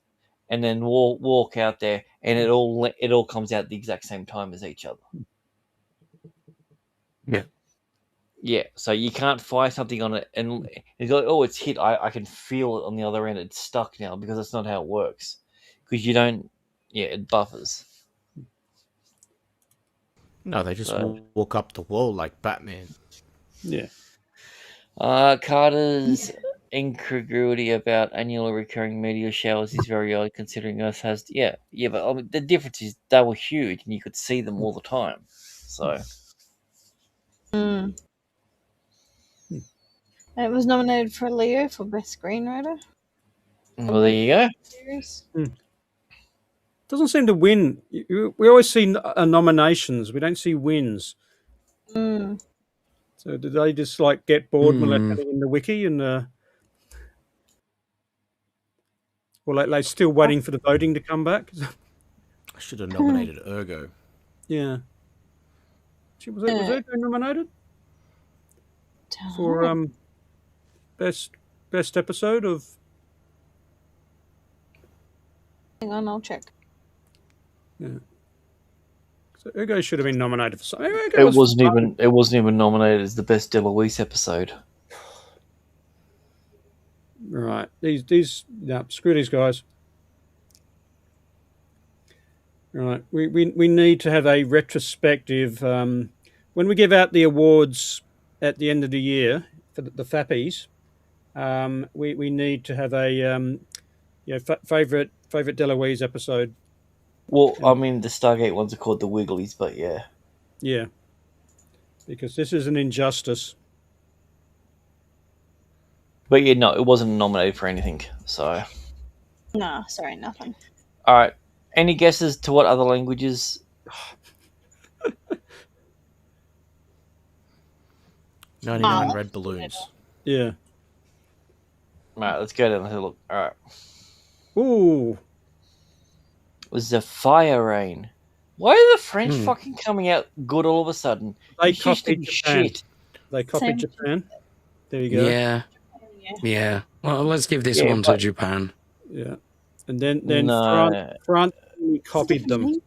and then walk out there, and it all comes out at the exact same time as each other. Yeah. Yeah, so you can't fire something on it and it's like, oh, it's hit. I can feel it on the other end. It's stuck now because that's not how it works. Because you don't. Yeah, it buffers. No, they just So- walk up the wall like Batman. Yeah. Carter's incongruity about annual recurring meteor showers is very odd considering Earth has. Yeah, but I mean, the difference is they were huge and you could see them all the time. So. And it was nominated for Leo for Best Screenwriter. Well, there you go. Series. Doesn't seem to win. We always see nominations. We don't see wins. So did they just like get bored when they're putting in the wiki and well, they're still waiting for the voting to come back? I should have nominated Urgo. Yeah. Was Urgo nominated for best episode of? Hang on, I'll check. Yeah. So Urgo should have been nominated for something. It wasn't even nominated as the best DeLuise episode. Right. These screw these guys. Right. We need to have a retrospective when we give out the awards at the end of the year for the Fappies. We need to have a favorite DeLuise episode. Well, I mean, the Stargate ones are called the Wigglies, but yeah. Yeah. Because this is an injustice. But yeah, no, it wasn't nominated for anything, so. Nah, sorry, nothing. Alright. Any guesses to what other languages? 99 red balloons. Yeah. Alright, let's go down and have a look. Alright. Ooh. It was the Fire Rain. Why are the French fucking coming out good all of a sudden? They It's just copied Japan. shit. They copied Japan. There you go. Yeah. Well, let's give this Yeah, one to but- Japan. Yeah. And then No. France copied them.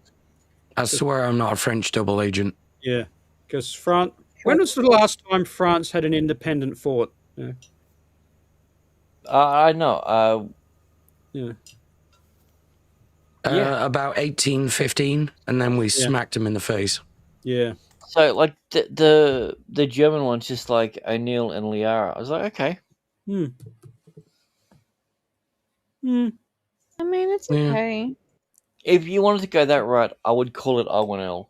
I swear I'm not a French double agent. Yeah. Because France When was the last time France had an independent fort? Yeah. I know. Yeah. Yeah. About 1815, and then we smacked him in the face. Yeah. So like the German one's just like O'Neill and Liara. I was like, okay. Hmm. Hmm. I mean, it's Yeah. okay. If you wanted to go that route, I would call it I1L.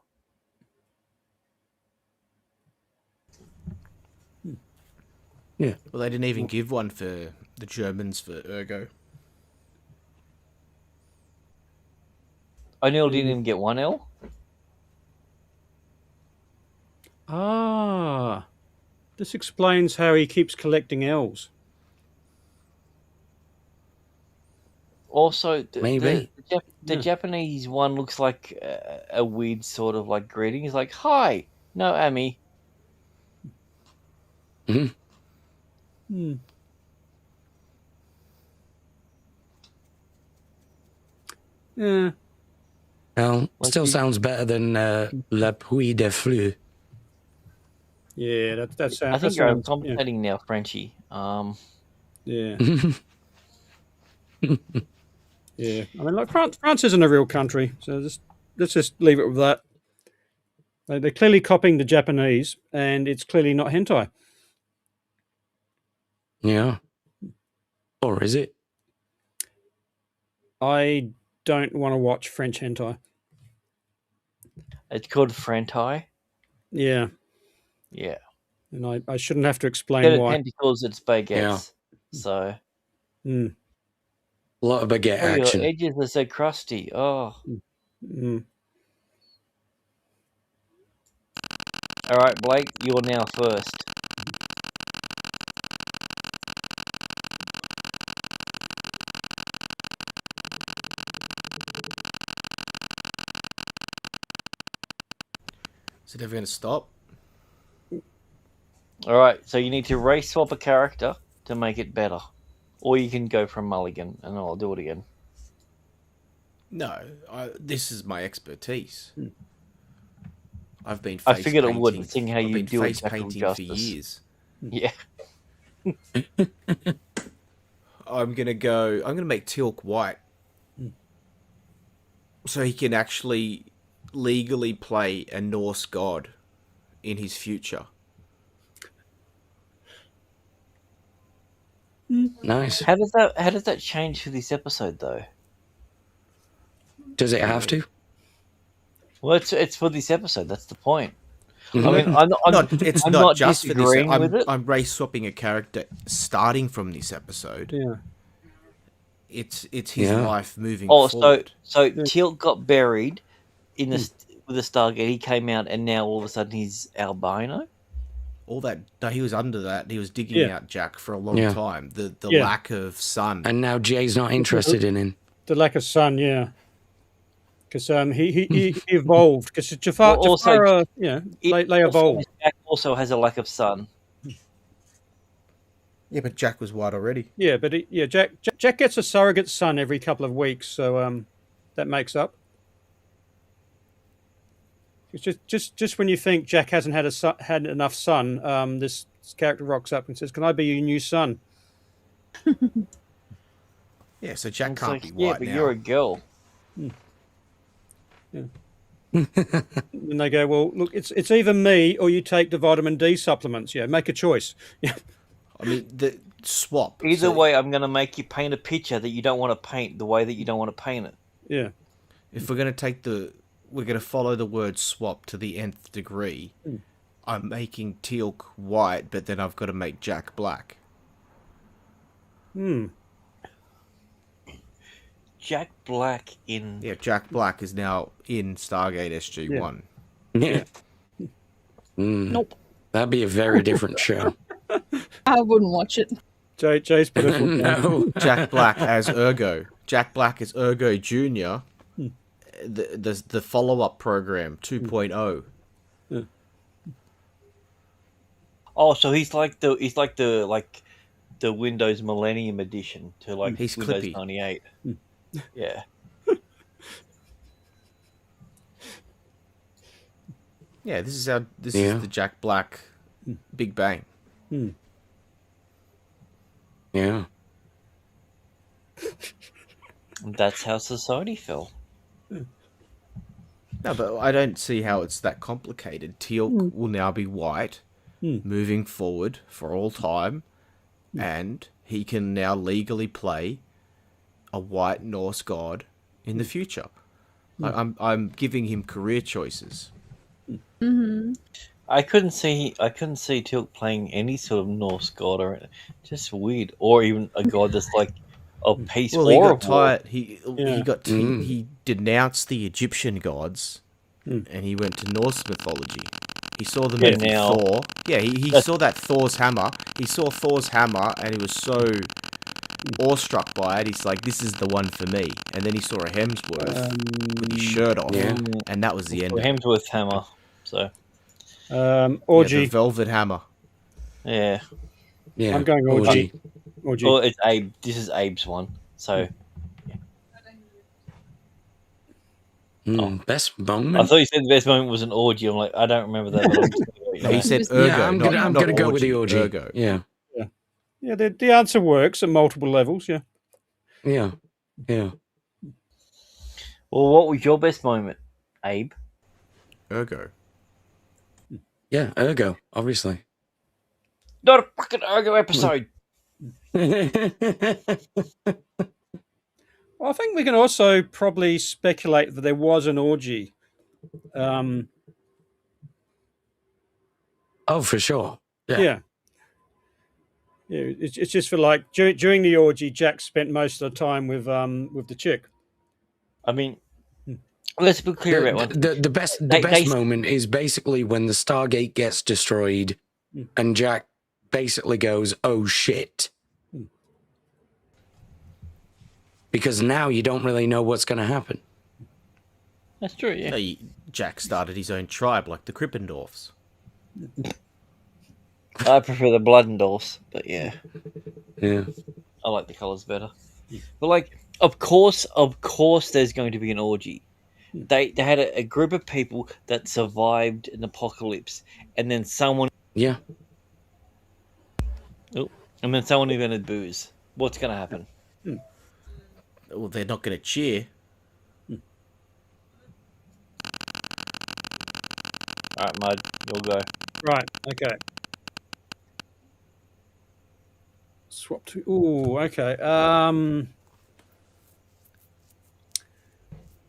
Yeah. Well, they didn't even give one for the Germans for Urgo. O'Neill didn't even get 1L. Ah, this explains how he keeps collecting L's. Also, Maybe. the Japanese one looks like a weird sort of like greeting. He's like, "Hi, no, Amy." Hmm. Hmm. Yeah. Well, Like still you- sounds better than La Pluie de Flux. Yeah, that sounds. I think that you're sounds, compensating now, Frenchie. Yeah. Yeah. I mean, like France isn't a real country, so let's just leave it with that. They're clearly copying the Japanese, and it's clearly not hentai. Yeah. Or is it? I don't want to watch French hentai. It's called Frentai. Yeah, Yeah, and I shouldn't have to get explain it why. tentacles. It's baguettes. Yeah. So Mm, A lot of baguette oh, your action. edges are so crusty. Oh, mm. all right, Blake, you're now first. Is it ever going to stop? All right, so you need to race swap a character to make it better, or you can go from Mulligan, and I'll do it again. No, this is my expertise. I've been. I Face figured it painting. would, seeing how I've you been do it face back with painting for justice. years. Yeah. I'm gonna make Teal'c white, so he can actually legally play a Norse god in his future. Nice. How does that change for this episode though? Does it have to? Well, it's for this episode. That's the point. I Mhm. mean, It's I'm not not just for this. disagreeing with it. I'm race swapping a character starting from this episode. Yeah. It's his Yeah. life moving Oh, forward. so Teal'c got buried in the with the Stargate. He came out, and now all of a sudden he's albino. All that he was under that. He was digging Yeah. out Jack for a long Yeah. time. The Yeah. lack of sun. And now Jay's not interested in him. The lack of sun, yeah. Because he evolved. Because Jafar, Well, also, yeah, It they also- evolved. Jack also has a lack of sun. Yeah, but Jack was white already. Yeah, but Jack gets a surrogate son every couple of weeks, so that makes up. It's just when you think Jack hasn't had enough sun, this character rocks up and says, "Can I be your new son?" Yeah, so Jack It's can't like, be yeah, white but now. you're a girl. And they go, "Well, look, it's either me or you take the vitamin D supplements. Yeah, make a choice." Yeah, I mean, the swap. Either So way, I'm going to make you paint a picture that you don't want to paint the way that you don't want to paint it. yeah, if we're going to we're going to follow the word swap to the nth degree. I'm making Teal'c white, but then I've got to make Jack black. Jack Black in Yeah, Jack Black is now in Stargate SG1. Yeah. Nope. That'd be a very different show. I wouldn't watch it. Jay's put it. No. Jack Black as Urgo. Jack Black as Urgo Jr. The follow-up program 2.0. Oh, so he's like the Windows Millennium Edition to like He's Windows Clippy. 98. Yeah. Yeah, this is Yeah. the Jack Black Big Bang. Yeah. That's how society fell. No, but I don't see how it's that complicated. Teal'c will now be white, moving forward for all time, and he can now legally play a white Norse god in the future. I'm giving him career choices. I couldn't see Tilk playing any sort of Norse god or just weird, or even a god that's like of peace Well, he or got of war. tired. He denounced the Egyptian gods, and he went to Norse mythology. He saw the Yeah, movie now- Thor. Yeah, he saw that Thor's hammer. He saw Thor's hammer, and he was so awestruck by it. He's like, "This is the one for me." And then he saw a Hemsworth with his shirt off, Yeah. and that was the end. For Of it. Hemsworth hammer. So Yeah, Orgy. the velvet hammer. yeah. Yeah. I'm going orgy. Orgy. Well, it's Abe. This is Abe's one. So Best I moment. thought you said the best moment was an orgy. I'm like, I don't remember that. But I'm just gonna let you No, he know. said Yeah, Urgo. Yeah, I'm not gonna go with the orgy. Urgo. Yeah. Yeah, the answer works at multiple levels. Yeah. Yeah. Yeah. Well, what was your best moment, Abe? Urgo. Yeah. Urgo, obviously. Not a fucking Urgo episode. Well, I think we can also probably speculate that there was an orgy. Oh, for sure. Yeah. Yeah. Yeah, it's just for like during the orgy, Jack spent most of the time with the chick. I mean, let's be clear about one. The best They- moment is basically when the Stargate gets destroyed, and Jack basically goes, "Oh shit," because now you don't really know what's going to happen. That's true. Yeah. Jack started his own tribe like the Krippendorfs. I prefer the Bloodendorfs, but yeah, Yeah. I like the colours better. But like, of course, there's going to be an orgy. They had a group of people that survived an apocalypse, and then someone Yeah. invented booze. What's going to happen? Well, they're not going to cheer. All right, Mud, you'll go. Right. Okay. Swap to. Ooh. Okay.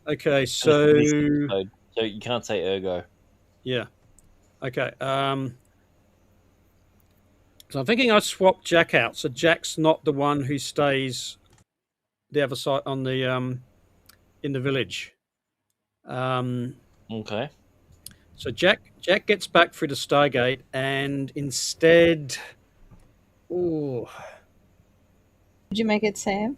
Okay. So This episode, so you can't say Urgo. yeah. Okay. So I'm thinking I swapped Jack out. So Jack's not the one who stays the other side on the in the village. Okay. So Jack gets back through the Stargate, and instead, ooh, Would you make it Sam?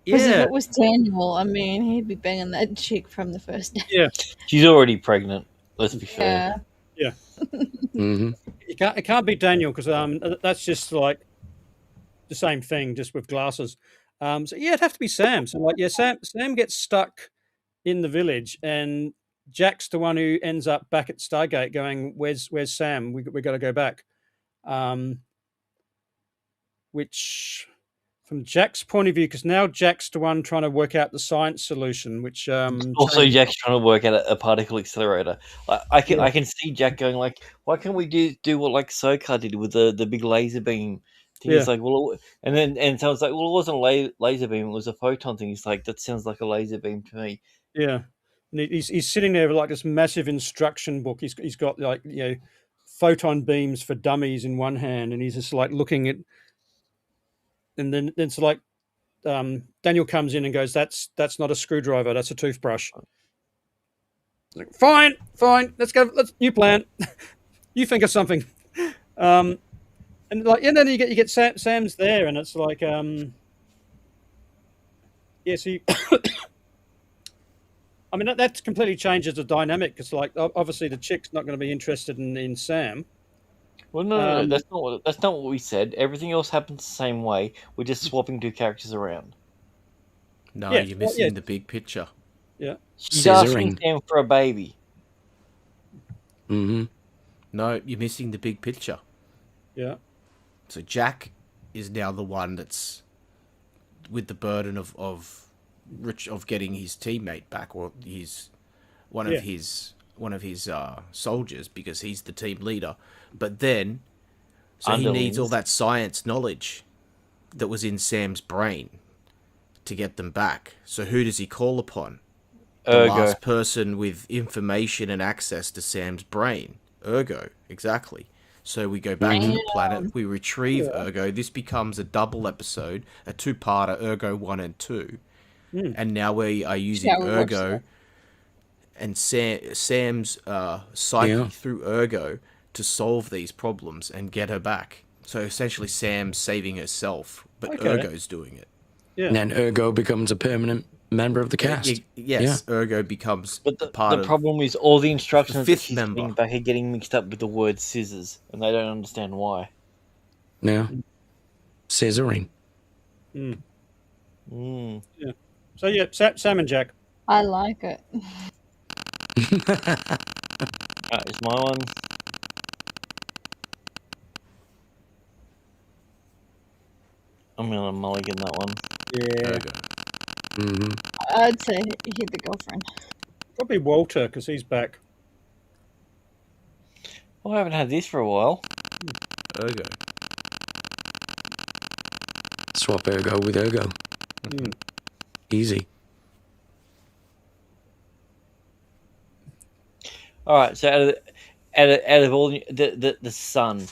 Because if yeah, it was Daniel, I mean, he'd be banging that chick from the first day. yeah. She's already pregnant. Let's be fair. Yeah. Mm-hmm. It can't be Daniel because that's just like the same thing, just with glasses. So yeah, it'd have to be Sam. So like, yeah, Sam gets stuck in the village, and Jack's the one who ends up back at Stargate, going, "Where's Sam? We got to go back." Which, from Jack's point of view, because now Jack's the one trying to work out the science solution. Which Also, Jack's trying to work out a particle accelerator. I can see Jack going like, "Why can't we do what like Sokar did with the big laser beam?" Thing? Yeah. He's like, "Well," and someone's like, "Well, it wasn't a laser beam; it was a photon thing." He's like, "That sounds like a laser beam to me." Yeah, and he's sitting there with like this massive instruction book. He's got like photon beams for dummies in one hand, and he's just like looking at, and then it's like Daniel comes in and goes, "That's not a screwdriver. That's a toothbrush." Like, fine, let's go. New plan. You think of something. And like, and then you get Sam's there, and it's like, yeah. So I mean, that completely changes the dynamic because, like, obviously the chick's not going to be interested in Sam. Well, no, that's not what we said. Everything else happens the same way. We're just swapping two characters around. No, Yeah, you're well, missing yeah. the big picture. Yeah. She's asking Scissoring. Sam for a baby. Mm-hmm. No, you're missing the big picture. Yeah. So Jack is now the one that's with the burden of getting his teammate back, or one of his soldiers, because he's the team leader. But then, so he needs all Underlings. that science knowledge that was in Sam's brain to get them back. So who does he call upon? The Urgo. last person with information and access to Sam's brain. Urgo, exactly. So we go back to the planet, we retrieve Urgo. This becomes a double episode, a two-parter, Urgo 1 and 2. And now we are using Yeah, we watched Urgo that. and Sam's psyche through Urgo to solve these problems and get her back. So essentially Sam's saving herself, but Okay. Urgo's doing it. Yeah. And then Urgo becomes a permanent member of the cast. Yes, Urgo becomes But part the of... problem is all the instructions fifth that she's member. getting back are getting mixed up with the word scissors, and they don't understand why. Yeah. Scissoring. Mm. Yeah. So yeah, Sam and Jack. I like it. It's my one. I'm gonna mulligan that one. Yeah. Urgo. Mm-hmm. I'd say he hit the girlfriend. Probably Walter because he's back. Well, I haven't had this for a while. Urgo. Swap Urgo with Urgo. Easy. All right, so out of all the son,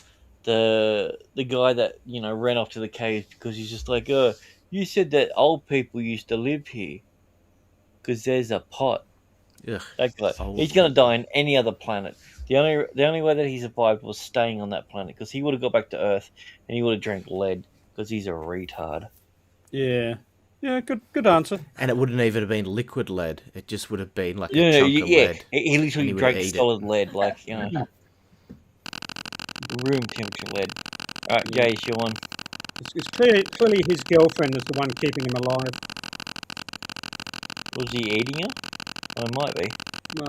the guy that ran off to the cave because he's just like, you said that old people used to live here because there's a pot. Ugh. That guy, Old he's gonna die on any other planet. The only way that he survived was staying on that planet because he would have got back to Earth and he would have drank lead because he's a retard. Yeah. Yeah. Good answer. And it wouldn't even have been liquid lead. It just would have been like a Yeah, chunk of lead. he literally he would drank eat it. solid lead, like room temperature lead. All right, Jay, it's your one. It's clearly his girlfriend is the one keeping him alive. Was he eating her? Oh, it might be. No,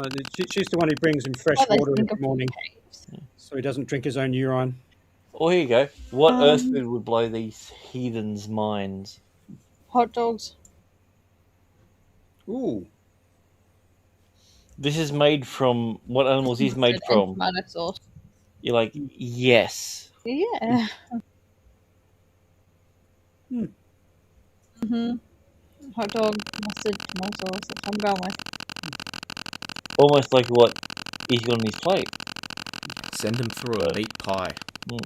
she's the one who brings him fresh What they water in think the of morning, caves. so he doesn't drink his own urine. Oh, here you go. What Earth food would blow these heathens' minds? Hot dogs. Ooh. This is made from what animals is made And from? tomato sauce. You're like, yes. Yeah. Hot dog, mustard, tomato sauce. That's what I'm going with. Almost like what he's got on his plate. Send him through a meat pie. All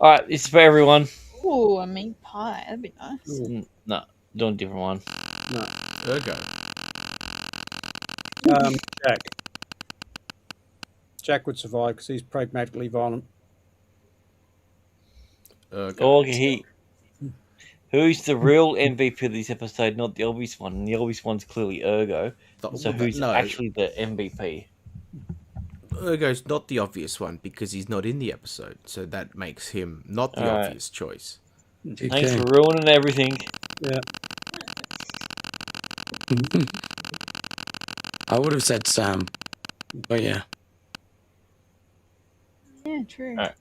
right, this is for everyone. Ooh, a meat pie. That'd be nice. No, doing a different one. Urgo. Jack. Jack would survive because he's pragmatically violent. Urgo. Oh, okay, who's the real MVP of this episode, not the obvious one? And the obvious one's clearly Urgo. So who's actually the MVP? Urgo's not the obvious one because he's not in the episode, so that makes him not the Alright. obvious choice. Thanks for ruining everything. Yeah. I would have said Sam. But yeah. Yeah, true. Alright.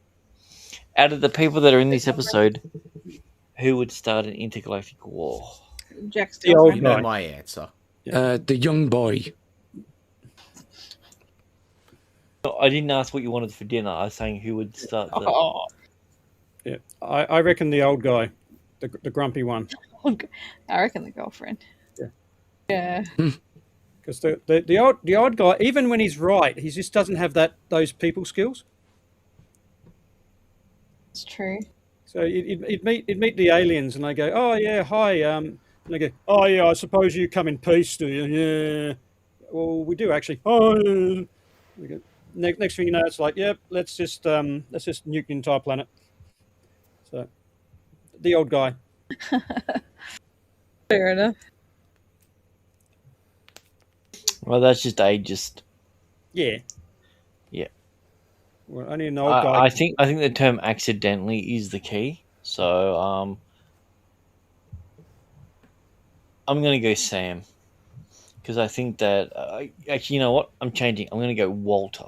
Out of the people that are in this episode, who would start an intergalactic war? Jack's The old You girlfriend. know my answer. The young boy. I didn't ask what you wanted for dinner. I was saying who would start the... Oh, Yeah. I reckon the old guy, the grumpy one. I reckon the girlfriend. Yeah. Yeah. Because the odd guy, even when he's right, he just doesn't have those people skills. It's true. So he'd meet the aliens, and they go, "Oh yeah, hi." And they go, "Oh yeah, I suppose you come in peace, do you?" Yeah. Well, we do actually. Oh. We go, next thing you know, it's like, "Yep, let's just nuke the entire planet." So, the old guy. Fair enough. Well, that's just ageist. Yeah. Yeah. Well, only an old guy. I think the term accidentally is the key. So I'm gonna go Sam because I think that actually, you know what? I'm changing. I'm going to go Walter,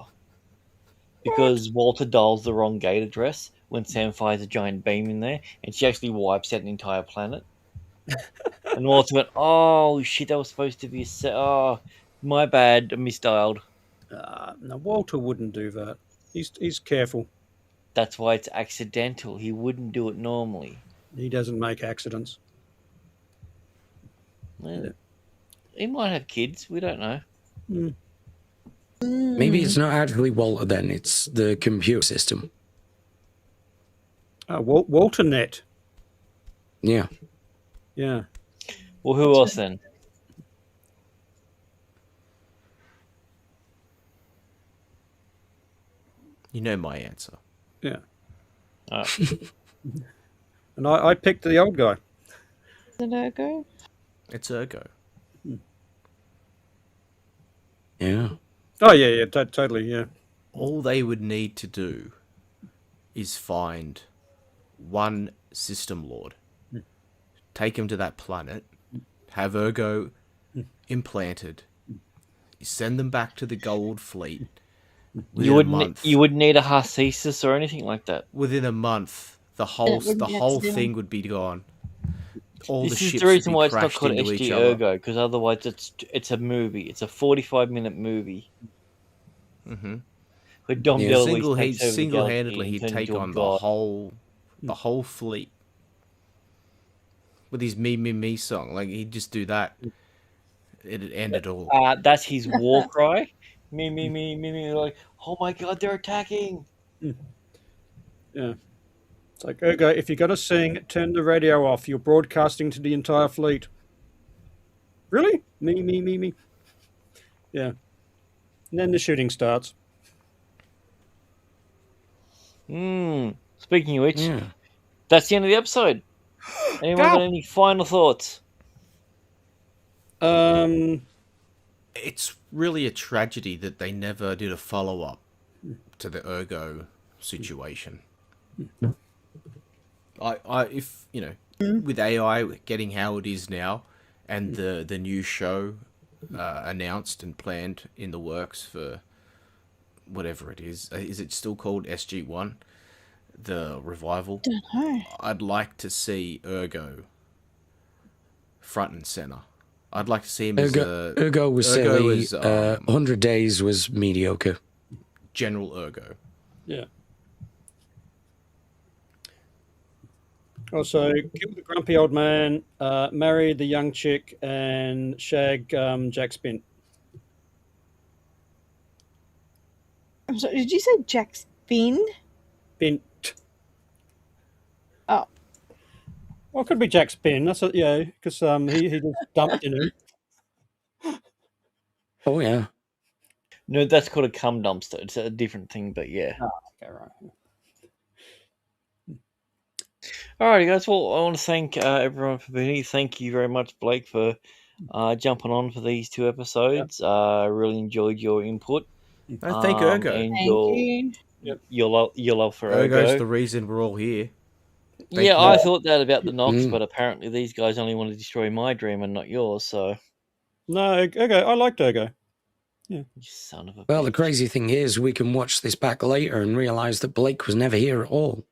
because Walter dials the wrong gate address when Sam fires a giant beam in there, and she actually wipes out an entire planet. And Walter went, "Oh shit, that was supposed to be a set. Oh, my bad, I misdialed." No, Walter wouldn't do that. He's careful. That's why it's accidental. He wouldn't do it normally. He doesn't make accidents. Well, he might have kids. We don't know. Maybe it's not actually Walter then, it's the computer system. Walter Net. Yeah. Yeah. Well, who else then? You know my answer. Yeah. Oh. And I picked the old guy. Is it Urgo? It's Urgo. Yeah. Oh yeah, totally, yeah. All they would need to do is find one system lord, take him to that planet, have Urgo implanted, send them back to the Gold Fleet. You wouldn't need a Harcesis or anything like that. Within a month, the whole accidental. thing would be gone. All the This is ships the reason would be why it's not crashed called into SG each other. Urgo, because otherwise it's a movie. It's a 45-minute movie. Mm-hmm. Where Dom Yeah. DeLuise takes over the Single-handedly, galaxy he'd and turns take into a on god. the whole fleet with his "Me Me Me" song. Like he'd just do that. It'd end it all. That's his war cry. Me, me, me, me, me. Like, oh my god, they're attacking. Yeah. It's like, Urgo, if you're going to sing, turn the radio off. You're broadcasting to the entire fleet. Really? Me. Yeah. And then the shooting starts. Speaking of which, Yeah. that's the end of the episode. Anyone got any final thoughts? It's really a tragedy that they never did a follow-up to the Urgo situation. If you know, with AI getting how it is now, and the new show announced and planned in the works for whatever it is it still called SG1, the revival? Don't know. I'd like to see Urgo front and center. I'd like to see him as Urgo was Urgo silly. as 100 Days was mediocre. General Urgo. Yeah. Also, kill the grumpy old man, marry the young chick, and shag Jack Spin. I'm sorry, did you say Jack Spin? Bint. Oh. Well, it could be Jack Spin. That's because he just dumped in him. Oh, yeah. No, that's called a cum dumpster. It's a different thing, but yeah. Oh, okay, right. Alrighty, guys. Well, I want to thank everyone for being here. Thank you very much, Blake, for jumping on for these 2 episodes. I really enjoyed your input. I thank Urgo. And Thank you. your love for Urgo's Urgo. the reason we're all here. Yeah, I thought that about the Nox, Mm. but apparently these guys only want to destroy my dream and not yours, so... No, Urgo. I liked Urgo. You son of a Well, the bitch. crazy thing is, we can watch this back later and realize that Blake was never here at all.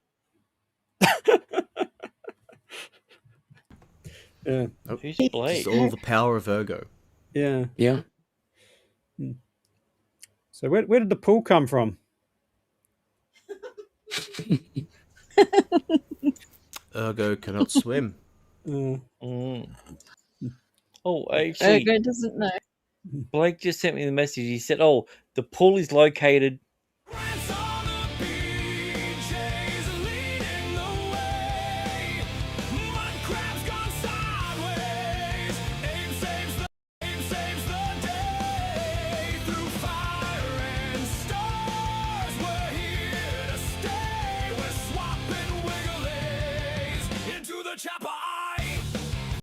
Yeah. Who's Blake? It's all the power of Urgo. Yeah. Yeah. So where did the pool come from? Urgo cannot swim. Uh, Mm. Oh, actually, Urgo doesn't know. Blake just sent me the message. He said, "Oh, the pool is located